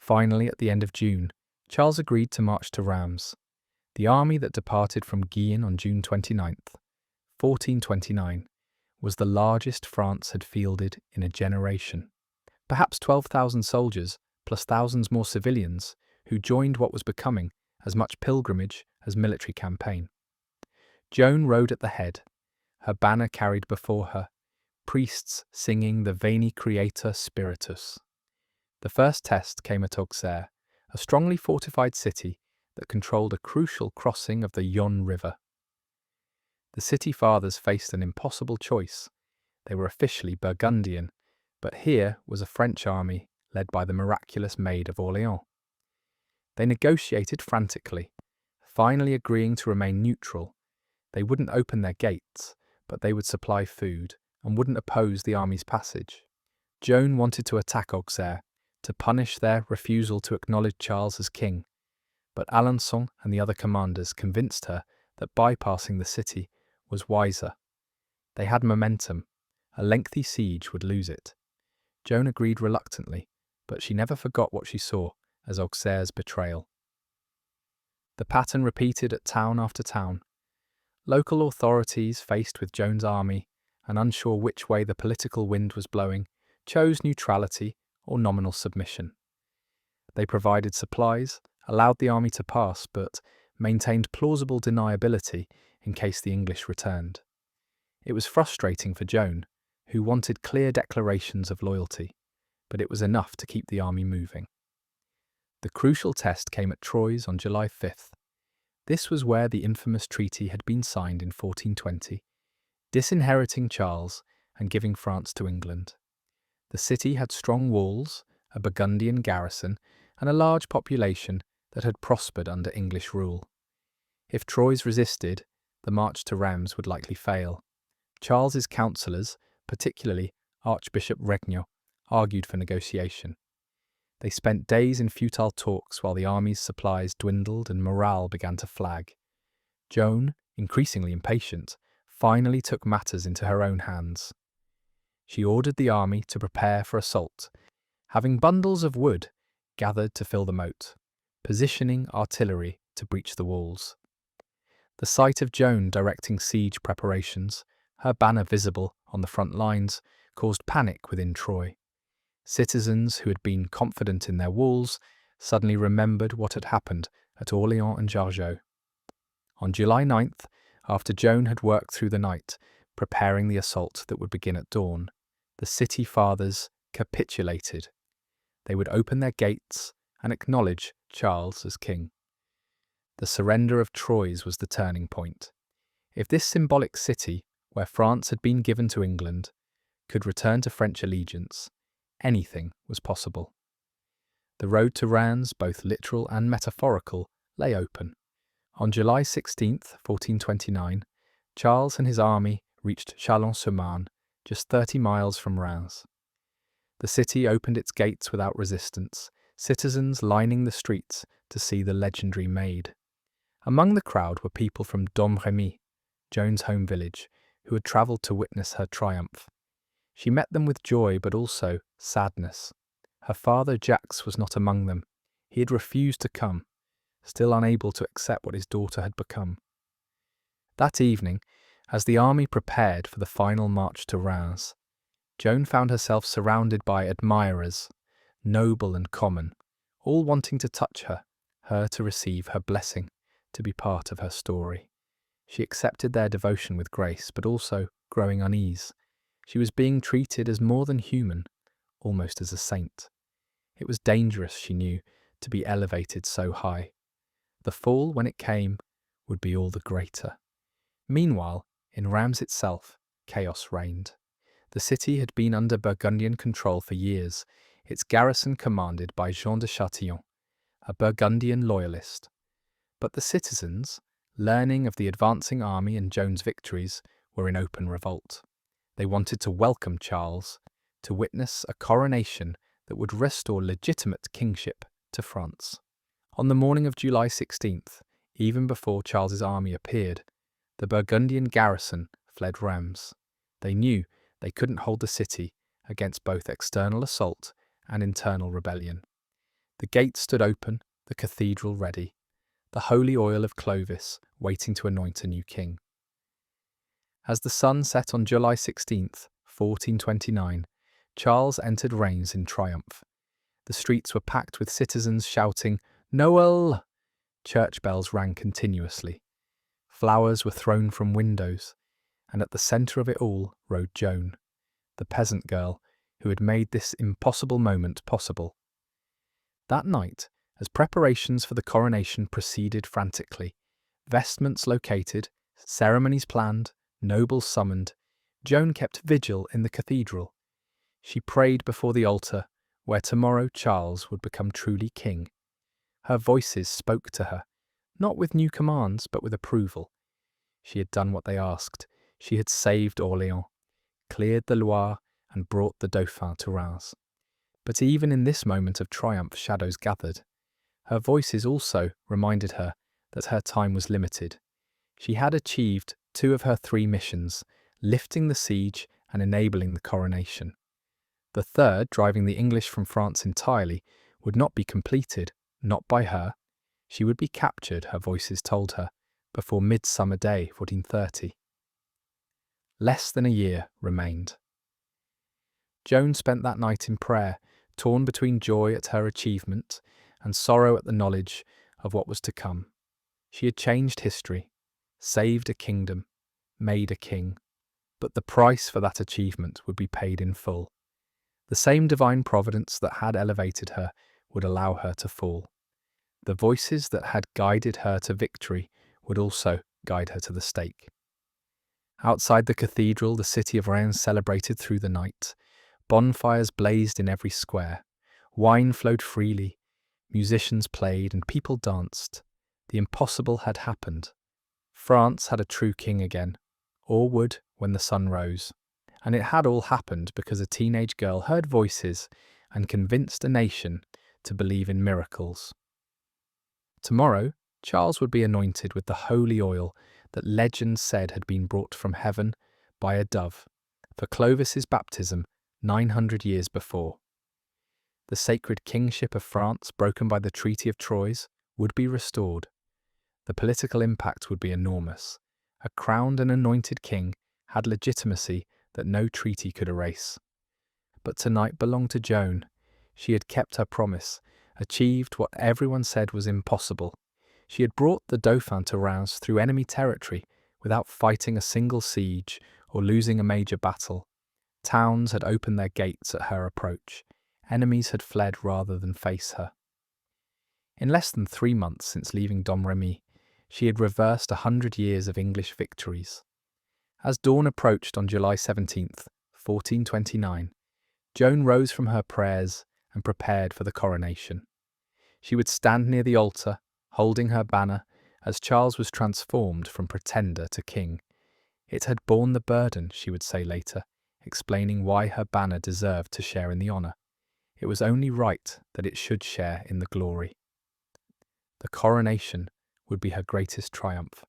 Finally, at the end of June, Charles agreed to march to Reims. The army that departed from Gien on June 29th, 1429, was the largest France had fielded in a generation. Perhaps 12,000 soldiers, plus thousands more civilians, who joined what was becoming as much pilgrimage as military campaign. Joan rode at the head, her banner carried before her, priests singing the Veni Creator Spiritus. The first test came at Auxerre, a strongly fortified city that controlled a crucial crossing of the Yonne River. The city fathers faced an impossible choice. They were officially Burgundian, but here was a French army led by the miraculous Maid of Orleans. They negotiated frantically, finally agreeing to remain neutral. They wouldn't open their gates, but they would supply food and wouldn't oppose the army's passage. Joan wanted to attack Auxerre, to punish their refusal to acknowledge Charles as king, but Alençon and the other commanders convinced her that bypassing the city was wiser. They had momentum. A lengthy siege would lose it. Joan agreed reluctantly, but she never forgot what she saw as Auxerre's betrayal. The pattern repeated at town after town. Local authorities, faced with Joan's army and unsure which way the political wind was blowing, chose neutrality or nominal submission. They provided supplies, allowed the army to pass, but maintained plausible deniability in case the English returned. It was frustrating for Joan, who wanted clear declarations of loyalty, but it was enough to keep the army moving. The crucial test came at Troyes on July 5th. This was where the infamous treaty had been signed in 1420, disinheriting Charles and giving France to England. The city had strong walls, a Burgundian garrison, and a large population that had prospered under English rule. If Troyes resisted, the march to Reims would likely fail. Charles's councillors, particularly Archbishop Regnault, argued for negotiation. They spent days in futile talks while the army's supplies dwindled and morale began to flag. Joan, increasingly impatient, finally took matters into her own hands. She ordered the army to prepare for assault, having bundles of wood gathered to fill the moat, positioning artillery to breach the walls. The sight of Joan directing siege preparations, her banner visible on the front lines, caused panic within Troyes. Citizens who had been confident in their walls suddenly remembered what had happened at Orleans and Jargeau. On July 9th, after Joan had worked through the night, preparing the assault that would begin at dawn, the city fathers capitulated. They would open their gates and acknowledge Charles as king. The surrender of Troyes was the turning point. If this symbolic city, where France had been given to England, could return to French allegiance, anything was possible. The road to Reims, both literal and metaphorical, lay open. On July 16th, 1429, Charles and his army reached Chalon-sur-Marne, just 30 miles from Reims. The city opened its gates without resistance, citizens lining the streets to see the legendary Maid. Among the crowd were people from Domrémy, Joan's home village, who had travelled to witness her triumph. She met them with joy but also sadness. Her father Jacques was not among them. He had refused to come, still unable to accept what his daughter had become. That evening, as the army prepared for the final march to Reims, Joan found herself surrounded by admirers, noble and common, all wanting to touch her to receive her blessing, to be part of her story. She accepted their devotion with grace, but also growing unease. She was being treated as more than human, almost as a saint. It was dangerous, she knew, to be elevated so high. The fall, when it came, would be all the greater. Meanwhile, in Reims itself, chaos reigned. The city had been under Burgundian control for years, its garrison commanded by Jean de Châtillon, a Burgundian loyalist. But the citizens, learning of the advancing army and Joan's victories, were in open revolt. They wanted to welcome Charles, to witness a coronation that would restore legitimate kingship to France. On the morning of July 16th, even before Charles's army appeared, the Burgundian garrison fled Reims. They knew they couldn't hold the city against both external assault and internal rebellion. The gates stood open, the cathedral ready, the holy oil of Clovis waiting to anoint a new king. As the sun set on July 16th, 1429, Charles entered Reims in triumph. The streets were packed with citizens shouting, "Noel!" Church bells rang continuously. Flowers were thrown from windows, and at the centre of it all rode Joan, the peasant girl who had made this impossible moment possible. That night, as preparations for the coronation proceeded frantically, vestments located, ceremonies planned, nobles summoned, Joan kept vigil in the cathedral. She prayed before the altar, where tomorrow Charles would become truly king. Her voices spoke to her, not with new commands, but with approval. She had done what they asked. She had saved Orléans, cleared the Loire, and brought the dauphin to Reims. But even in this moment of triumph, shadows gathered. Her voices also reminded her that her time was limited. She had achieved 2 of her 3 missions, lifting the siege and enabling the coronation. The third, driving the English from France entirely, would not be completed, not by her. She would be captured, her voices told her, before Midsummer Day, 1430. Less than a year remained. Joan spent that night in prayer, torn between joy at her achievement and sorrow at the knowledge of what was to come. She had changed history, saved a kingdom, made a king, but the price for that achievement would be paid in full. The same divine providence that had elevated her would allow her to fall. The voices that had guided her to victory would also guide her to the stake. Outside the cathedral, the city of Reims celebrated through the night. Bonfires blazed in every square. Wine flowed freely. Musicians played and people danced. The impossible had happened. France had a true king again, or would when the sun rose. And it had all happened because a teenage girl heard voices and convinced a nation to believe in miracles. Tomorrow, Charles would be anointed with the holy oil that legend said had been brought from heaven by a dove for Clovis's baptism 900 years before. The sacred kingship of France, broken by the Treaty of Troyes, would be restored. The political impact would be enormous. A crowned and anointed king had legitimacy that no treaty could erase. But tonight belonged to Joan. She had kept her promise, achieved what everyone said was impossible. She had brought the dauphin to Reims through enemy territory without fighting a single siege or losing a major battle. Towns had opened their gates at her approach. Enemies had fled rather than face her. In less than 3 months since leaving Domrémy, she had reversed 100 years of English victories. As dawn approached on July 17th, 1429, Joan rose from her prayers and prepared for the coronation. She would stand near the altar, holding her banner, as Charles was transformed from pretender to king. It had borne the burden, she would say later, explaining why her banner deserved to share in the honour. It was only right that it should share in the glory. The coronation would be her greatest triumph.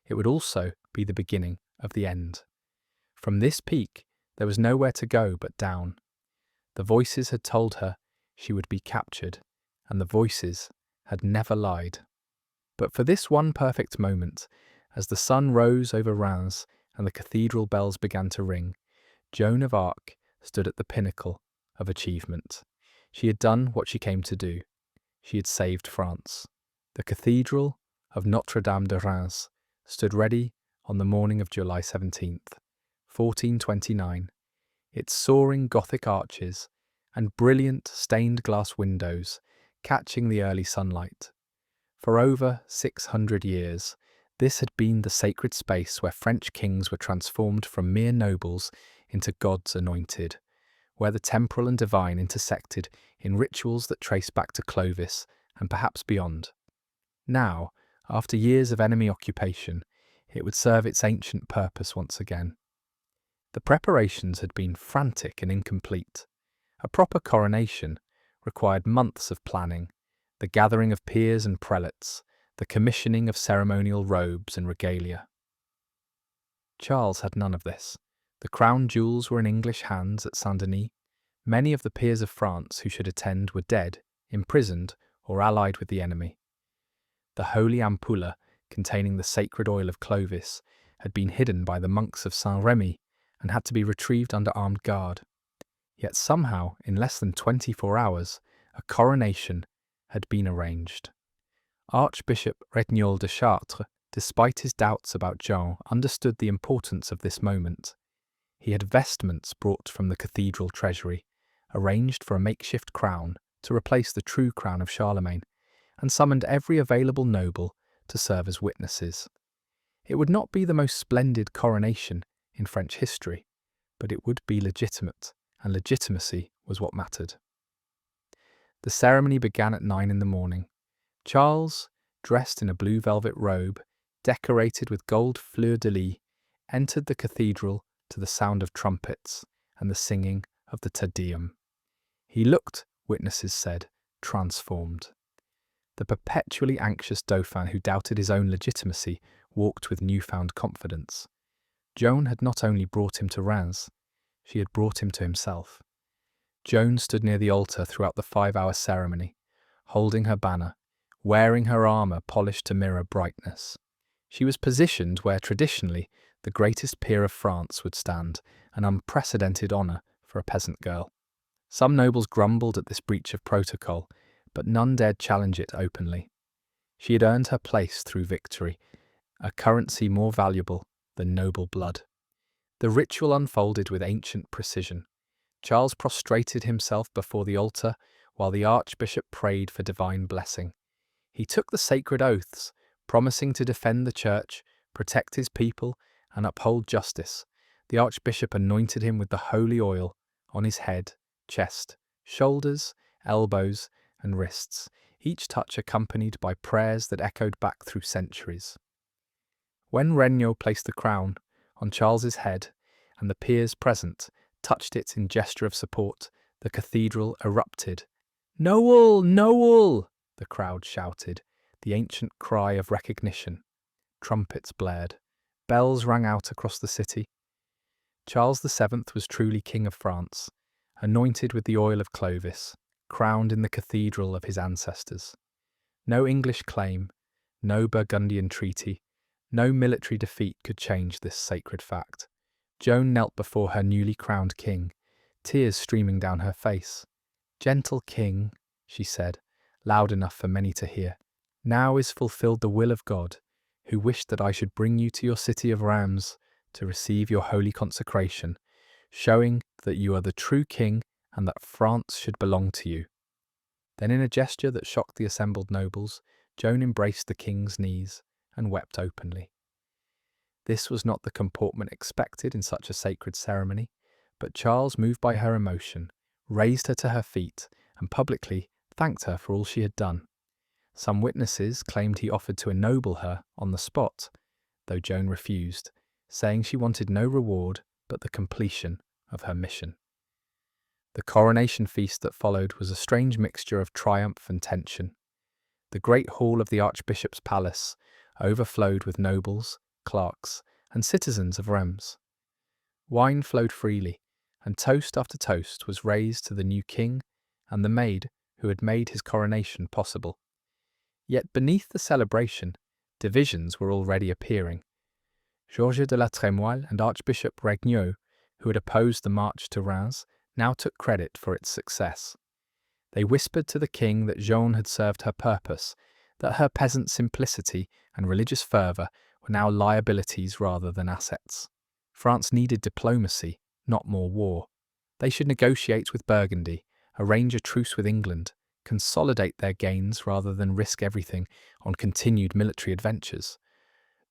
It would also be the beginning of the end. From this peak, there was nowhere to go but down. The voices had told her she would be captured, and the voices had never lied. But for this one perfect moment, as the sun rose over Reims and the cathedral bells began to ring, Joan of Arc stood at the pinnacle of achievement. She had done what she came to do. She had saved France. The cathedral of Notre-Dame de Reims stood ready on the morning of July 17th, 1429, its soaring Gothic arches and brilliant stained glass windows catching the early sunlight. For over 600 years, this had been the sacred space where French kings were transformed from mere nobles into God's anointed, where the temporal and divine intersected in rituals that trace back to Clovis and perhaps beyond. Now, after years of enemy occupation, it would serve its ancient purpose once again. The preparations had been frantic and incomplete. A proper coronation required months of planning, the gathering of peers and prelates, the commissioning of ceremonial robes and regalia. Charles had none of this. The crown jewels were in English hands at Saint-Denis. Many of the peers of France who should attend were dead, imprisoned, or allied with the enemy. The holy ampulla, containing the sacred oil of Clovis, had been hidden by the monks of Saint-Rémy and had to be retrieved under armed guard. Yet somehow, in less than 24 hours, a coronation had been arranged. Archbishop Regnault de Chartres, despite his doubts about Joan, understood the importance of this moment. He had vestments brought from the cathedral treasury, arranged for a makeshift crown to replace the true crown of Charlemagne, and summoned every available noble to serve as witnesses. It would not be the most splendid coronation in French history, but it would be legitimate, and legitimacy was what mattered. The ceremony began at 9 in the morning. Charles, dressed in a blue velvet robe, decorated with gold fleurs-de-lis, entered the cathedral to the sound of trumpets and the singing of the Te Deum. He looked, witnesses said, transformed. The perpetually anxious dauphin who doubted his own legitimacy walked with newfound confidence. Joan had not only brought him to Reims, she had brought him to himself. Joan stood near the altar throughout the 5-hour ceremony, holding her banner, wearing her armour polished to mirror brightness. She was positioned where traditionally the greatest peer of France would stand, an unprecedented honour for a peasant girl. Some nobles grumbled at this breach of protocol, but none dared challenge it openly. She had earned her place through victory, a currency more valuable than noble blood. The ritual unfolded with ancient precision. Charles prostrated himself before the altar while the archbishop prayed for divine blessing. He took the sacred oaths, promising to defend the church, protect his people, and uphold justice. The archbishop anointed him with the holy oil on his head, chest, shoulders, elbows, and wrists, each touch accompanied by prayers that echoed back through centuries. When Regnault placed the crown on Charles's head and the peers present touched it in gesture of support, the cathedral erupted. "Noel! Noel!" the crowd shouted, the ancient cry of recognition. Trumpets blared. Bells rang out across the city. Charles VII was truly King of France, anointed with the oil of Clovis, crowned in the cathedral of his ancestors. No English claim, no Burgundian treaty, no military defeat could change this sacred fact. Joan knelt before her newly crowned king, tears streaming down her face. "Gentle king," she said, loud enough for many to hear, "now is fulfilled the will of God, who wished that I should bring you to your city of Reims to receive your holy consecration, showing that you are the true king and that France should belong to you." Then, in a gesture that shocked the assembled nobles, Joan embraced the king's knees and wept openly. This was not the comportment expected in such a sacred ceremony, but Charles, moved by her emotion, raised her to her feet and publicly thanked her for all she had done. Some witnesses claimed he offered to ennoble her on the spot, though Joan refused, saying she wanted no reward but the completion of her mission. The coronation feast that followed was a strange mixture of triumph and tension. The great hall of the archbishop's palace overflowed with nobles, clerks, and citizens of Reims. Wine flowed freely, and toast after toast was raised to the new king and the maid who had made his coronation possible. Yet beneath the celebration, divisions were already appearing. Georges de la Trémoille and Archbishop Regnault, who had opposed the march to Reims, now took credit for its success. They whispered to the king that Joan had served her purpose, that her peasant simplicity and religious fervour were now liabilities rather than assets. France needed diplomacy, not more war. They should negotiate with Burgundy, arrange a truce with England, consolidate their gains rather than risk everything on continued military adventures.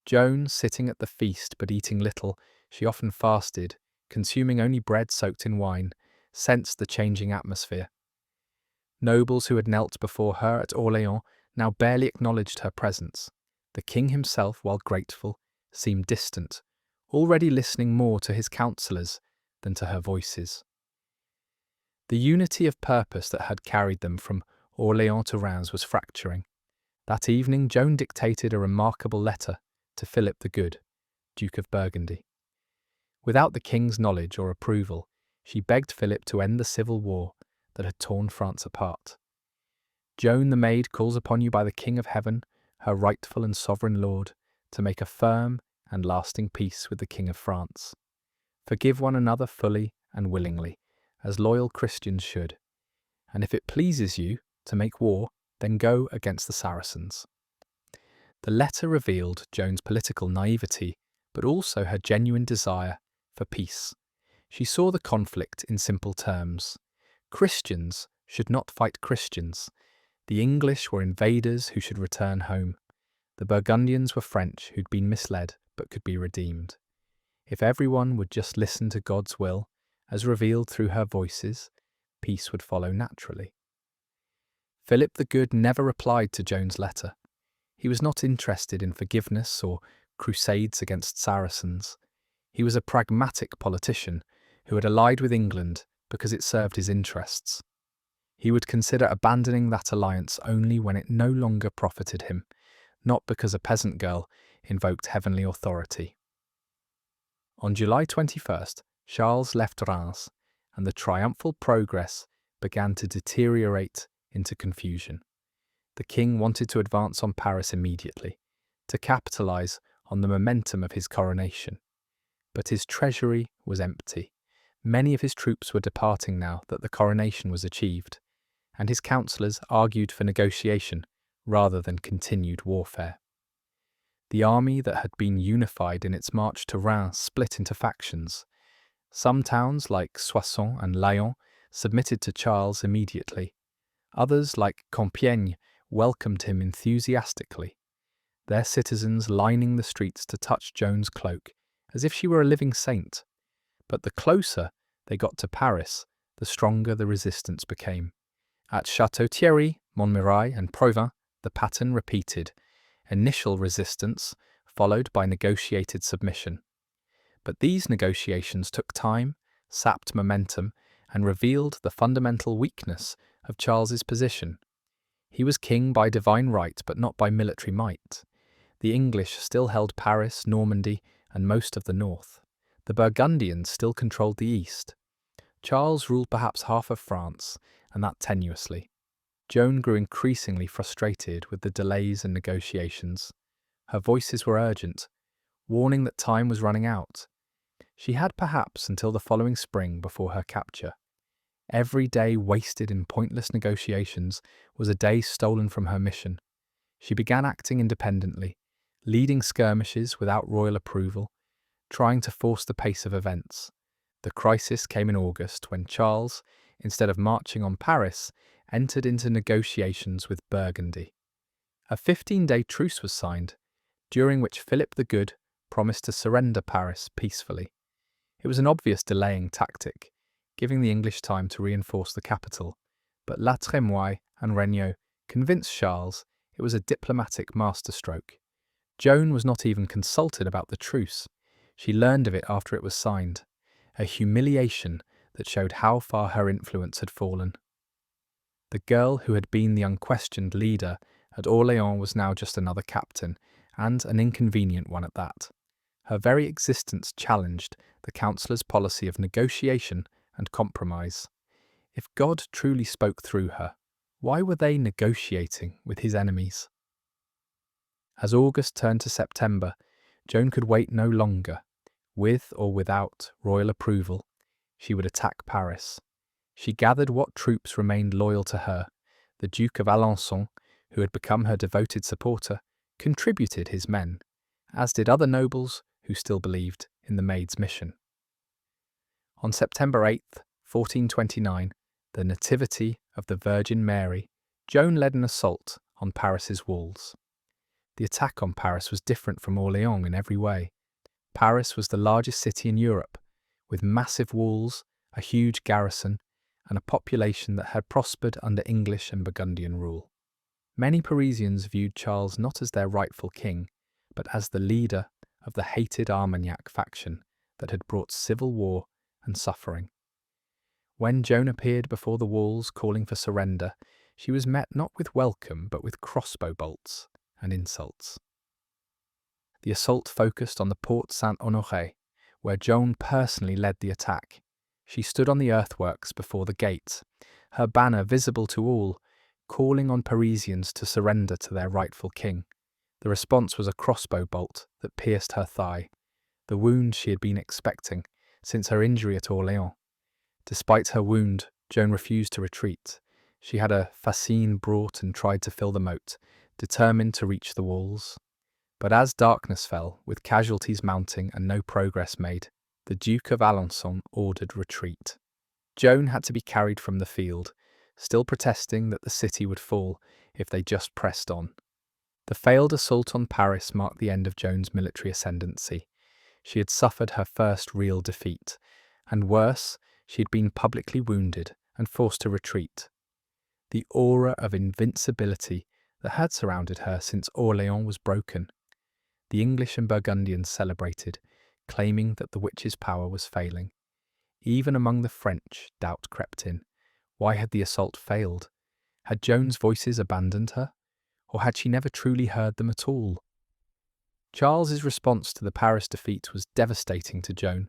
Joan, sitting at the feast but eating little, she often fasted, consuming only bread soaked in wine, sensed the changing atmosphere. Nobles who had knelt before her at Orléans now barely acknowledged her presence. The king himself, while grateful, seemed distant, already listening more to his counsellors than to her voices. The unity of purpose that had carried them from Orléans to Reims was fracturing. That evening, Joan dictated a remarkable letter to Philip the Good, Duke of Burgundy. Without the king's knowledge or approval, she begged Philip to end the civil war that had torn France apart. "Joan the maid calls upon you by the King of Heaven, her rightful and sovereign lord, to make a firm, and lasting peace with the King of France. Forgive one another fully and willingly, as loyal Christians should. And if it pleases you to make war, then go against the Saracens. The letter revealed Joan's political naivety, but also her genuine desire for peace. She saw the conflict in simple terms. Christians should not fight Christians. The English were invaders who should return home. The Burgundians were French who'd been misled but could be redeemed. If everyone would just listen to God's will, as revealed through her voices, peace would follow naturally. Philip the Good never replied to Joan's letter. He was not interested in forgiveness or crusades against Saracens. He was a pragmatic politician who had allied with England because it served his interests. He would consider abandoning that alliance only when it no longer profited him, not because a peasant girl invoked heavenly authority. On July 21st, Charles left Reims, and the triumphal progress began to deteriorate into confusion. The king wanted to advance on Paris immediately, to capitalize on the momentum of his coronation. But his treasury was empty. Many of his troops were departing now that the coronation was achieved, and his councillors argued for negotiation rather than continued warfare. The army that had been unified in its march to Reims split into factions. Some towns, like Soissons and Laon, submitted to Charles immediately. Others, like Compiègne, welcomed him enthusiastically, their citizens lining the streets to touch Joan's cloak, as if she were a living saint. But the closer they got to Paris, the stronger the resistance became. At Château-Thierry, Montmirail and Provins, the pattern repeated. Initial resistance, followed by negotiated submission. But these negotiations took time, sapped momentum, and revealed the fundamental weakness of Charles's position. He was king by divine right, but not by military might. The English still held Paris, Normandy, and most of the north. The Burgundians still controlled the east. Charles ruled perhaps half of France, and that tenuously. Joan grew increasingly frustrated with the delays and negotiations. Her voices were urgent, warning that time was running out. She had perhaps until the following spring before her capture. Every day wasted in pointless negotiations was a day stolen from her mission. She began acting independently, leading skirmishes without royal approval, trying to force the pace of events. The crisis came in August when Charles, instead of marching on Paris, entered into negotiations with Burgundy. A 15-day truce was signed, during which Philip the Good promised to surrender Paris peacefully. It was an obvious delaying tactic, giving the English time to reinforce the capital, but La Trémoille and Regnault convinced Charles it was a diplomatic masterstroke. Joan was not even consulted about the truce. She learned of it after it was signed, a humiliation that showed how far her influence had fallen. The girl who had been the unquestioned leader at Orléans was now just another captain, and an inconvenient one at that. Her very existence challenged the councillors' policy of negotiation and compromise. If God truly spoke through her, why were they negotiating with his enemies? As August turned to September, Joan could wait no longer. With or without royal approval, she would attack Paris. She gathered what troops remained loyal to her. The Duke of Alençon, who had become her devoted supporter, contributed his men, as did other nobles who still believed in the maid's mission. On September 8th, 1429, the Nativity of the Virgin Mary, Joan led an assault on Paris's walls. The attack on Paris was different from Orléans in every way. Paris was the largest city in Europe, with massive walls, a huge garrison, and a population that had prospered under English and Burgundian rule. Many Parisians viewed Charles not as their rightful king, but as the leader of the hated Armagnac faction that had brought civil war and suffering. When Joan appeared before the walls calling for surrender, she was met not with welcome but with crossbow bolts and insults. The assault focused on the Porte Saint-Honoré, where Joan personally led the attack. She stood on the earthworks before the gate, her banner visible to all, calling on Parisians to surrender to their rightful king. The response was a crossbow bolt that pierced her thigh, the wound she had been expecting since her injury at Orléans. Despite her wound, Joan refused to retreat. She had a fascine brought and tried to fill the moat, determined to reach the walls. But as darkness fell, with casualties mounting and no progress made, the Duke of Alençon ordered retreat. Joan had to be carried from the field, still protesting that the city would fall if they just pressed on. The failed assault on Paris marked the end of Joan's military ascendancy. She had suffered her first real defeat, and worse, she had been publicly wounded and forced to retreat. The aura of invincibility that had surrounded her since Orléans was broken. The English and Burgundians celebrated, claiming that the witch's power was failing. Even among the French, doubt crept in. Why had the assault failed? Had Joan's voices abandoned her? Or had she never truly heard them at all? Charles's response to the Paris defeat was devastating to Joan.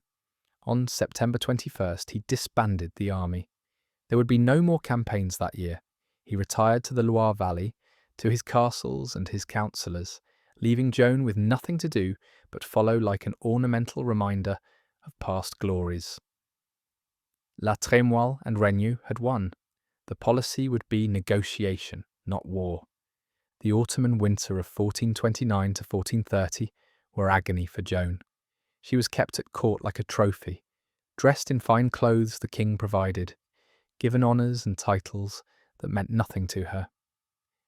On September 21st, he disbanded the army. There would be no more campaigns that year. He retired to the Loire Valley, to his castles and his counsellors, leaving Joan with nothing to do but follow like an ornamental reminder of past glories. La Trémoille and Regnault had won. The policy would be negotiation, not war. The autumn and winter of 1429 to 1430 were agony for Joan. She was kept at court like a trophy, dressed in fine clothes the king provided, given honours and titles that meant nothing to her.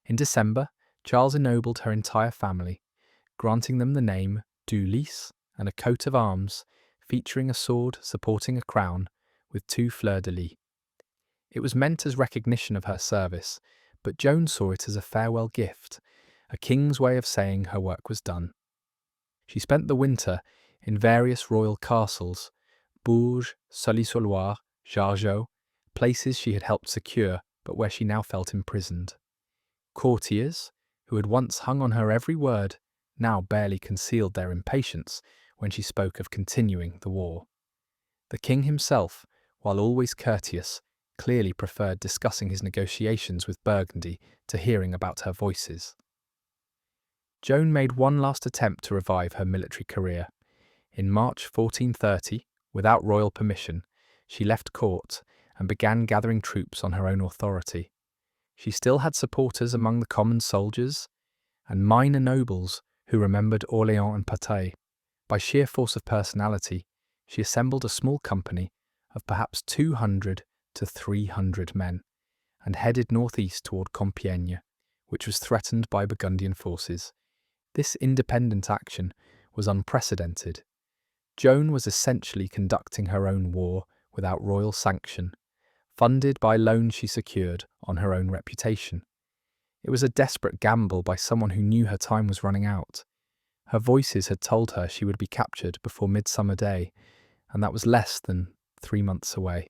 In December, Charles ennobled her entire family, granting them the name du Lys and a coat of arms featuring a sword supporting a crown with 2 fleurs-de-lis. It was meant as recognition of her service, but Joan saw it as a farewell gift, a king's way of saying her work was done. She spent the winter in various royal castles, Bourges, Sully-sur-Loire, Jargeau, places she had helped secure but where she now felt imprisoned. Courtiers, who had once hung on her every word, now barely concealed their impatience when she spoke of continuing the war. The king himself, while always courteous, clearly preferred discussing his negotiations with Burgundy to hearing about her voices. Joan made one last attempt to revive her military career. In March 1430, without royal permission, she left court and began gathering troops on her own authority. She still had supporters among the common soldiers and minor nobles who remembered Orléans and Patay. By sheer force of personality, she assembled a small company of perhaps 200 to 300 men and headed northeast toward Compiègne, which was threatened by Burgundian forces. This independent action was unprecedented. Joan was essentially conducting her own war without royal sanction, funded by loans she secured on her own reputation. It was a desperate gamble by someone who knew her time was running out. Her voices had told her she would be captured before Midsummer Day, and that was less than 3 months away.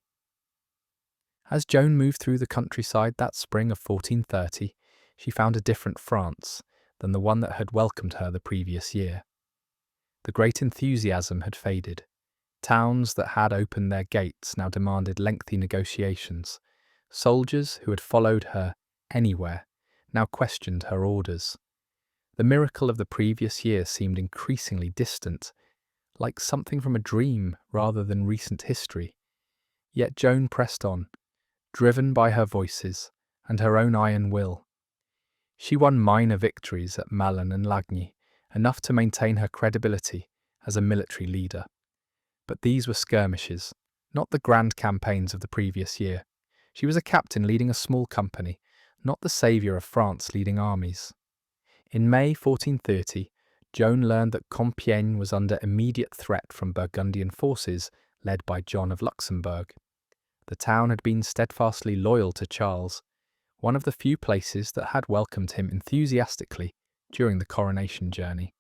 As Joan moved through the countryside that spring of 1430, she found a different France than the one that had welcomed her the previous year. The great enthusiasm had faded. Towns that had opened their gates now demanded lengthy negotiations. Soldiers who had followed her anywhere now questioned her orders. The miracle of the previous year seemed increasingly distant, like something from a dream rather than recent history. Yet Joan pressed on, driven by her voices and her own iron will. She won minor victories at Malines and Lagny, enough to maintain her credibility as a military leader. But these were skirmishes, not the grand campaigns of the previous year. She was a captain leading a small company, not the saviour of France leading armies. In May 1430, Joan learned that Compiègne was under immediate threat from Burgundian forces led by John of Luxembourg. The town had been steadfastly loyal to Charles, one of the few places that had welcomed him enthusiastically during the coronation journey.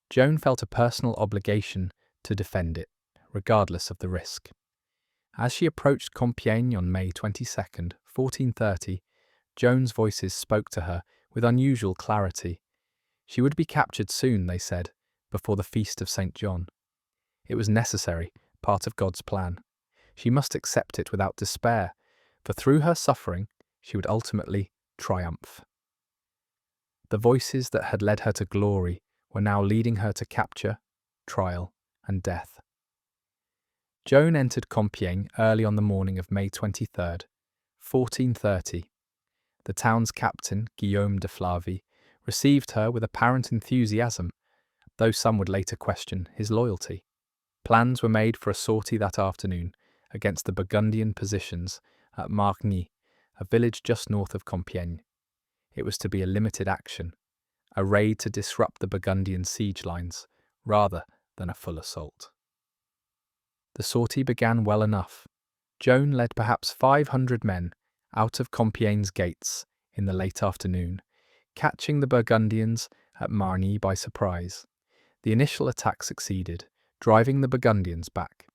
Joan felt a personal obligation to defend it, regardless of the risk. As she approached Compiègne on May 22nd, 1430, Joan's voices spoke to her with unusual clarity. She would be captured soon, they said, before the feast of St. John. It was necessary, part of God's plan. She must accept it without despair, for through her suffering, she would ultimately triumph. The voices that had led her to glory were now leading her to capture, trial, and death. Joan entered Compiègne early on the morning of May 23rd, 1430. The town's captain, Guillaume de Flavy, received her with apparent enthusiasm, though some would later question his loyalty. Plans were made for a sortie that afternoon against the Burgundian positions at Margny, a village just north of Compiègne. It was to be a limited action, a raid to disrupt the Burgundian siege lines, rather than a full assault. The sortie began well enough. Joan led perhaps 500 men out of Compiègne's gates in the late afternoon, catching the Burgundians at Margny by surprise. The initial attack succeeded, driving the Burgundians back,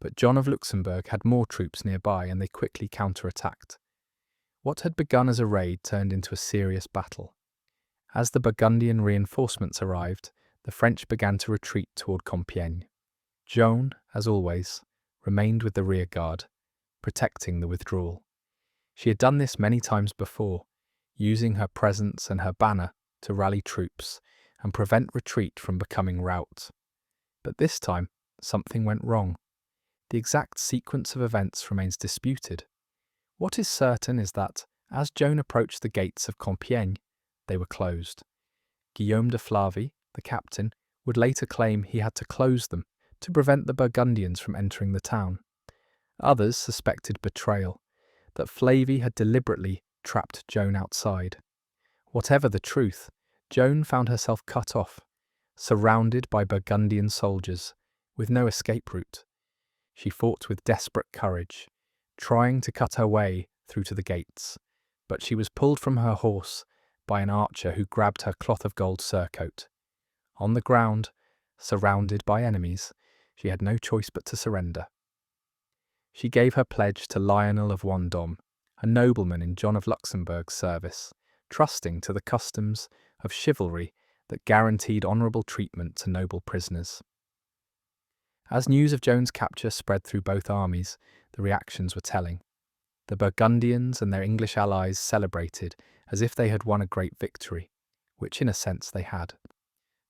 but John of Luxembourg had more troops nearby and they quickly counterattacked. What had begun as a raid turned into a serious battle. As the Burgundian reinforcements arrived, the French began to retreat toward Compiègne. Joan, as always, remained with the rear guard, protecting the withdrawal. She had done this many times before, using her presence and her banner to rally troops and prevent retreat from becoming rout. But this time, something went wrong. The exact sequence of events remains disputed. What is certain is that, as Joan approached the gates of Compiègne, they were closed. Guillaume de Flavy, the captain, would later claim he had to close them to prevent the Burgundians from entering the town. Others suspected betrayal, that Flavy had deliberately trapped Joan outside. Whatever the truth, Joan found herself cut off, surrounded by Burgundian soldiers, with no escape route. She fought with desperate courage, trying to cut her way through to the gates, but she was pulled from her horse by an archer who grabbed her cloth of gold surcoat. On the ground, surrounded by enemies, she had no choice but to surrender. She gave her pledge to Lionel of Vendôme, a nobleman in John of Luxembourg's service, trusting to the customs of chivalry that guaranteed honourable treatment to noble prisoners. As news of Joan's capture spread through both armies, the reactions were telling. The Burgundians and their English allies celebrated as if they had won a great victory, which in a sense they had.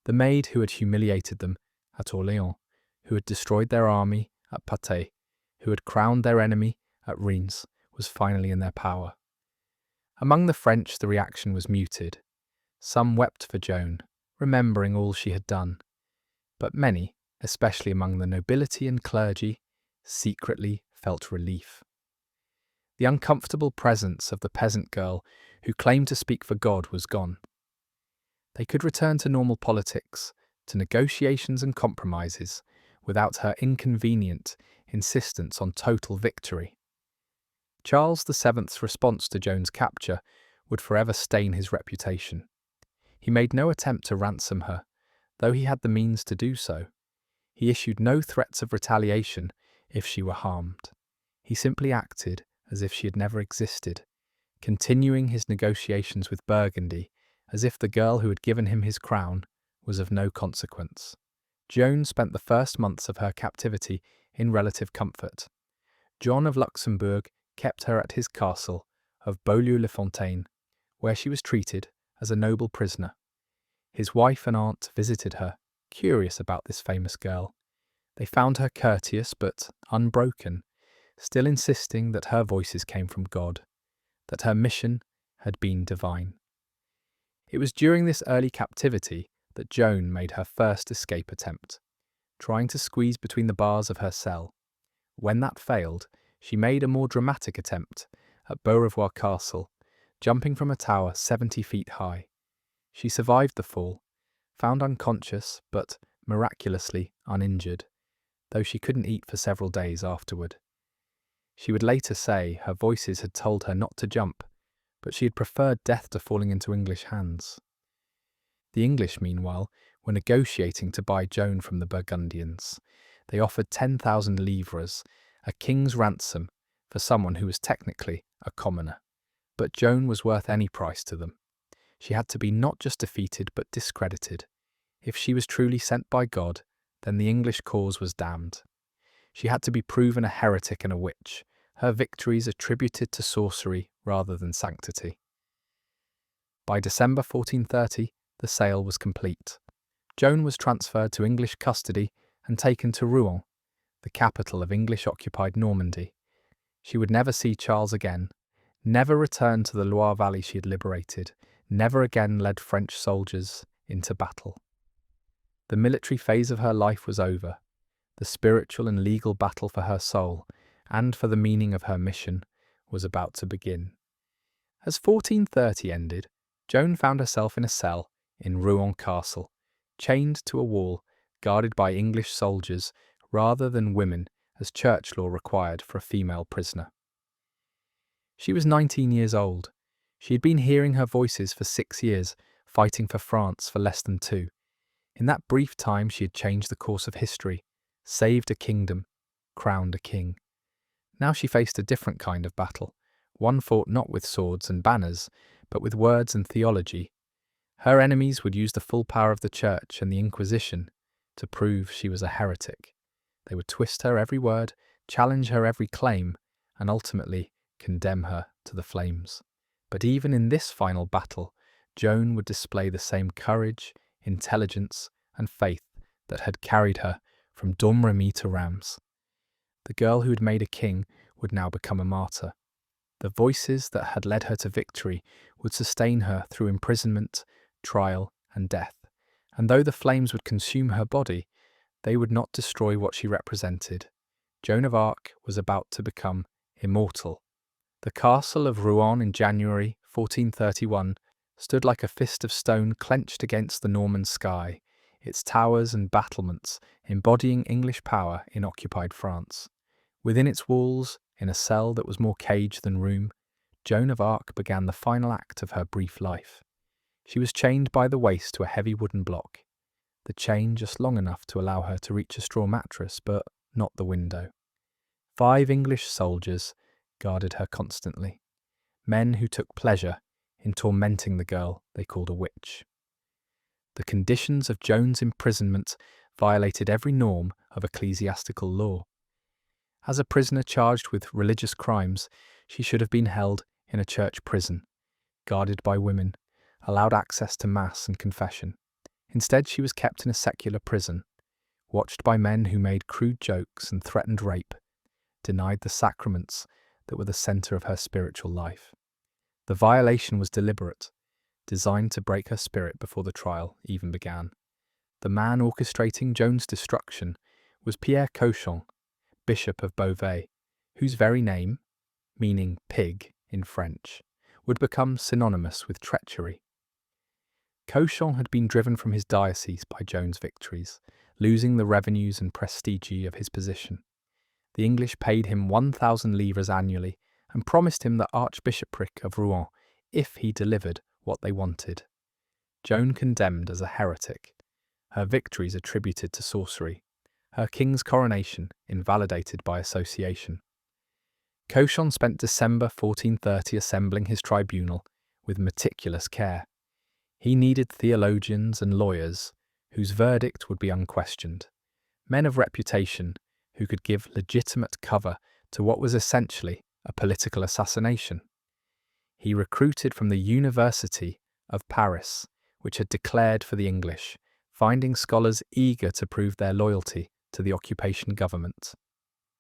The maid who had humiliated them at Orléans, who had destroyed their army at Patay, who had crowned their enemy at Reims, was finally in their power. Among the French the reaction was muted. Some wept for Joan, remembering all she had done. But many, especially among the nobility and clergy, secretly felt relief. The uncomfortable presence of the peasant girl who claimed to speak for God was gone. They could return to normal politics, to negotiations and compromises, without her inconvenient insistence on total victory. Charles VII's response to Joan's capture would forever stain his reputation. He made no attempt to ransom her, though he had the means to do so. He issued no threats of retaliation if she were harmed. He simply acted as if she had never existed, continuing his negotiations with Burgundy as if the girl who had given him his crown was of no consequence. Joan spent the first months of her captivity in relative comfort. John of Luxembourg kept her at his castle of Beaulieu-le-Fontaine, where she was treated as a noble prisoner. His wife and aunt visited her, curious about this famous girl. They found her courteous but unbroken, still insisting that her voices came from God, that her mission had been divine. It was during this early captivity that Joan made her first escape attempt, trying to squeeze between the bars of her cell. When that failed, she made a more dramatic attempt at Beaurevoir Castle, jumping from a tower 70 feet high. She survived the fall, found unconscious but miraculously uninjured, though she couldn't eat for several days afterward. She would later say her voices had told her not to jump, but she had preferred death to falling into English hands. The English, meanwhile, were negotiating to buy Joan from the Burgundians. They offered 10,000 livres, a king's ransom, for someone who was technically a commoner. But Joan was worth any price to them. She had to be not just defeated but discredited. If she was truly sent by God, then the English cause was damned. She had to be proven a heretic and a witch, her victories attributed to sorcery rather than sanctity. By December 1430, the sale was complete. Joan was transferred to English custody and taken to Rouen, the capital of English-occupied Normandy. She would never see Charles again, never return to the Loire Valley she had liberated, never again led French soldiers into battle. The military phase of her life was over. The spiritual and legal battle for her soul, and for the meaning of her mission, was about to begin. As 1430 ended, Joan found herself in a cell in Rouen Castle, chained to a wall, guarded by English soldiers rather than women, as church law required for a female prisoner. She was 19 years old. She had been hearing her voices for 6 years, fighting for France for less than 2. In that brief time she had changed the course of history, saved a kingdom, crowned a king. Now she faced a different kind of battle, one fought not with swords and banners, but with words and theology. Her enemies would use the full power of the Church and the Inquisition to prove she was a heretic. They would twist her every word, challenge her every claim, and ultimately condemn her to the flames. But even in this final battle, Joan would display the same courage, intelligence, and faith that had carried her from Domrémy to Reims. The girl who had made a king would now become a martyr. The voices that had led her to victory would sustain her through imprisonment, trial, and death. And though the flames would consume her body, they would not destroy what she represented. Joan of Arc was about to become immortal. The castle of Rouen in January 1431 stood like a fist of stone clenched against the Norman sky, its towers and battlements embodying English power in occupied France. Within its walls, in a cell that was more cage than room, Joan of Arc began the final act of her brief life. She was chained by the waist to a heavy wooden block, the chain just long enough to allow her to reach a straw mattress, but not the window. 5 English soldiers guarded her constantly, men who took pleasure in tormenting the girl they called a witch. The conditions of Joan's imprisonment violated every norm of ecclesiastical law. As a prisoner charged with religious crimes, she should have been held in a church prison, guarded by women, allowed access to mass and confession. Instead, she was kept in a secular prison, watched by men who made crude jokes and threatened rape, denied the sacraments that were the centre of her spiritual life. The violation was deliberate, designed to break her spirit before the trial even began. The man orchestrating Joan's destruction was Pierre Cochon, Bishop of Beauvais, whose very name, meaning pig in French, would become synonymous with treachery. Cochon had been driven from his diocese by Joan's victories, losing the revenues and prestige of his position. The English paid him 1,000 livres annually and promised him the Archbishopric of Rouen if he delivered what they wanted. Joan condemned as a heretic, her victories attributed to sorcery, her king's coronation invalidated by association. Cochon spent December 1430 assembling his tribunal with meticulous care. He needed theologians and lawyers whose verdict would be unquestioned, men of reputation who could give legitimate cover to what was essentially a political assassination. He recruited from the University of Paris, which had declared for the English, finding scholars eager to prove their loyalty to the occupation government.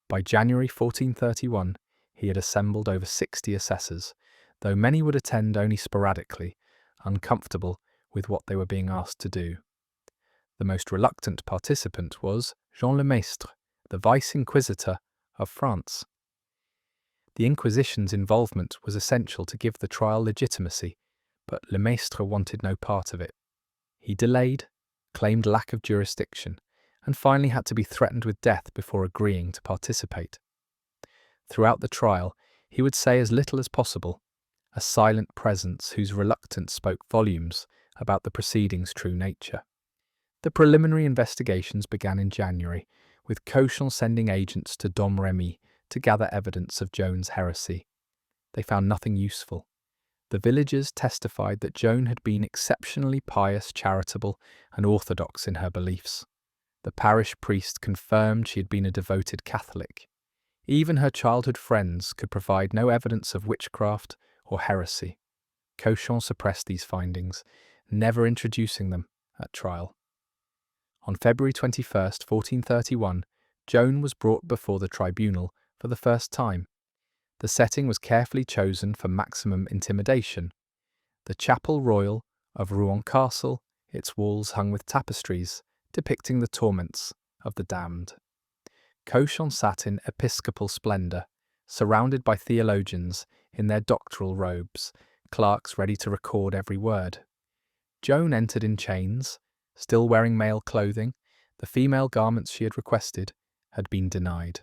By January 1431, he had assembled over 60 assessors, though many would attend only sporadically, uncomfortable with what they were being asked to do. The most reluctant participant was Jean le Maistre, the Vice-Inquisitor of France. The Inquisition's involvement was essential to give the trial legitimacy, but le Maistre wanted no part of it. He delayed, claimed lack of jurisdiction, and finally had to be threatened with death before agreeing to participate. Throughout the trial, he would say as little as possible, a silent presence whose reluctance spoke volumes about the proceedings' true nature. The preliminary investigations began in January, with Cochon sending agents to Domrémy to gather evidence of Joan's heresy. They found nothing useful. The villagers testified that Joan had been exceptionally pious, charitable, and orthodox in her beliefs. The parish priest confirmed she had been a devoted Catholic. Even her childhood friends could provide no evidence of witchcraft or heresy. Cochon suppressed these findings, never introducing them at trial. On February 21st, 1431, Joan was brought before the tribunal for the first time. The setting was carefully chosen for maximum intimidation. The Chapel Royal of Rouen Castle, its walls hung with tapestries depicting the torments of the damned. Cochon sat in episcopal splendour, surrounded by theologians in their doctoral robes, clerks ready to record every word. Joan entered in chains, still wearing male clothing. The female garments she had requested had been denied.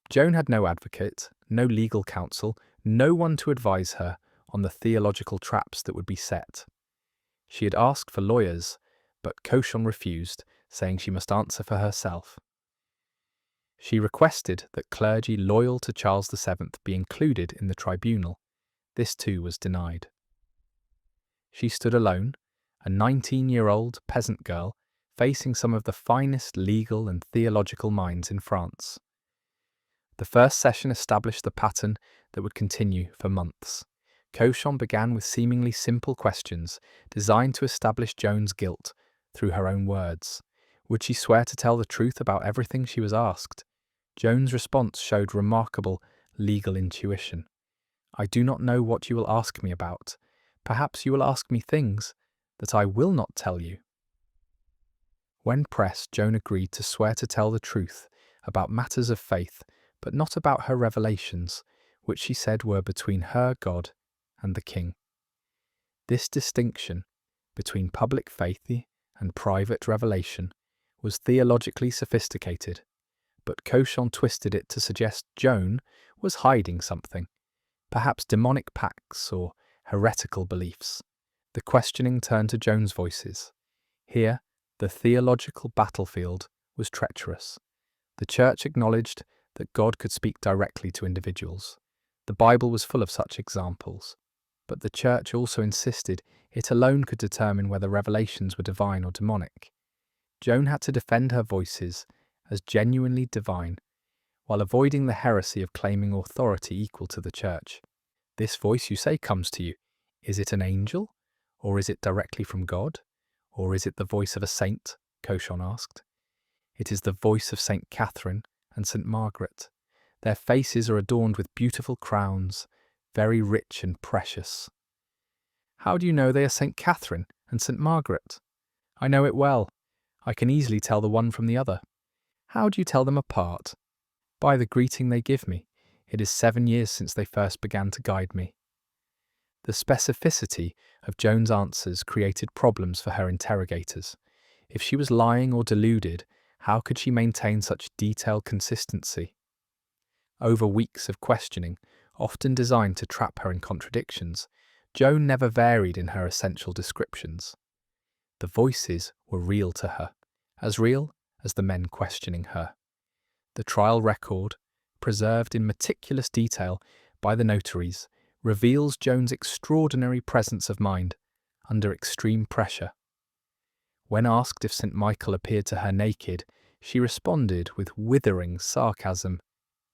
Joan had no advocate, no legal counsel, no one to advise her on the theological traps that would be set. She had asked for lawyers, but Cochon refused, saying she must answer for herself. She requested that clergy loyal to Charles VII be included in the tribunal. This too was denied. She stood alone, a 19-year-old peasant girl, facing some of the finest legal and theological minds in France. The first session established the pattern that would continue for months. Cochon began with seemingly simple questions designed to establish Joan's guilt through her own words. Would she swear to tell the truth about everything she was asked? Joan's response showed remarkable legal intuition. I do not know what you will ask me about. Perhaps you will ask me things that I will not tell you. When pressed, Joan agreed to swear to tell the truth about matters of faith, but not about her revelations, which she said were between her God and the king. This distinction between public faith and private revelation was theologically sophisticated, but Cochon twisted it to suggest Joan was hiding something, perhaps demonic pacts or heretical beliefs. The questioning turned to Joan's voices. Here, the theological battlefield was treacherous. The Church acknowledged that God could speak directly to individuals. The Bible was full of such examples, but the Church also insisted it alone could determine whether revelations were divine or demonic. Joan had to defend her voices as genuinely divine, while avoiding the heresy of claiming authority equal to the Church. This voice you say comes to you. Is it an angel? Or is it directly from God? Or is it the voice of a saint? Cochon asked. It is the voice of St. Catherine and St. Margaret. Their faces are adorned with beautiful crowns, very rich and precious. How do you know they are St. Catherine and St. Margaret? I know it well. I can easily tell the one from the other. How do you tell them apart? By the greeting they give me. It is 7 years since they first began to guide me. The specificity of Joan's answers created problems for her interrogators. If she was lying or deluded, how could she maintain such detailed consistency? Over weeks of questioning, often designed to trap her in contradictions, Joan never varied in her essential descriptions. The voices were real to her, as real as the men questioning her. The trial record, preserved in meticulous detail by the notaries, reveals Joan's extraordinary presence of mind under extreme pressure. When asked if St. Michael appeared to her naked, she responded with withering sarcasm,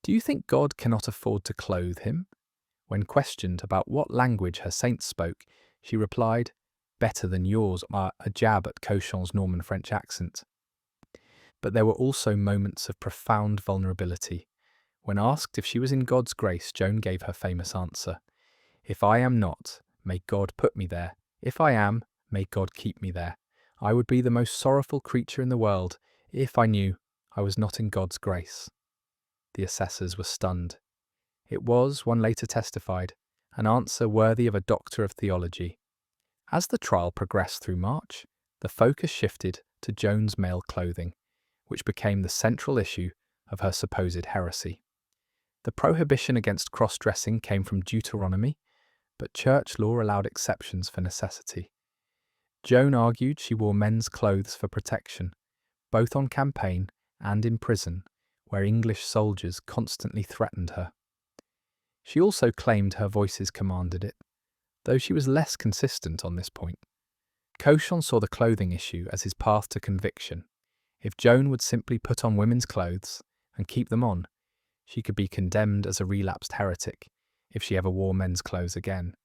"Do you think God cannot afford to clothe him?" When questioned about what language her saints spoke, she replied, "Better than yours," a jab at Cochon's Norman French accent. But there were also moments of profound vulnerability. When asked if she was in God's grace, Joan gave her famous answer, "If I am not, may God put me there. If I am, may God keep me there. I would be the most sorrowful creature in the world if I knew I was not in God's grace." The assessors were stunned. It was, one later testified, an answer worthy of a doctor of theology. As the trial progressed through March, the focus shifted to Joan's male clothing, which became the central issue of her supposed heresy. The prohibition against cross-dressing came from Deuteronomy, but church law allowed exceptions for necessity. Joan argued she wore men's clothes for protection, both on campaign and in prison, where English soldiers constantly threatened her. She also claimed her voices commanded it, though she was less consistent on this point. Cochon saw the clothing issue as his path to conviction. If Joan would simply put on women's clothes and keep them on, she could be condemned as a relapsed heretic if she ever wore men's clothes again.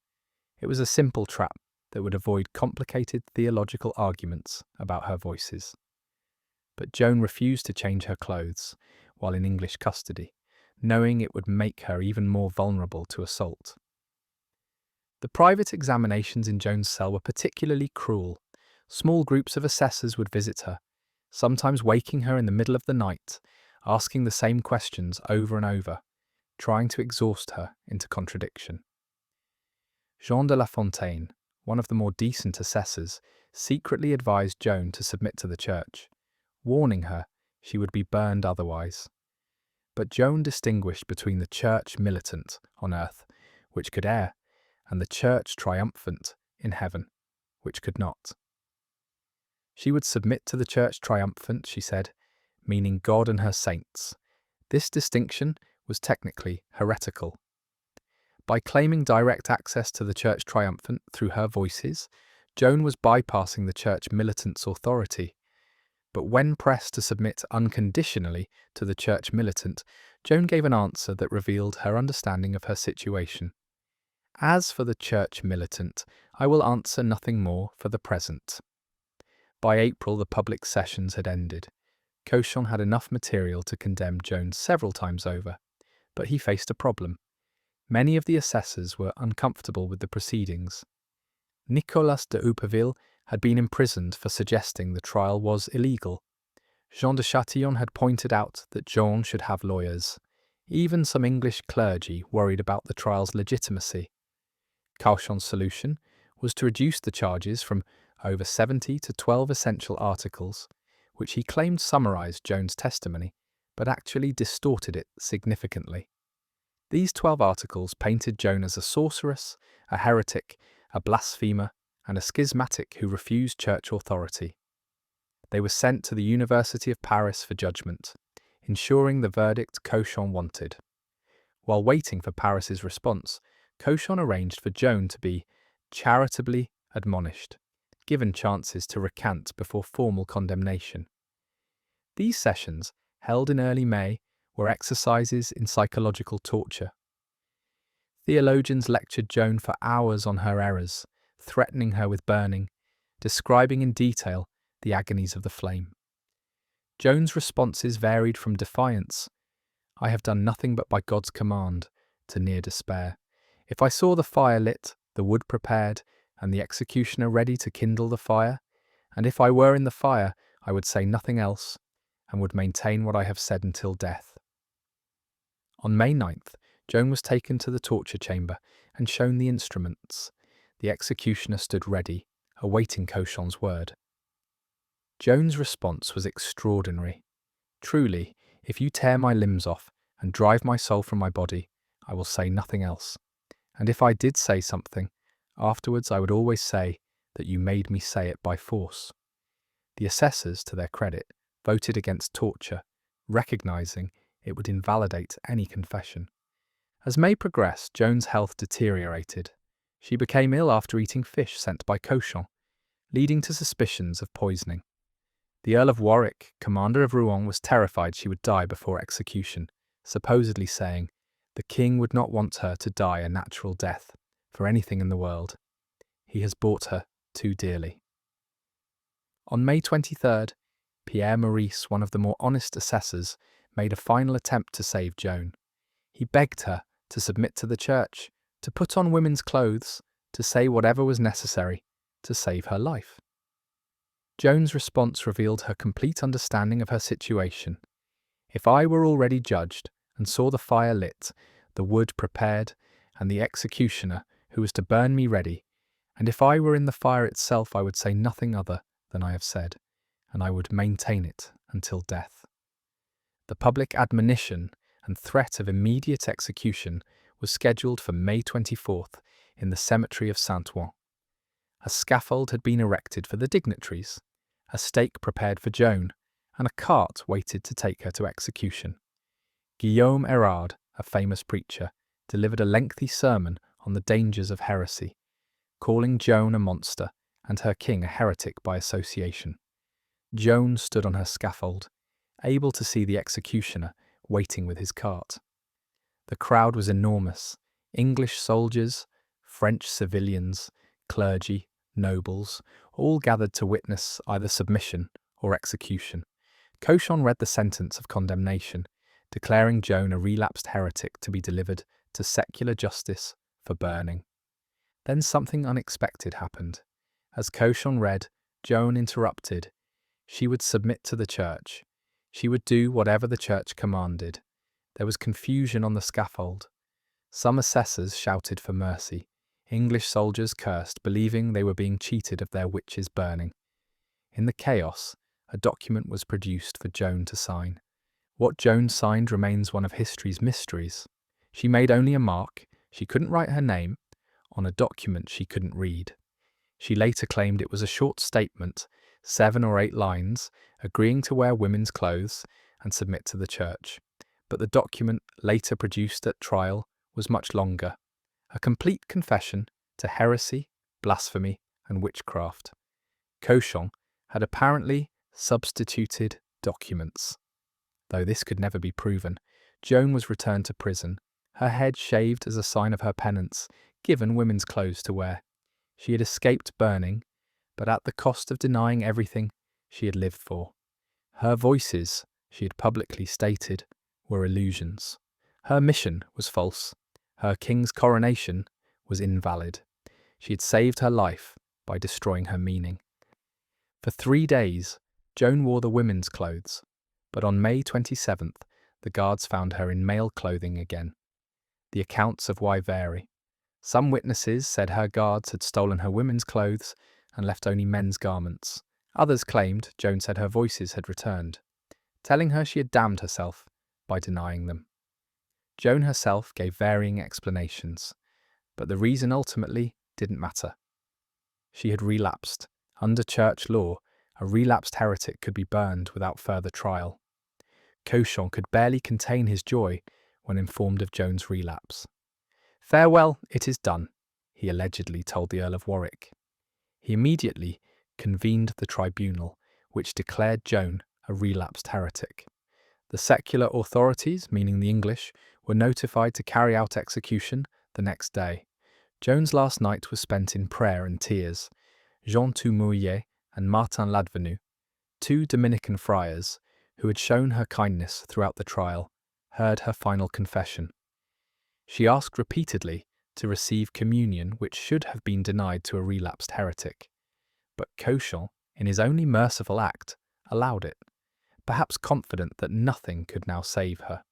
It was a simple trap that would avoid complicated theological arguments about her voices. But Joan refused to change her clothes while in English custody, knowing it would make her even more vulnerable to assault. The private examinations in Joan's cell were particularly cruel. Small groups of assessors would visit her, sometimes waking her in the middle of the night, asking the same questions over and over, trying to exhaust her into contradiction. Jean de La Fontaine, one of the more decent assessors, secretly advised Joan to submit to the church, warning her she would be burned otherwise. But Joan distinguished between the church militant on earth, which could err, and the church triumphant in heaven, which could not. She would submit to the church triumphant, she said, meaning God and her saints. This distinction was technically heretical. By claiming direct access to the church triumphant through her voices, Joan was bypassing the church militant's authority. But when pressed to submit unconditionally to the church militant, Joan gave an answer that revealed her understanding of her situation. As for the church militant, I will answer nothing more for the present. By April, the public sessions had ended. Cochon had enough material to condemn Joan several times over, but he faced a problem. Many of the assessors were uncomfortable with the proceedings. Nicolas de Houppeville had been imprisoned for suggesting the trial was illegal. Jean de Châtillon had pointed out that Joan should have lawyers. Even some English clergy worried about the trial's legitimacy. Cauchon's solution was to reduce the charges from over 70 to 12 essential articles, which he claimed summarized Joan's testimony, but actually distorted it significantly. These 12 articles painted Joan as a sorceress, a heretic, a blasphemer, and a schismatic who refused church authority. They were sent to the University of Paris for judgment, ensuring the verdict Cochon wanted. While waiting for Paris's response, Cochon arranged for Joan to be charitably admonished, given chances to recant before formal condemnation. These sessions, held in early May, were exercises in psychological torture. Theologians lectured Joan for hours on her errors, threatening her with burning, describing in detail the agonies of the flame. Joan's responses varied from defiance, "I have done nothing but by God's command," to near despair. "If I saw the fire lit, the wood prepared, and the executioner ready to kindle the fire, and if I were in the fire, I would say nothing else, and would maintain what I have said until death." On May 9th, Joan was taken to the torture chamber and shown the instruments. The executioner stood ready, awaiting Cochon's word. Joan's response was extraordinary. "Truly, if you tear my limbs off and drive my soul from my body, I will say nothing else. And if I did say something, afterwards I would always say that you made me say it by force." The assessors, to their credit, voted against torture, recognizing it would invalidate any confession. As May progressed, Joan's health deteriorated. She became ill after eating fish sent by Cochon, leading to suspicions of poisoning. The Earl of Warwick, commander of Rouen, was terrified she would die before execution, supposedly saying, "The king would not want her to die a natural death for anything in the world. He has bought her too dearly." On May 23rd, Pierre Maurice, one of the more honest assessors, made a final attempt to save Joan. He begged her to submit to the church, to put on women's clothes, to say whatever was necessary to save her life. Joan's response revealed her complete understanding of her situation. "If I were already judged and saw the fire lit, the wood prepared, and the executioner who was to burn me ready, and if I were in the fire itself, I would say nothing other than I have said, and I would maintain it until death." The public admonition and threat of immediate execution was scheduled for May 24th in the cemetery of Saint-Ouen. A scaffold had been erected for the dignitaries, a stake prepared for Joan, and a cart waited to take her to execution. Guillaume Erard, a famous preacher, delivered a lengthy sermon on the dangers of heresy, calling Joan a monster and her king a heretic by association. Joan stood on her scaffold, able to see the executioner waiting with his cart. The crowd was enormous. English soldiers, French civilians, clergy, nobles, all gathered to witness either submission or execution. Cochon read the sentence of condemnation, declaring Joan a relapsed heretic to be delivered to secular justice for burning. Then something unexpected happened. As Cochon read, Joan interrupted. She would submit to the church. She would do whatever the church commanded. There was confusion on the scaffold. Some assessors shouted for mercy. English soldiers cursed, believing they were being cheated of their witches' burning. In the chaos, a document was produced for Joan to sign. What Joan signed remains one of history's mysteries. She made only a mark, she couldn't write her name, on a document she couldn't read. She later claimed it was a short statement, 7 or 8 lines, agreeing to wear women's clothes and submit to the church. But the document, later produced at trial, was much longer. A complete confession to heresy, blasphemy, and witchcraft. Cochon had apparently substituted documents. Though this could never be proven, Joan was returned to prison, her head shaved as a sign of her penance, given women's clothes to wear. She had escaped burning, but at the cost of denying everything she had lived for. Her voices, she had publicly stated, were illusions. Her mission was false. Her king's coronation was invalid. She had saved her life by destroying her meaning. For 3 days, Joan wore the women's clothes, but on May 27th, the guards found her in male clothing again. The accounts of why vary. Some witnesses said her guards had stolen her women's clothes and left only men's garments. Others claimed Joan said her voices had returned, telling her she had damned herself by denying them. Joan herself gave varying explanations, but the reason ultimately didn't matter. She had relapsed. Under church law, a relapsed heretic could be burned without further trial. Cochon could barely contain his joy when informed of Joan's relapse. "Farewell, it is done," he allegedly told the Earl of Warwick. He immediately convened the tribunal, which declared Joan a relapsed heretic. The secular authorities, meaning the English, were notified to carry out execution the next day. Joan's last night was spent in prayer and tears. Jean Toumouillet and Martin Ladvenu, 2 Dominican friars, who had shown her kindness throughout the trial, heard her final confession. She asked repeatedly to receive communion, which should have been denied to a relapsed heretic. But Cochon, in his only merciful act, allowed it, perhaps confident that nothing could now save her.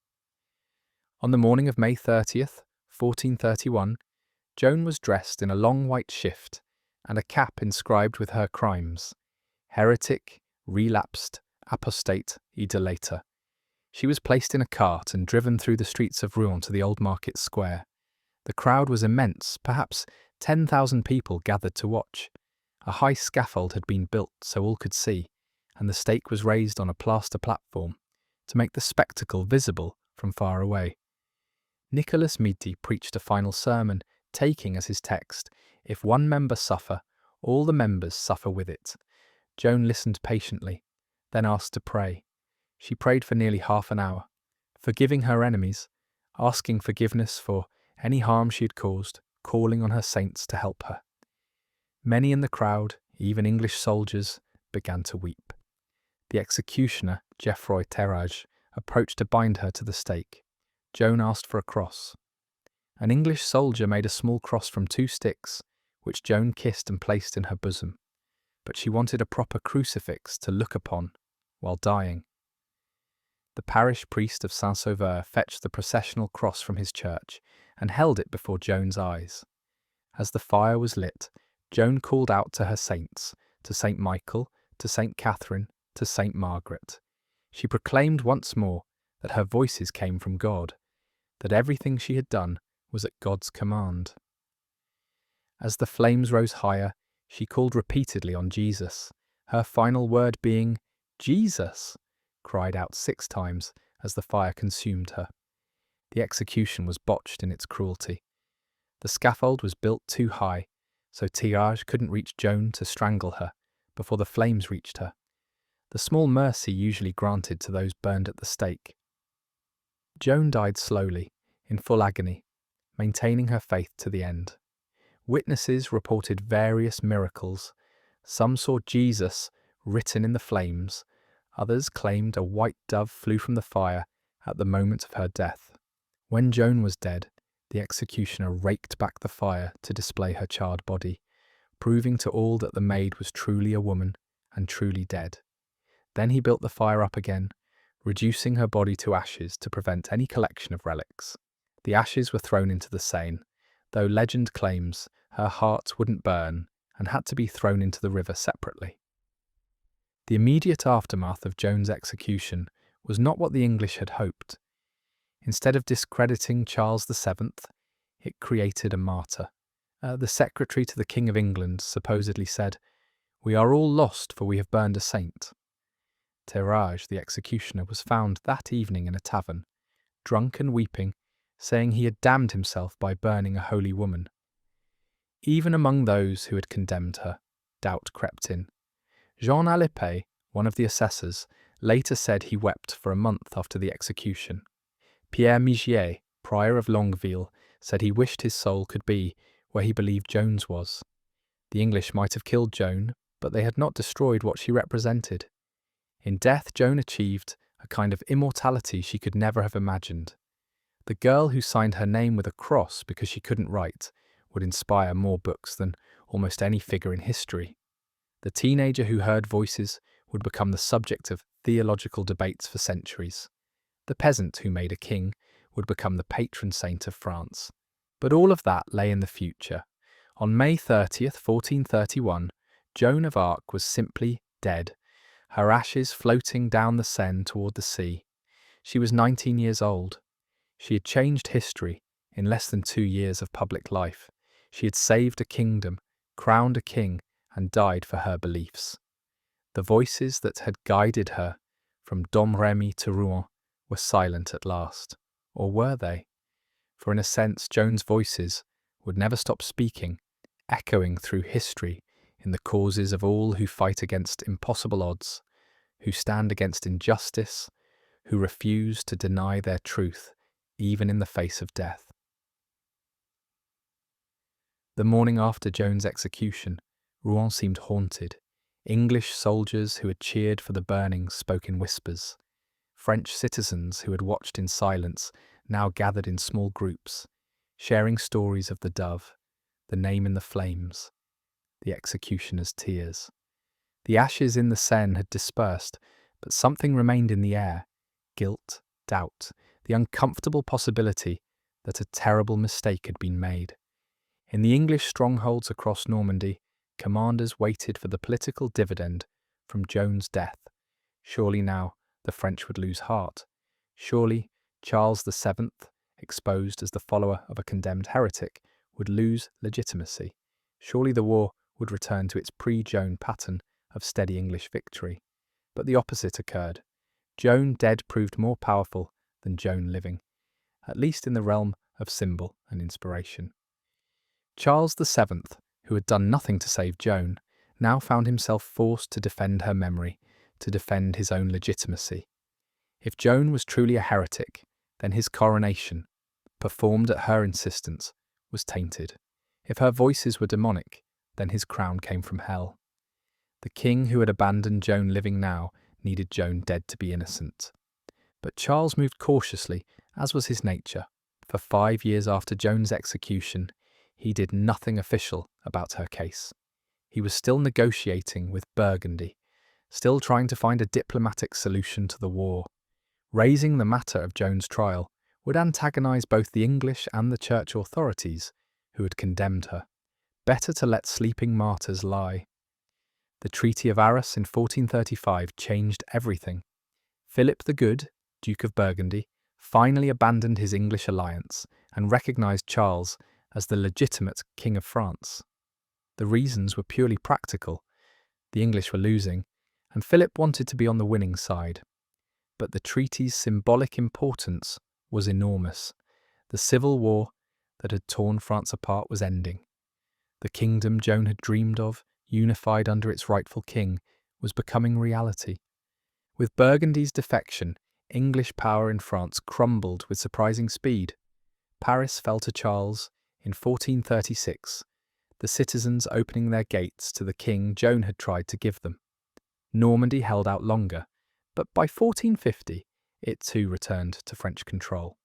On the morning of May 30th, 1431, Joan was dressed in a long white shift and a cap inscribed with her crimes: heretic, relapsed, apostate, idolater. She was placed in a cart and driven through the streets of Rouen to the old market square. The crowd was immense, perhaps 10,000 people gathered to watch. A high scaffold had been built so all could see, and the stake was raised on a plaster platform to make the spectacle visible from far away. Nicolas Midi preached a final sermon, taking as his text, "If one member suffer, all the members suffer with it." Joan listened patiently, then asked to pray. She prayed for nearly half an hour, forgiving her enemies, asking forgiveness for any harm she had caused, calling on her saints to help her. Many in the crowd, even English soldiers, began to weep. The executioner, Geoffroy Terrage, approached to bind her to the stake. Joan asked for a cross. An English soldier made a small cross from 2 sticks, which Joan kissed and placed in her bosom, but she wanted a proper crucifix to look upon while dying. The parish priest of Saint-Sauveur fetched the processional cross from his church and held it before Joan's eyes. As the fire was lit, Joan called out to her saints, to Saint Michael, to Saint Catherine, to Saint Margaret. She proclaimed once more that her voices came from God, that everything she had done was at God's command. As the flames rose higher, she called repeatedly on Jesus, her final word being, "Jesus!" cried out 6 times as the fire consumed her. The execution was botched in its cruelty. The scaffold was built too high, so Tirage couldn't reach Joan to strangle her before the flames reached her, the small mercy usually granted to those burned at the stake. Joan died slowly, in full agony, maintaining her faith to the end. Witnesses reported various miracles. Some saw Jesus written in the flames. Others claimed a white dove flew from the fire at the moment of her death. When Joan was dead, the executioner raked back the fire to display her charred body, proving to all that the maid was truly a woman and truly dead. Then he built the fire up again, reducing her body to ashes to prevent any collection of relics. The ashes were thrown into the Seine, though legend claims her heart wouldn't burn and had to be thrown into the river separately. The immediate aftermath of Joan's execution was not what the English had hoped. Instead of discrediting Charles VII, it created a martyr. The secretary to the King of England supposedly said, "We are all lost, for we have burned a saint." Terrage, the executioner, was found that evening in a tavern, drunk and weeping, saying he had damned himself by burning a holy woman. Even among those who had condemned her, doubt crept in. Jean Alipé, one of the assessors, later said he wept for a month after the execution. Pierre Migier, prior of Longueville, said he wished his soul could be where he believed Joan's was. The English might have killed Joan, but they had not destroyed what she represented. In death, Joan achieved a kind of immortality she could never have imagined. The girl who signed her name with a cross because she couldn't write would inspire more books than almost any figure in history. The teenager who heard voices would become the subject of theological debates for centuries. The peasant who made a king would become the patron saint of France. But all of that lay in the future. On May 30th, 1431, Joan of Arc was simply dead, her ashes floating down the Seine toward the sea. She was 19 years old. She had changed history in less than 2 years of public life. She had saved a kingdom, crowned a king, and died for her beliefs. The voices that had guided her from Domrémy to Rouen were silent at last. Or were they? For in a sense, Joan's voices would never stop speaking, echoing through history in the causes of all who fight against impossible odds, who stand against injustice, who refuse to deny their truth, even in the face of death. The morning after Joan's execution, Rouen seemed haunted. English soldiers who had cheered for the burning spoke in whispers. French citizens who had watched in silence now gathered in small groups, sharing stories of the dove, the name in the flames, the executioner's tears. The ashes in the Seine had dispersed, but something remained in the air: guilt, doubt, the uncomfortable possibility that a terrible mistake had been made. In the English strongholds across Normandy, commanders waited for the political dividend from Joan's death. Surely now the French would lose heart. Surely Charles VII, exposed as the follower of a condemned heretic, would lose legitimacy. Surely the war would return to its pre-Joan pattern of steady English victory. But the opposite occurred. Joan dead proved more powerful than Joan living, at least in the realm of symbol and inspiration. Charles VII, who had done nothing to save Joan, now found himself forced to defend her memory, to defend his own legitimacy. If Joan was truly a heretic, then his coronation, performed at her insistence, was tainted. If her voices were demonic, then his crown came from hell. The king who had abandoned Joan living now needed Joan dead to be innocent. But Charles moved cautiously, as was his nature. For 5 years after Joan's execution, he did nothing official about her case. He was still negotiating with Burgundy, still trying to find a diplomatic solution to the war. Raising the matter of Joan's trial would antagonize both the English and the church authorities who had condemned her. Better to let sleeping martyrs lie. The Treaty of Arras in 1435 changed everything. Philip the Good, Duke of Burgundy, finally abandoned his English alliance and recognized Charles as the legitimate King of France. The reasons were purely practical. The English were losing, and Philip wanted to be on the winning side. But the treaty's symbolic importance was enormous. The civil war that had torn France apart was ending. The kingdom Joan had dreamed of, unified under its rightful king, was becoming reality. With Burgundy's defection, English power in France crumbled with surprising speed. Paris fell to Charles in 1436, the citizens opening their gates to the king Joan had tried to give them. Normandy held out longer, but by 1450 it too returned to French control.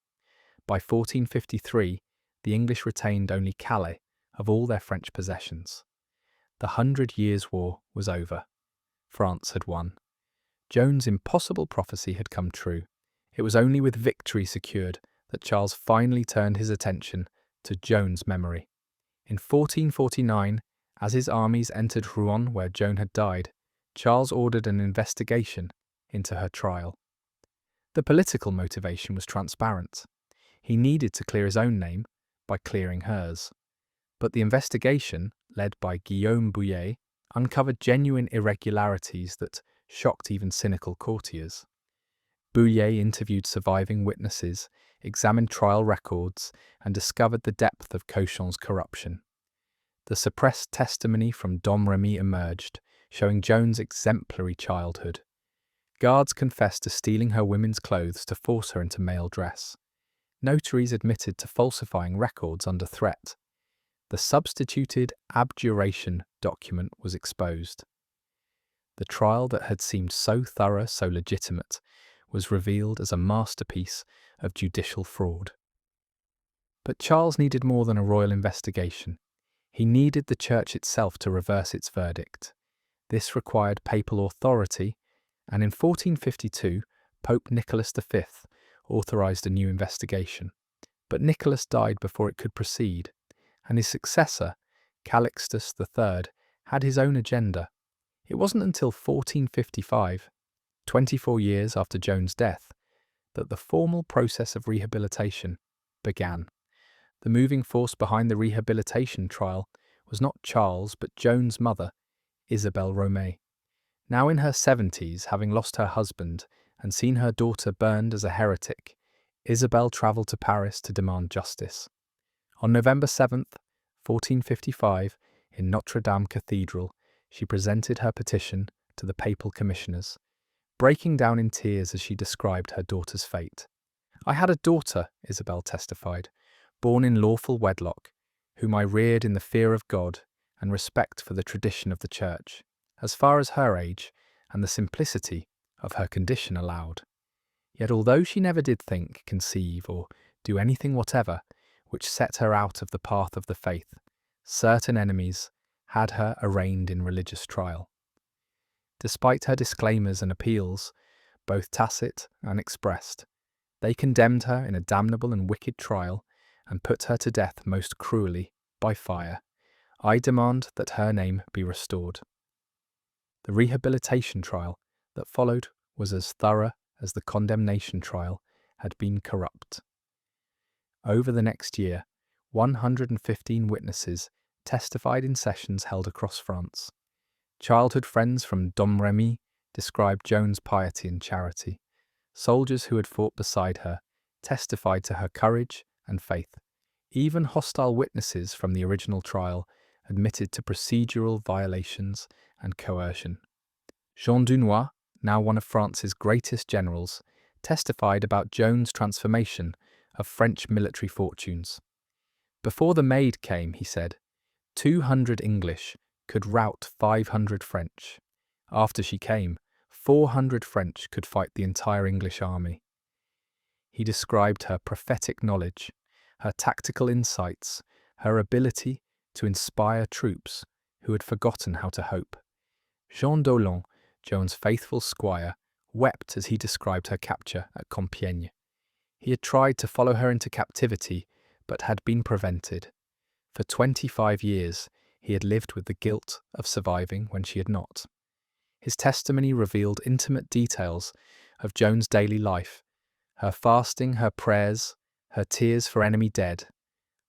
By 1453, the English retained only Calais of all their French possessions. The 100 Years' War was over. France had won. Joan's impossible prophecy had come true. It was only with victory secured that Charles finally turned his attention to Joan's memory. In 1449, as his armies entered Rouen where Joan had died, Charles ordered an investigation into her trial. The political motivation was transparent. He needed to clear his own name by clearing hers. But the investigation, led by Guillaume Bouillet, uncovered genuine irregularities that shocked even cynical courtiers. Bouillet interviewed surviving witnesses, examined trial records, and discovered the depth of Cauchon's corruption. The suppressed testimony from Domrémy emerged, showing Joan's exemplary childhood. Guards confessed to stealing her women's clothes to force her into male dress. Notaries admitted to falsifying records under threat. The substituted abjuration document was exposed. The trial that had seemed so thorough, so legitimate, was revealed as a masterpiece of judicial fraud. But Charles needed more than a royal investigation. He needed the church itself to reverse its verdict. This required papal authority, and in 1452, Pope Nicholas V authorised a new investigation. But Nicholas died before it could proceed, and his successor, Calixtus III, had his own agenda. It wasn't until 1455, 24 years after Joan's death, that the formal process of rehabilitation began. The moving force behind the rehabilitation trial was not Charles but Joan's mother, Isabelle Romay. Now in her 70s, having lost her husband and seen her daughter burned as a heretic, Isabelle travelled to Paris to demand justice. On November 7th, 1455, in Notre Dame Cathedral, she presented her petition to the papal commissioners, breaking down in tears as she described her daughter's fate. "I had a daughter," Isabelle testified, "born in lawful wedlock, whom I reared in the fear of God and respect for the tradition of the Church, as far as her age and the simplicity of her condition allowed. Yet although she never did think, conceive, or do anything whatever which set her out of the path of the faith, certain enemies had her arraigned in religious trial. Despite her disclaimers and appeals, both tacit and expressed, they condemned her in a damnable and wicked trial and put her to death most cruelly by fire. I demand that her name be restored." The rehabilitation trial that followed was as thorough as the condemnation trial had been corrupt. Over the next year, 115 witnesses testified in sessions held across France. Childhood friends from Domrémy described Joan's piety and charity. Soldiers who had fought beside her testified to her courage and faith. Even hostile witnesses from the original trial admitted to procedural violations and coercion. Jean Dunois, now one of France's greatest generals, testified about Joan's transformation of French military fortunes. "Before the Maid came," he said, 200 English could rout 500 French. After she came, 400 French could fight the entire English army. He described her prophetic knowledge, her tactical insights, her ability to inspire troops who had forgotten how to hope. Jean d'Aulon, Joan's faithful squire, wept as he described her capture at Compiègne. He had tried to follow her into captivity, but had been prevented. For 25 years, he had lived with the guilt of surviving when she had not. His testimony revealed intimate details of Joan's daily life, her fasting, her prayers, her tears for enemy dead,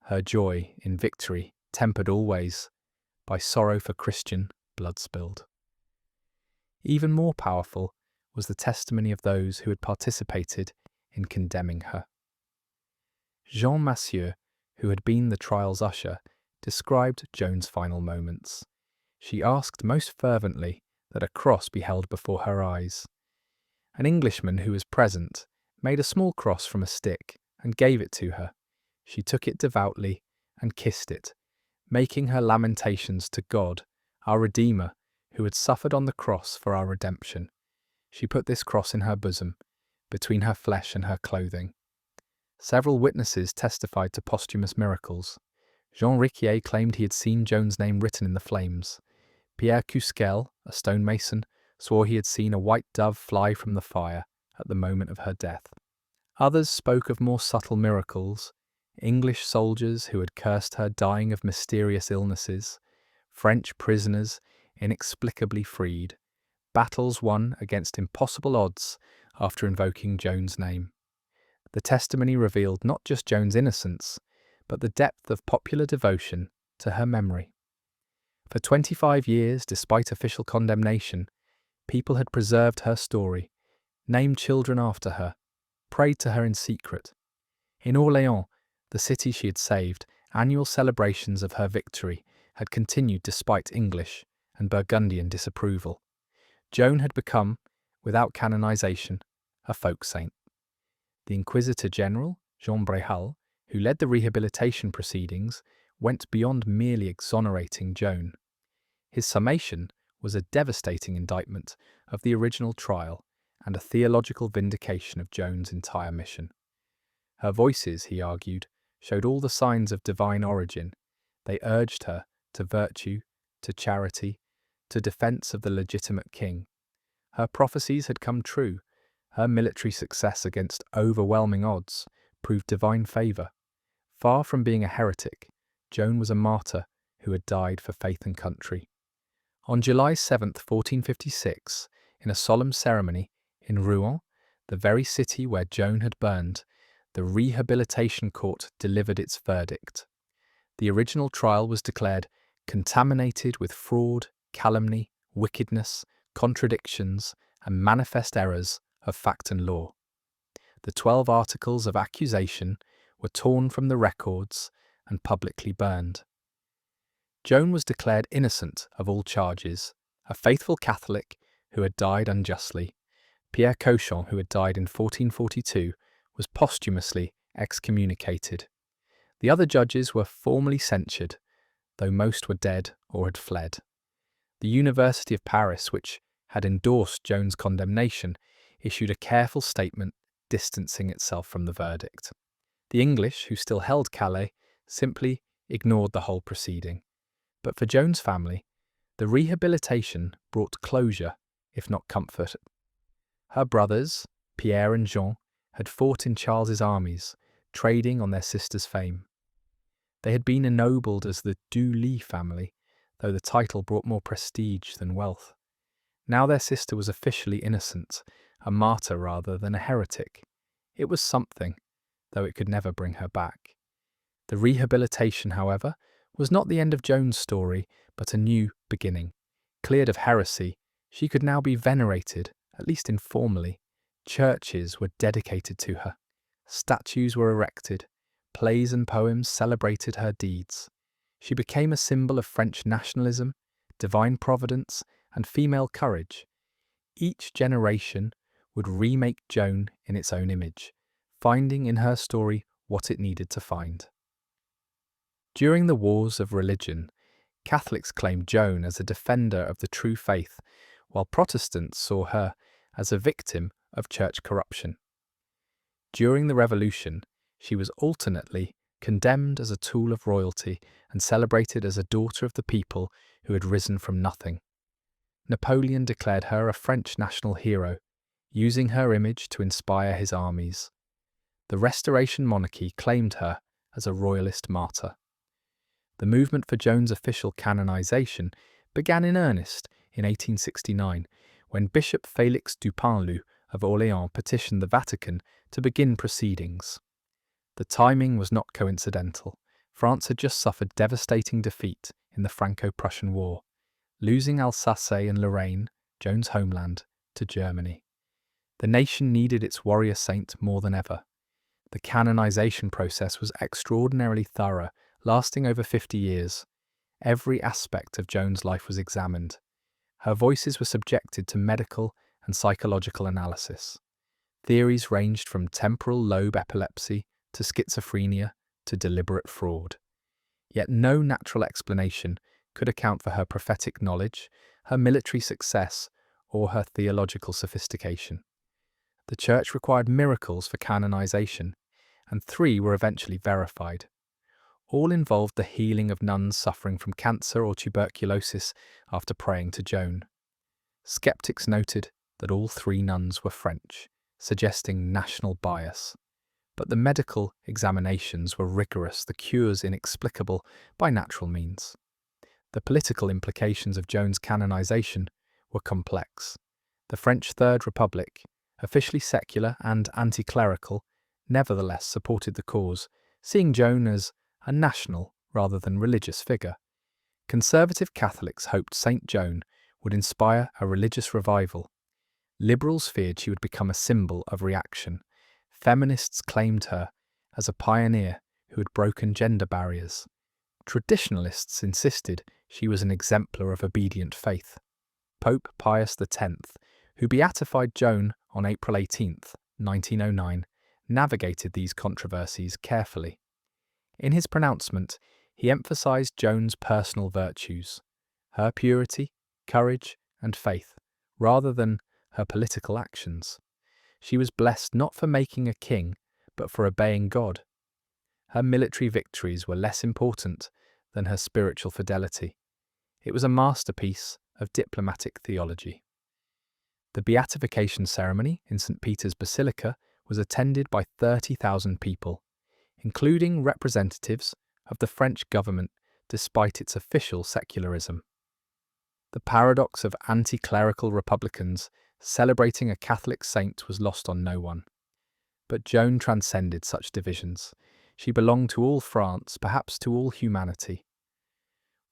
her joy in victory tempered always by sorrow for Christian blood spilled. Even more powerful was the testimony of those who had participated in condemning her. Jean Massieu, who had been the trial's usher, described Joan's final moments. She asked most fervently that a cross be held before her eyes. An Englishman who was present made a small cross from a stick and gave it to her. She took it devoutly and kissed it. making her lamentations to God, our Redeemer, who had suffered on the cross for our redemption. She put this cross in her bosom, between her flesh and her clothing. Several witnesses testified to posthumous miracles. Jean Riquier claimed he had seen Joan's name written in the flames. Pierre Cousquel, a stonemason, swore he had seen a white dove fly from the fire at the moment of her death. Others spoke of more subtle miracles: English soldiers who had cursed her dying of mysterious illnesses, French prisoners inexplicably freed, battles won against impossible odds after invoking Joan's name. The testimony revealed not just Joan's innocence, but the depth of popular devotion to her memory. For 25 years, despite official condemnation, people had preserved her story, named children after her, prayed to her in secret. In Orléans, the city she had saved, annual celebrations of her victory had continued despite English and Burgundian disapproval. Joan had become, without canonization, a folk saint. The Inquisitor General, Jean Bréhal, who led the rehabilitation proceedings, went beyond merely exonerating Joan. His summation was a devastating indictment of the original trial and a theological vindication of Joan's entire mission. Her voices, he argued, showed all the signs of divine origin. They urged her to virtue, to charity, to defense of the legitimate king. Her prophecies had come true. Her military success against overwhelming odds proved divine favour. Far from being a heretic, Joan was a martyr who had died for faith and country. On July 7, 1456, in a solemn ceremony in Rouen, the very city where Joan had burned, the Rehabilitation Court delivered its verdict. The original trial was declared contaminated with fraud, calumny, wickedness, contradictions, and manifest errors of fact and law. The 12 articles of accusation were torn from the records and publicly burned. Joan was declared innocent of all charges, a faithful Catholic who had died unjustly. Pierre Cauchon, who had died in 1442, was posthumously excommunicated. The other judges were formally censured, though most were dead or had fled. The University of Paris, which had endorsed Joan's condemnation, issued a careful statement distancing itself from the verdict. The English, who still held Calais, simply ignored the whole proceeding. But for Joan's family, the rehabilitation brought closure, if not comfort. Her brothers, Pierre and Jean, had fought in Charles's armies, trading on their sister's fame. They had been ennobled as the Du Lis family, though the title brought more prestige than wealth. Now their sister was officially innocent, a martyr rather than a heretic. It was something, though it could never bring her back. The rehabilitation, however, was not the end of Joan's story, but a new beginning. Cleared of heresy, she could now be venerated, at least informally. Churches were dedicated to her. Statues were erected. Plays and poems celebrated her deeds. She became a symbol of French nationalism, divine providence, and female courage. Each generation would remake Joan in its own image, finding in her story what it needed to find. During the wars of religion, Catholics claimed Joan as a defender of the true faith, while Protestants saw her as a victim of church corruption. During the Revolution, she was alternately condemned as a tool of royalty and celebrated as a daughter of the people who had risen from nothing. Napoleon declared her a French national hero, using her image to inspire his armies. The Restoration monarchy claimed her as a royalist martyr. The movement for Joan's official canonization began in earnest in 1869, when Bishop Félix Dupanloup of Orléans petitioned the Vatican to begin proceedings. The timing was not coincidental. France had just suffered devastating defeat in the Franco-Prussian War, losing Alsace and Lorraine, Joan's homeland, to Germany. The nation needed its warrior saint more than ever. The canonization process was extraordinarily thorough, lasting over 50 years. Every aspect of Joan's life was examined. Her voices were subjected to medical and psychological analysis. Theories ranged from temporal lobe epilepsy to schizophrenia to deliberate fraud. Yet no natural explanation could account for her prophetic knowledge, her military success, or her theological sophistication. The Church required miracles for canonization, and 3 were eventually verified. All involved the healing of nuns suffering from cancer or tuberculosis after praying to Joan. Skeptics noted that all 3 nuns were French, suggesting national bias. But the medical examinations were rigorous, the cures inexplicable by natural means. The political implications of Joan's canonization were complex. The French Third Republic, officially secular and anti-clerical, nevertheless supported the cause, seeing Joan as a national rather than religious figure. Conservative Catholics hoped Saint Joan would inspire a religious revival. Liberals feared she would become a symbol of reaction. Feminists claimed her as a pioneer who had broken gender barriers. Traditionalists insisted she was an exemplar of obedient faith. Pope Pius X, who beatified Joan on April 18, 1909, navigated these controversies carefully. In his pronouncement, he emphasized Joan's personal virtues, her purity, courage, and faith, rather than her political actions. She was blessed not for making a king, but for obeying God. Her military victories were less important than her spiritual fidelity. It was a masterpiece of diplomatic theology. The beatification ceremony in St. Peter's Basilica was attended by 30,000 people, including representatives of the French government despite its official secularism. The paradox of anti-clerical republicans celebrating a Catholic saint was lost on no one. But Joan transcended such divisions. She belonged to all France, perhaps to all humanity.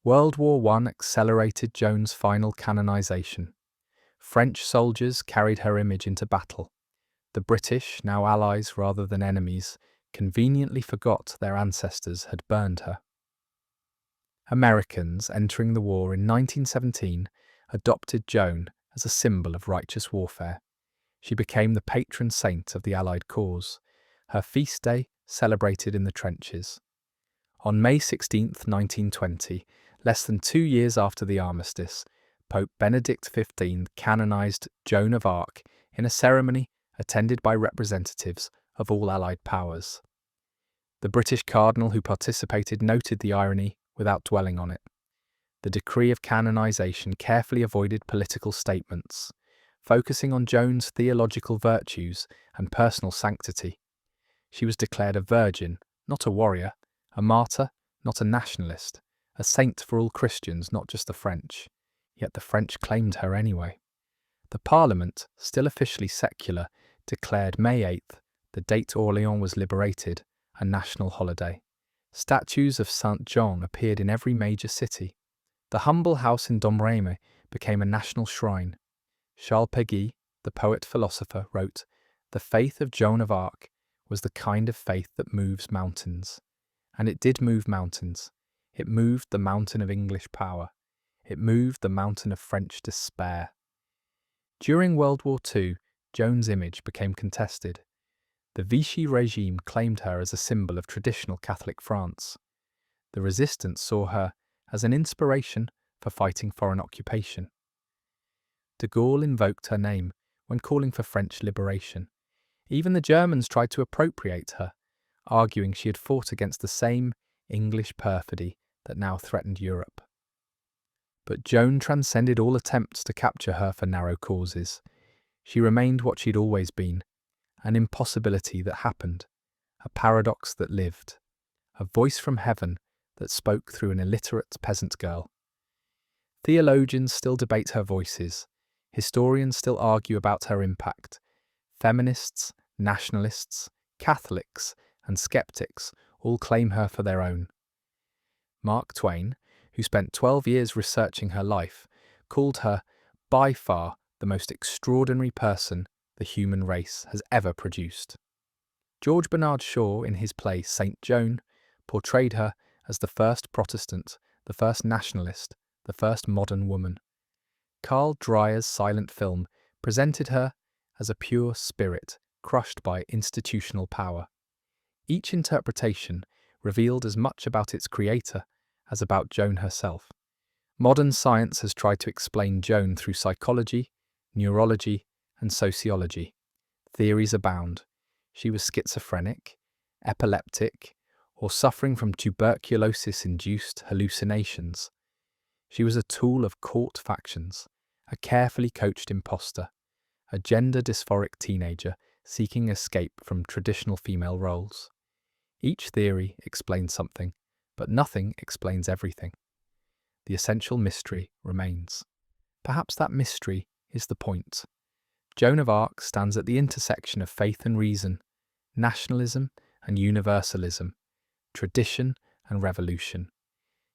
World War I accelerated Joan's final canonization. French soldiers carried her image into battle. The British, now allies rather than enemies, conveniently forgot their ancestors had burned her. Americans entering the war in 1917 adopted Joan as a symbol of righteous warfare. She became the patron saint of the Allied cause, her feast day celebrated in the trenches. On May 16, 1920, less than 2 years after the armistice, Pope Benedict XV canonized Joan of Arc in a ceremony attended by representatives of all Allied powers. The British cardinal who participated noted the irony without dwelling on it. The decree of canonization carefully avoided political statements, focusing on Joan's theological virtues and personal sanctity. She was declared a virgin, not a warrior, a martyr, not a nationalist, a saint for all Christians, not just the French. Yet the French claimed her anyway. The Parliament, still officially secular, declared May 8th, the date Orléans was liberated, a national holiday. Statues of Saint John appeared in every major city. The humble house in Domrémy became a national shrine. Charles Péguy, the poet-philosopher, wrote, "The faith of Joan of Arc was the kind of faith that moves mountains." And it did move mountains. It moved the mountain of English power. It moved the mountain of French despair. During World War II, Joan's image became contested. The Vichy regime claimed her as a symbol of traditional Catholic France. The resistance saw her as an inspiration for fighting foreign occupation. De Gaulle invoked her name when calling for French liberation. Even the Germans tried to appropriate her, arguing she had fought against the same English perfidy that now threatened Europe. But Joan transcended all attempts to capture her for narrow causes. She remained what she'd always been, an impossibility that happened, a paradox that lived, a voice from heaven that spoke through an illiterate peasant girl. Theologians still debate her voices, historians still argue about her impact. Feminists, nationalists, Catholics, and skeptics all claim her for their own. Mark Twain, who spent 12 years researching her life, called her by far the most extraordinary person the human race has ever produced. George Bernard Shaw, in his play Saint Joan, portrayed her as the first Protestant, the first nationalist, the first modern woman. Carl Dreyer's silent film presented her as a pure spirit crushed by institutional power. Each interpretation revealed as much about its creator as about Joan herself. Modern science has tried to explain Joan through psychology, neurology, and sociology. Theories abound. She was schizophrenic, epileptic, or suffering from tuberculosis-induced hallucinations. She was a tool of court factions, a carefully coached imposter, a gender dysphoric teenager seeking escape from traditional female roles. Each theory explains something, but nothing explains everything. The essential mystery remains. Perhaps that mystery is the point. Joan of Arc stands at the intersection of faith and reason, nationalism and universalism, tradition and revolution.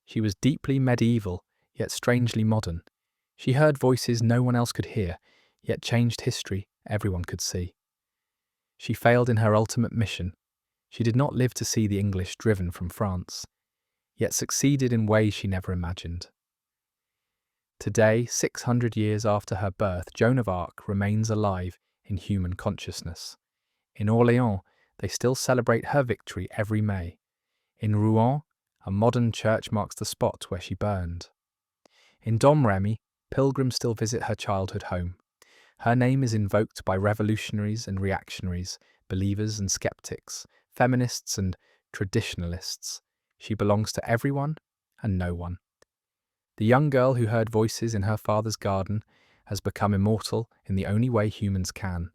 She was deeply medieval, yet strangely modern. She heard voices no one else could hear, yet changed history everyone could see. She failed in her ultimate mission. She did not live to see the English driven from France, yet succeeded in ways she never imagined. Today, 600 years after her birth, Joan of Arc remains alive in human consciousness. In Orléans, they still celebrate her victory every May. In Rouen, a modern church marks the spot where she burned. In Domrémy, pilgrims still visit her childhood home. Her name is invoked by revolutionaries and reactionaries, believers and skeptics, feminists and traditionalists. She belongs to everyone and no one. The young girl who heard voices in her father's garden has become immortal in the only way humans can,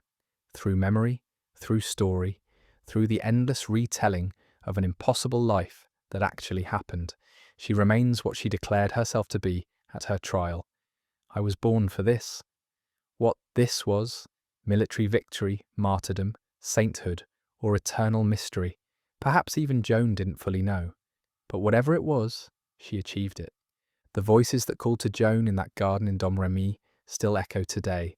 through memory, through story, through the endless retelling of an impossible life that actually happened. She remains what she declared herself to be at her trial. I was born for this. What this was, military victory, martyrdom, sainthood, or eternal mystery, perhaps even Joan didn't fully know. But whatever it was, she achieved it. The voices that called to Joan in that garden in Domrémy still echo today,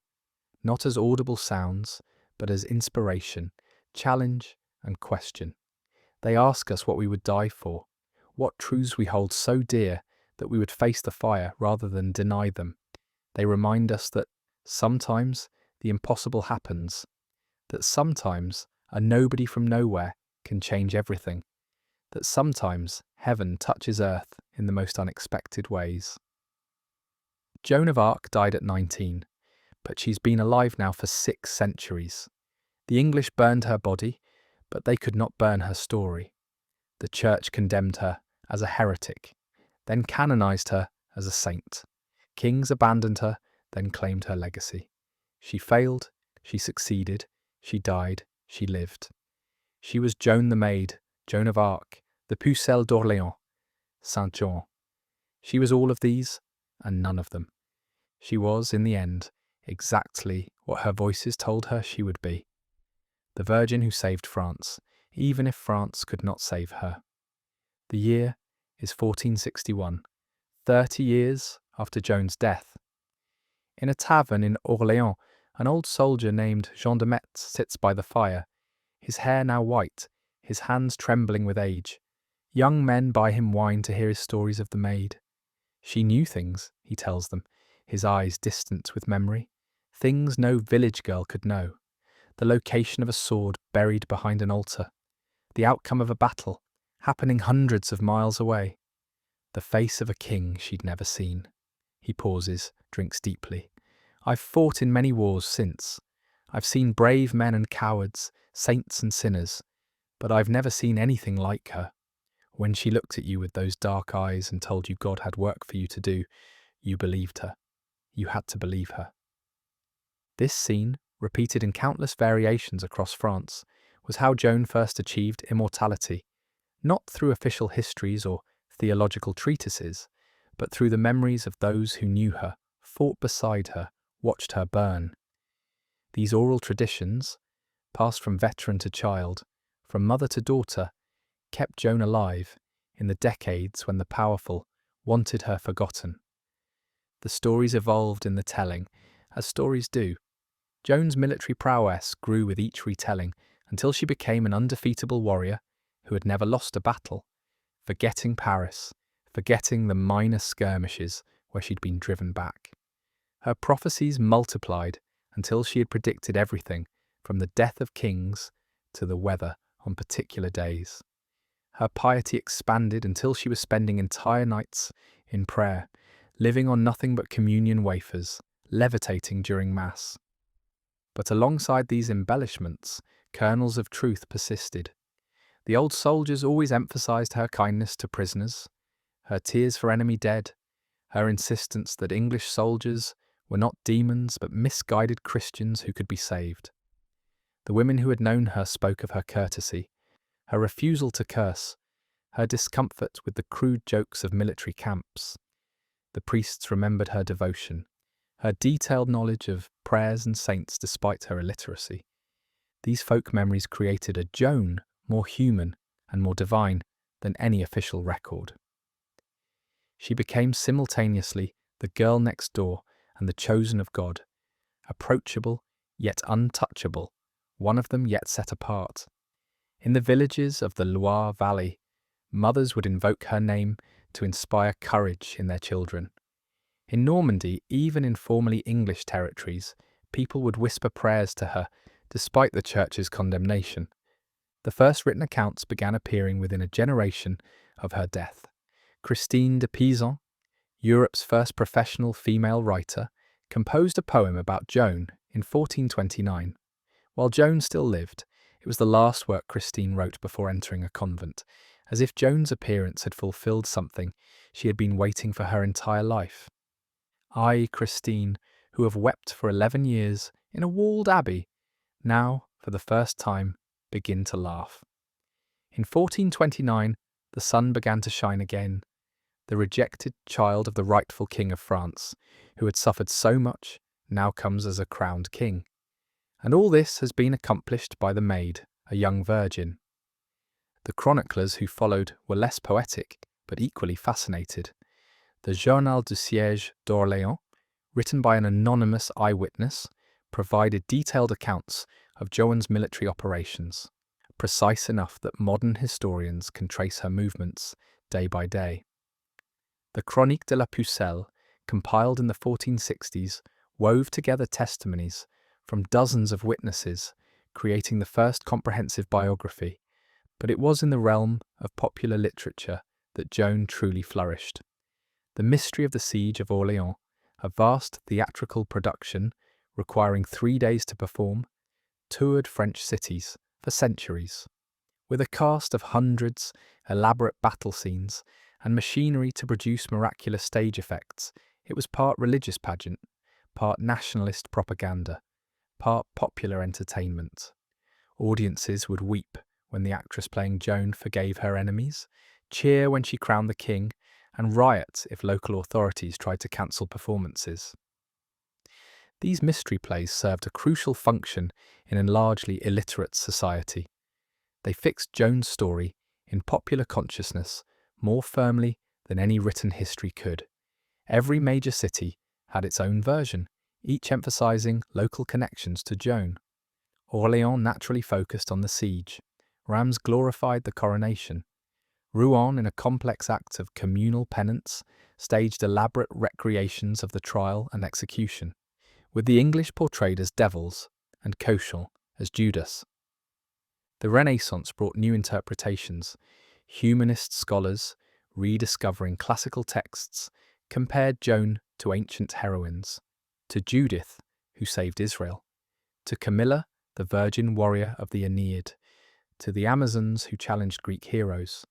not as audible sounds, but as inspiration, challenge, and question. They ask us what we would die for, what truths we hold so dear that we would face the fire rather than deny them. They remind us that sometimes the impossible happens, that sometimes a nobody from nowhere can change everything, that sometimes heaven touches earth in the most unexpected ways. Joan of Arc died at 19, but she's been alive now for 6 centuries. The English burned her body, but they could not burn her story. The church condemned her as a heretic, then canonized her as a saint. Kings abandoned her, then claimed her legacy. She failed, she succeeded, she died, she lived. She was Joan the Maid, Joan of Arc, the Pucelle d'Orléans, Saint John. She was all of these, and none of them. She was, in the end, exactly what her voices told her she would be. The Virgin who saved France, even if France could not save her. The year is 1461, 30 years after Joan's death. In a tavern in Orléans, an old soldier named Jean de Metz sits by the fire, his hair now white, his hands trembling with age. Young men buy him wine to hear his stories of the maid. She knew things, he tells them, his eyes distant with memory, things no village girl could know. The location of a sword buried behind an altar, the outcome of a battle, happening hundreds of miles away. The face of a king she'd never seen. He pauses, drinks deeply. I've fought in many wars since. I've seen brave men and cowards, saints and sinners, but I've never seen anything like her. When she looked at you with those dark eyes and told you God had work for you to do, you believed her. You had to believe her. This scene, repeated in countless variations across France, was how Joan first achieved immortality, not through official histories or theological treatises, but through the memories of those who knew her, fought beside her, watched her burn. These oral traditions, passed from veteran to child, from mother to daughter, kept Joan alive in the decades when the powerful wanted her forgotten. The stories evolved in the telling, as stories do. Joan's military prowess grew with each retelling until she became an undefeatable warrior who had never lost a battle, forgetting Paris, forgetting the minor skirmishes where she'd been driven back. Her prophecies multiplied until she had predicted everything from the death of kings to the weather on particular days. Her piety expanded until she was spending entire nights in prayer, living on nothing but communion wafers, levitating during Mass. But alongside these embellishments, kernels of truth persisted. The old soldiers always emphasized her kindness to prisoners, her tears for enemy dead, her insistence that English soldiers were not demons but misguided Christians who could be saved. The women who had known her spoke of her courtesy, her refusal to curse, her discomfort with the crude jokes of military camps. The priests remembered her devotion, her detailed knowledge of prayers and saints despite her illiteracy. These folk memories created a Joan more human and more divine than any official record. She became simultaneously the girl next door and the chosen of God, approachable yet untouchable, one of them yet set apart. In the villages of the Loire Valley, mothers would invoke her name to inspire courage in their children. In Normandy, even in formerly English territories, people would whisper prayers to her, despite the church's condemnation. The first written accounts began appearing within a generation of her death. Christine de Pizan, Europe's first professional female writer, composed a poem about Joan in 1429. While Joan still lived, it was the last work Christine wrote before entering a convent, as if Joan's appearance had fulfilled something she had been waiting for her entire life. I, Christine, who have wept for 11 years in a walled abbey, now, for the first time, begin to laugh. In 1429, the sun began to shine again. The rejected child of the rightful king of France, who had suffered so much, now comes as a crowned king. And all this has been accomplished by the maid, a young virgin. The chroniclers who followed were less poetic, but equally fascinated. The Journal du Siège d'Orléans, written by an anonymous eyewitness, provided detailed accounts of Joan's military operations, precise enough that modern historians can trace her movements day by day. The Chronique de la Pucelle, compiled in the 1460s, wove together testimonies from dozens of witnesses, creating the first comprehensive biography, but it was in the realm of popular literature that Joan truly flourished. The Mystery of the Siege of Orléans, a vast theatrical production requiring 3 days to perform, toured French cities for centuries. With a cast of hundreds, elaborate battle scenes, and machinery to produce miraculous stage effects, it was part religious pageant, part nationalist propaganda, part popular entertainment. Audiences would weep when the actress playing Joan forgave her enemies, cheer when she crowned the king, and riot if local authorities tried to cancel performances. These mystery plays served a crucial function in a largely illiterate society. They fixed Joan's story in popular consciousness more firmly than any written history could. Every major city had its own version, each emphasizing local connections to Joan. Orléans naturally focused on the siege. Reims glorified the coronation. Rouen, in a complex act of communal penance, staged elaborate recreations of the trial and execution, with the English portrayed as devils and Cauchon as Judas. The Renaissance brought new interpretations. Humanist scholars, rediscovering classical texts, compared Joan to ancient heroines, to Judith, who saved Israel, to Camilla, the virgin warrior of the Aeneid, to the Amazons who challenged Greek heroes.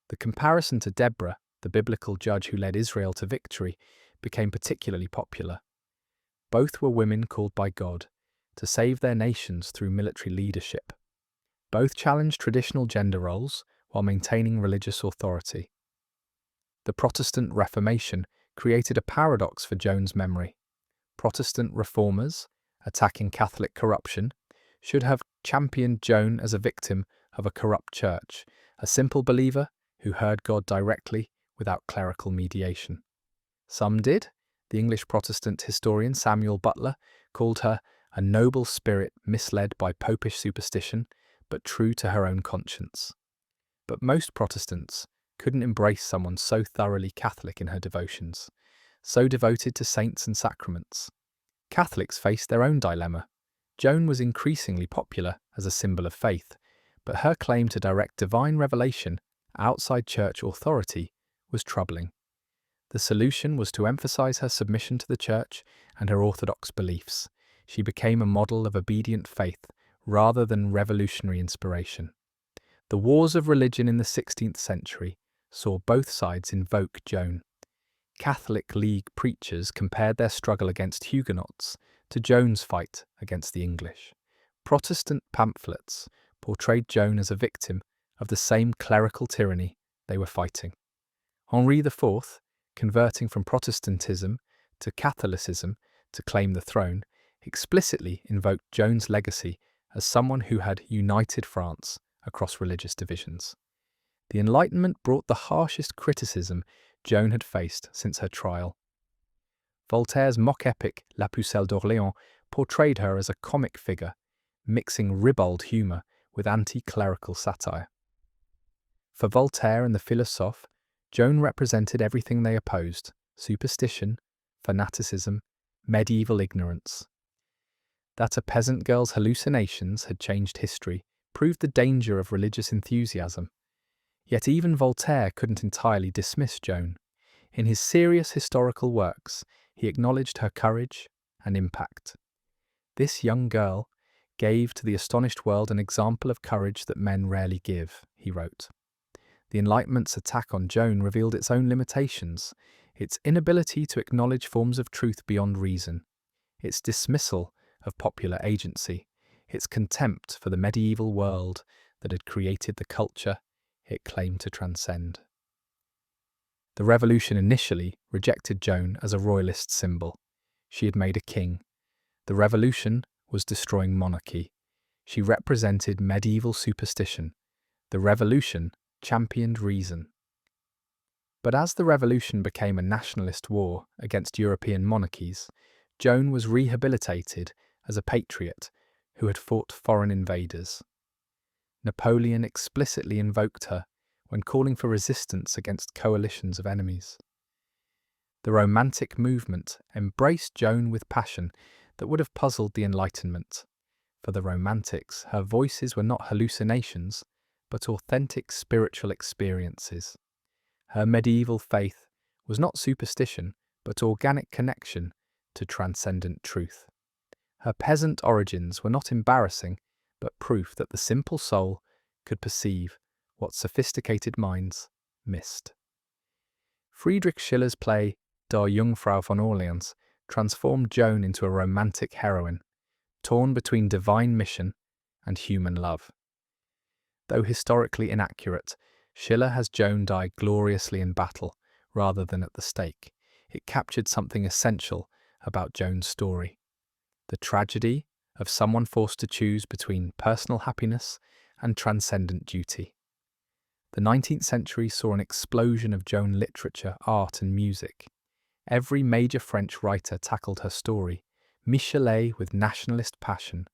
The comparison to Deborah, the biblical judge who led Israel to victory, became particularly popular. Both were women called by God to save their nations through military leadership. Both challenged traditional gender roles while maintaining religious authority. The Protestant Reformation created a paradox for Joan's memory. Protestant reformers, attacking Catholic corruption, should have championed Joan as a victim of a corrupt church, a simple believer who heard God directly without clerical mediation. Some did. The English Protestant historian Samuel Butler called her a noble spirit misled by popish superstition, but true to her own conscience. But most Protestants couldn't embrace someone so thoroughly Catholic in her devotions, so devoted to saints and sacraments. Catholics faced their own dilemma. Joan was increasingly popular as a symbol of faith, but her claim to direct divine revelation outside church authority was troubling. The solution was to emphasize her submission to the church and her orthodox beliefs. She became a model of obedient faith rather than revolutionary inspiration. The wars of religion in the 16th century saw both sides invoke Joan. Catholic League preachers compared their struggle against Huguenots to Joan's fight against the English. Protestant pamphlets portrayed Joan as a victim of the same clerical tyranny they were fighting. Henri IV, converting from Protestantism to Catholicism to claim the throne, explicitly invoked Joan's legacy as someone who had united France across religious divisions. The Enlightenment brought the harshest criticism Joan had faced since her trial. Voltaire's mock epic La Pucelle d'Orléans portrayed her as a comic figure, mixing ribald humour with anti-clerical satire. For Voltaire and the philosophe, Joan represented everything they opposed: superstition, fanaticism, medieval ignorance. That a peasant girl's hallucinations had changed history proved the danger of religious enthusiasm. Yet even Voltaire couldn't entirely dismiss Joan. In his serious historical works, he acknowledged her courage and impact. This young girl gave to the astonished world an example of courage that men rarely give, he wrote. The Enlightenment's attack on Joan revealed its own limitations, its inability to acknowledge forms of truth beyond reason, its dismissal of popular agency, its contempt for the medieval world that had created the culture it claimed to transcend. The revolution initially rejected Joan as a royalist symbol. She had made a king. The revolution was destroying monarchy. She represented medieval superstition. The revolution championed reason. But as the revolution became a nationalist war against European monarchies, Joan was rehabilitated as a patriot who had fought foreign invaders. Napoleon explicitly invoked her when calling for resistance against coalitions of enemies. The Romantic movement embraced Joan with passion that would have puzzled the Enlightenment. For the Romantics, her voices were not hallucinations, but authentic spiritual experiences. Her medieval faith was not superstition, but organic connection to transcendent truth. Her peasant origins were not embarrassing, but proof that the simple soul could perceive what sophisticated minds missed. Friedrich Schiller's play Der Jungfrau von Orleans transformed Joan into a romantic heroine, torn between divine mission and human love. Though historically inaccurate, Schiller has Joan die gloriously in battle rather than at the stake. It captured something essential about Joan's story: the tragedy of someone forced to choose between personal happiness and transcendent duty. The 19th century saw an explosion of Joan literature, art and music. Every major French writer tackled her story: Michelet with nationalist passion,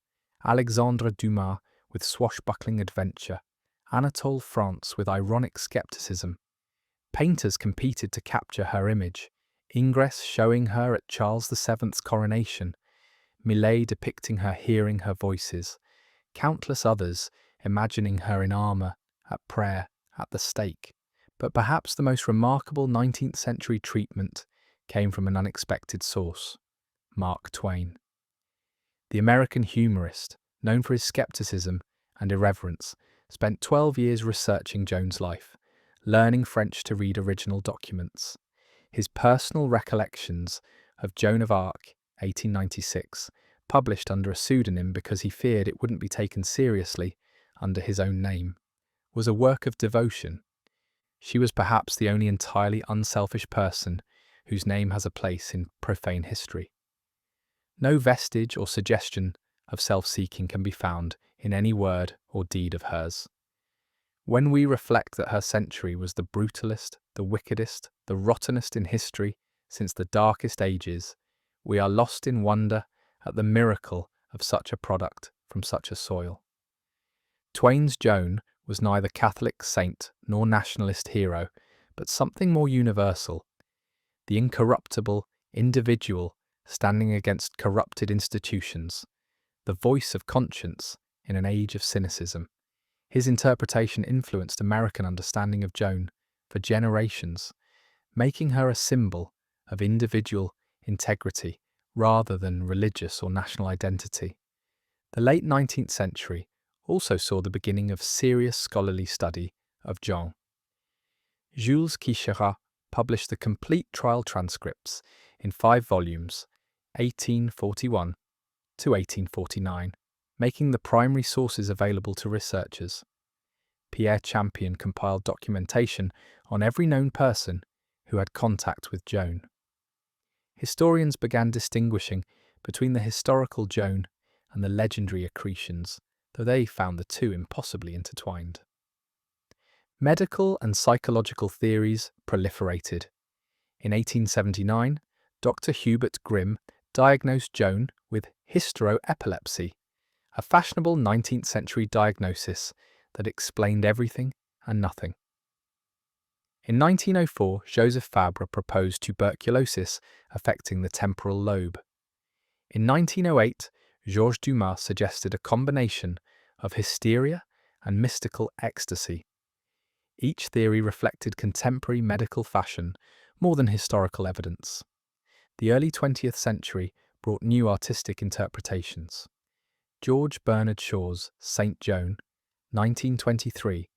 Alexandre Dumas with swashbuckling adventure, Anatole France with ironic skepticism. Painters competed to capture her image, Ingres showing her at Charles VII's coronation, Millet depicting her hearing her voices, countless others imagining her in armour, at prayer, at the stake. But perhaps the most remarkable 19th century treatment came from an unexpected source: Mark Twain. The American humorist, known for his skepticism and irreverence, spent 12 years researching Joan's life, learning French to read original documents. His personal recollections of Joan of Arc, 1896, published under a pseudonym because he feared it wouldn't be taken seriously under his own name, was a work of devotion. She was perhaps the only entirely unselfish person whose name has a place in profane history. No vestige or suggestion of self-seeking can be found in any word or deed of hers. When we reflect that her century was the brutalest, the wickedest, the rottenest in history since the darkest ages, we are lost in wonder at the miracle of such a product from such a soil. Twain's Joan was neither Catholic saint nor nationalist hero, but something more universal: the incorruptible individual standing against corrupted institutions, the voice of conscience in an age of cynicism. His interpretation influenced American understanding of Joan for generations, making her a symbol of individual integrity rather than religious or national identity. The late 19th century also saw the beginning of serious scholarly study of Joan. Jules Quicherat published the complete trial transcripts in 5 volumes, 1841 to 1849, making the primary sources available to researchers. Pierre Champion compiled documentation on every known person who had contact with Joan. Historians began distinguishing between the historical Joan and the legendary accretions, though they found the two impossibly intertwined. Medical and psychological theories proliferated. In 1879, Dr. Hubert Grimm diagnosed Joan with hysteroepilepsy, a fashionable 19th century diagnosis that explained everything and nothing. In 1904, Joseph Fabre proposed tuberculosis affecting the temporal lobe. In 1908, Georges Dumas suggested a combination of hysteria and mystical ecstasy. Each theory reflected contemporary medical fashion more than historical evidence. The early 20th century brought new artistic interpretations. George Bernard Shaw's Saint Joan, 1923,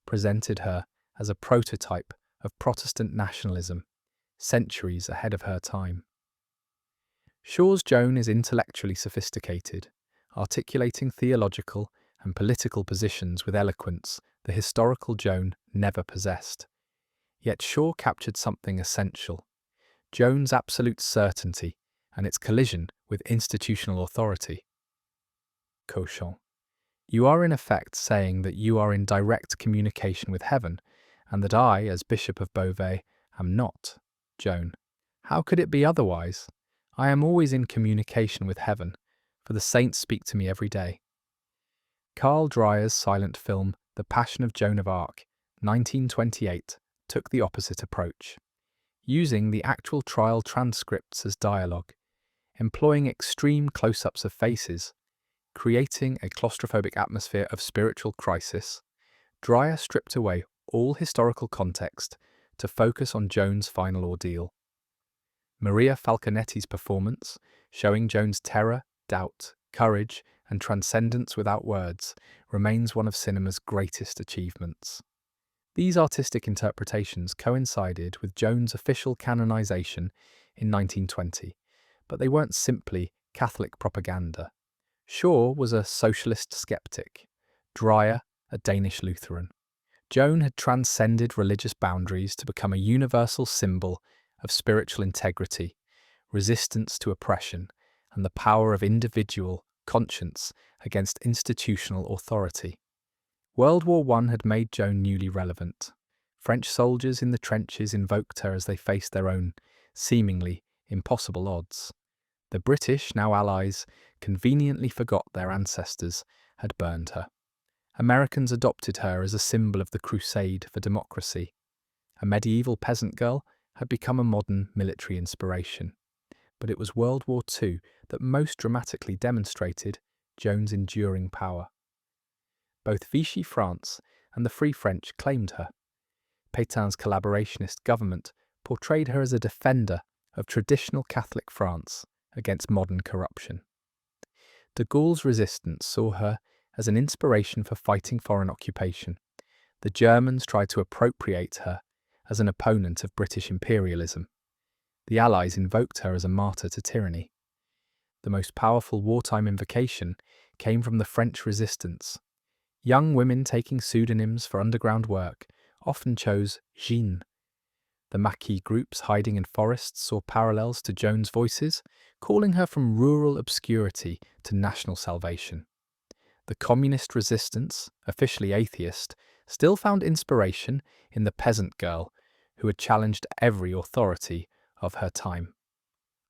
presented her as a prototype of Protestant nationalism, centuries ahead of her time. Shaw's Joan is intellectually sophisticated, articulating theological and political positions with eloquence the historical Joan never possessed. Yet Shaw captured something essential: Joan's absolute certainty and its collision with institutional authority. Cochon. You are in effect saying that you are in direct communication with heaven, and that I, as Bishop of Beauvais, am not. Joan. How could it be otherwise? I am always in communication with heaven, for the saints speak to me every day. Carl Dreyer's silent film, The Passion of Joan of Arc, 1928, took the opposite approach, using the actual trial transcripts as dialogue, employing extreme close-ups of faces, creating a claustrophobic atmosphere of spiritual crisis. Dreyer stripped away all historical context to focus on Joan's final ordeal. Maria Falconetti's performance, showing Joan's terror, doubt, courage, and transcendence without words, remains one of cinema's greatest achievements. These artistic interpretations coincided with Joan's official canonization in 1920, but they weren't simply Catholic propaganda. Shaw was a socialist skeptic, Dreyer a Danish Lutheran. Joan had transcended religious boundaries to become a universal symbol of spiritual integrity, resistance to oppression, and the power of individual conscience against institutional authority. World War I had made Joan newly relevant. French soldiers in the trenches invoked her as they faced their own, seemingly impossible odds. The British, now allies, conveniently forgot their ancestors had burned her. Americans adopted her as a symbol of the crusade for democracy. A medieval peasant girl had become a modern military inspiration. But it was World War II that most dramatically demonstrated Joan's enduring power. Both Vichy France and the Free French claimed her. Pétain's collaborationist government portrayed her as a defender of traditional Catholic France against modern corruption. De Gaulle's resistance saw her as an inspiration for fighting foreign occupation. The Germans tried to appropriate her as an opponent of British imperialism. The Allies invoked her as a martyr to tyranny. The most powerful wartime invocation came from the French resistance. Young women taking pseudonyms for underground work often chose Jeanne. The Maquis groups hiding in forests saw parallels to Joan's voices, calling her from rural obscurity to national salvation. The communist resistance, officially atheist, still found inspiration in the peasant girl who had challenged every authority of her time.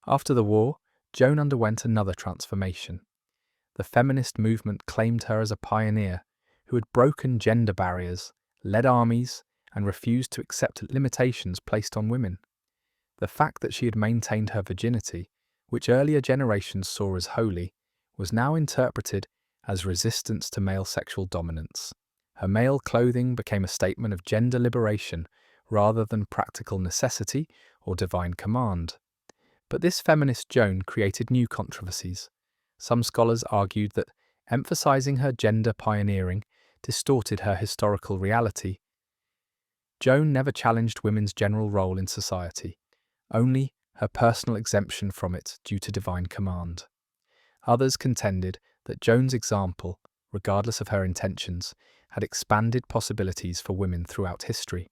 After the war, Joan underwent another transformation. The feminist movement claimed her as a pioneer who had broken gender barriers, led armies, and refused to accept limitations placed on women. The fact that she had maintained her virginity, which earlier generations saw as holy, was now interpreted as resistance to male sexual dominance. Her male clothing became a statement of gender liberation rather than practical necessity or divine command. But this feminist Joan created new controversies. Some scholars argued that emphasizing her gender pioneering distorted her historical reality. Joan never challenged women's general role in society, only her personal exemption from it due to divine command. Others contended that Joan's example, regardless of her intentions, had expanded possibilities for women throughout history.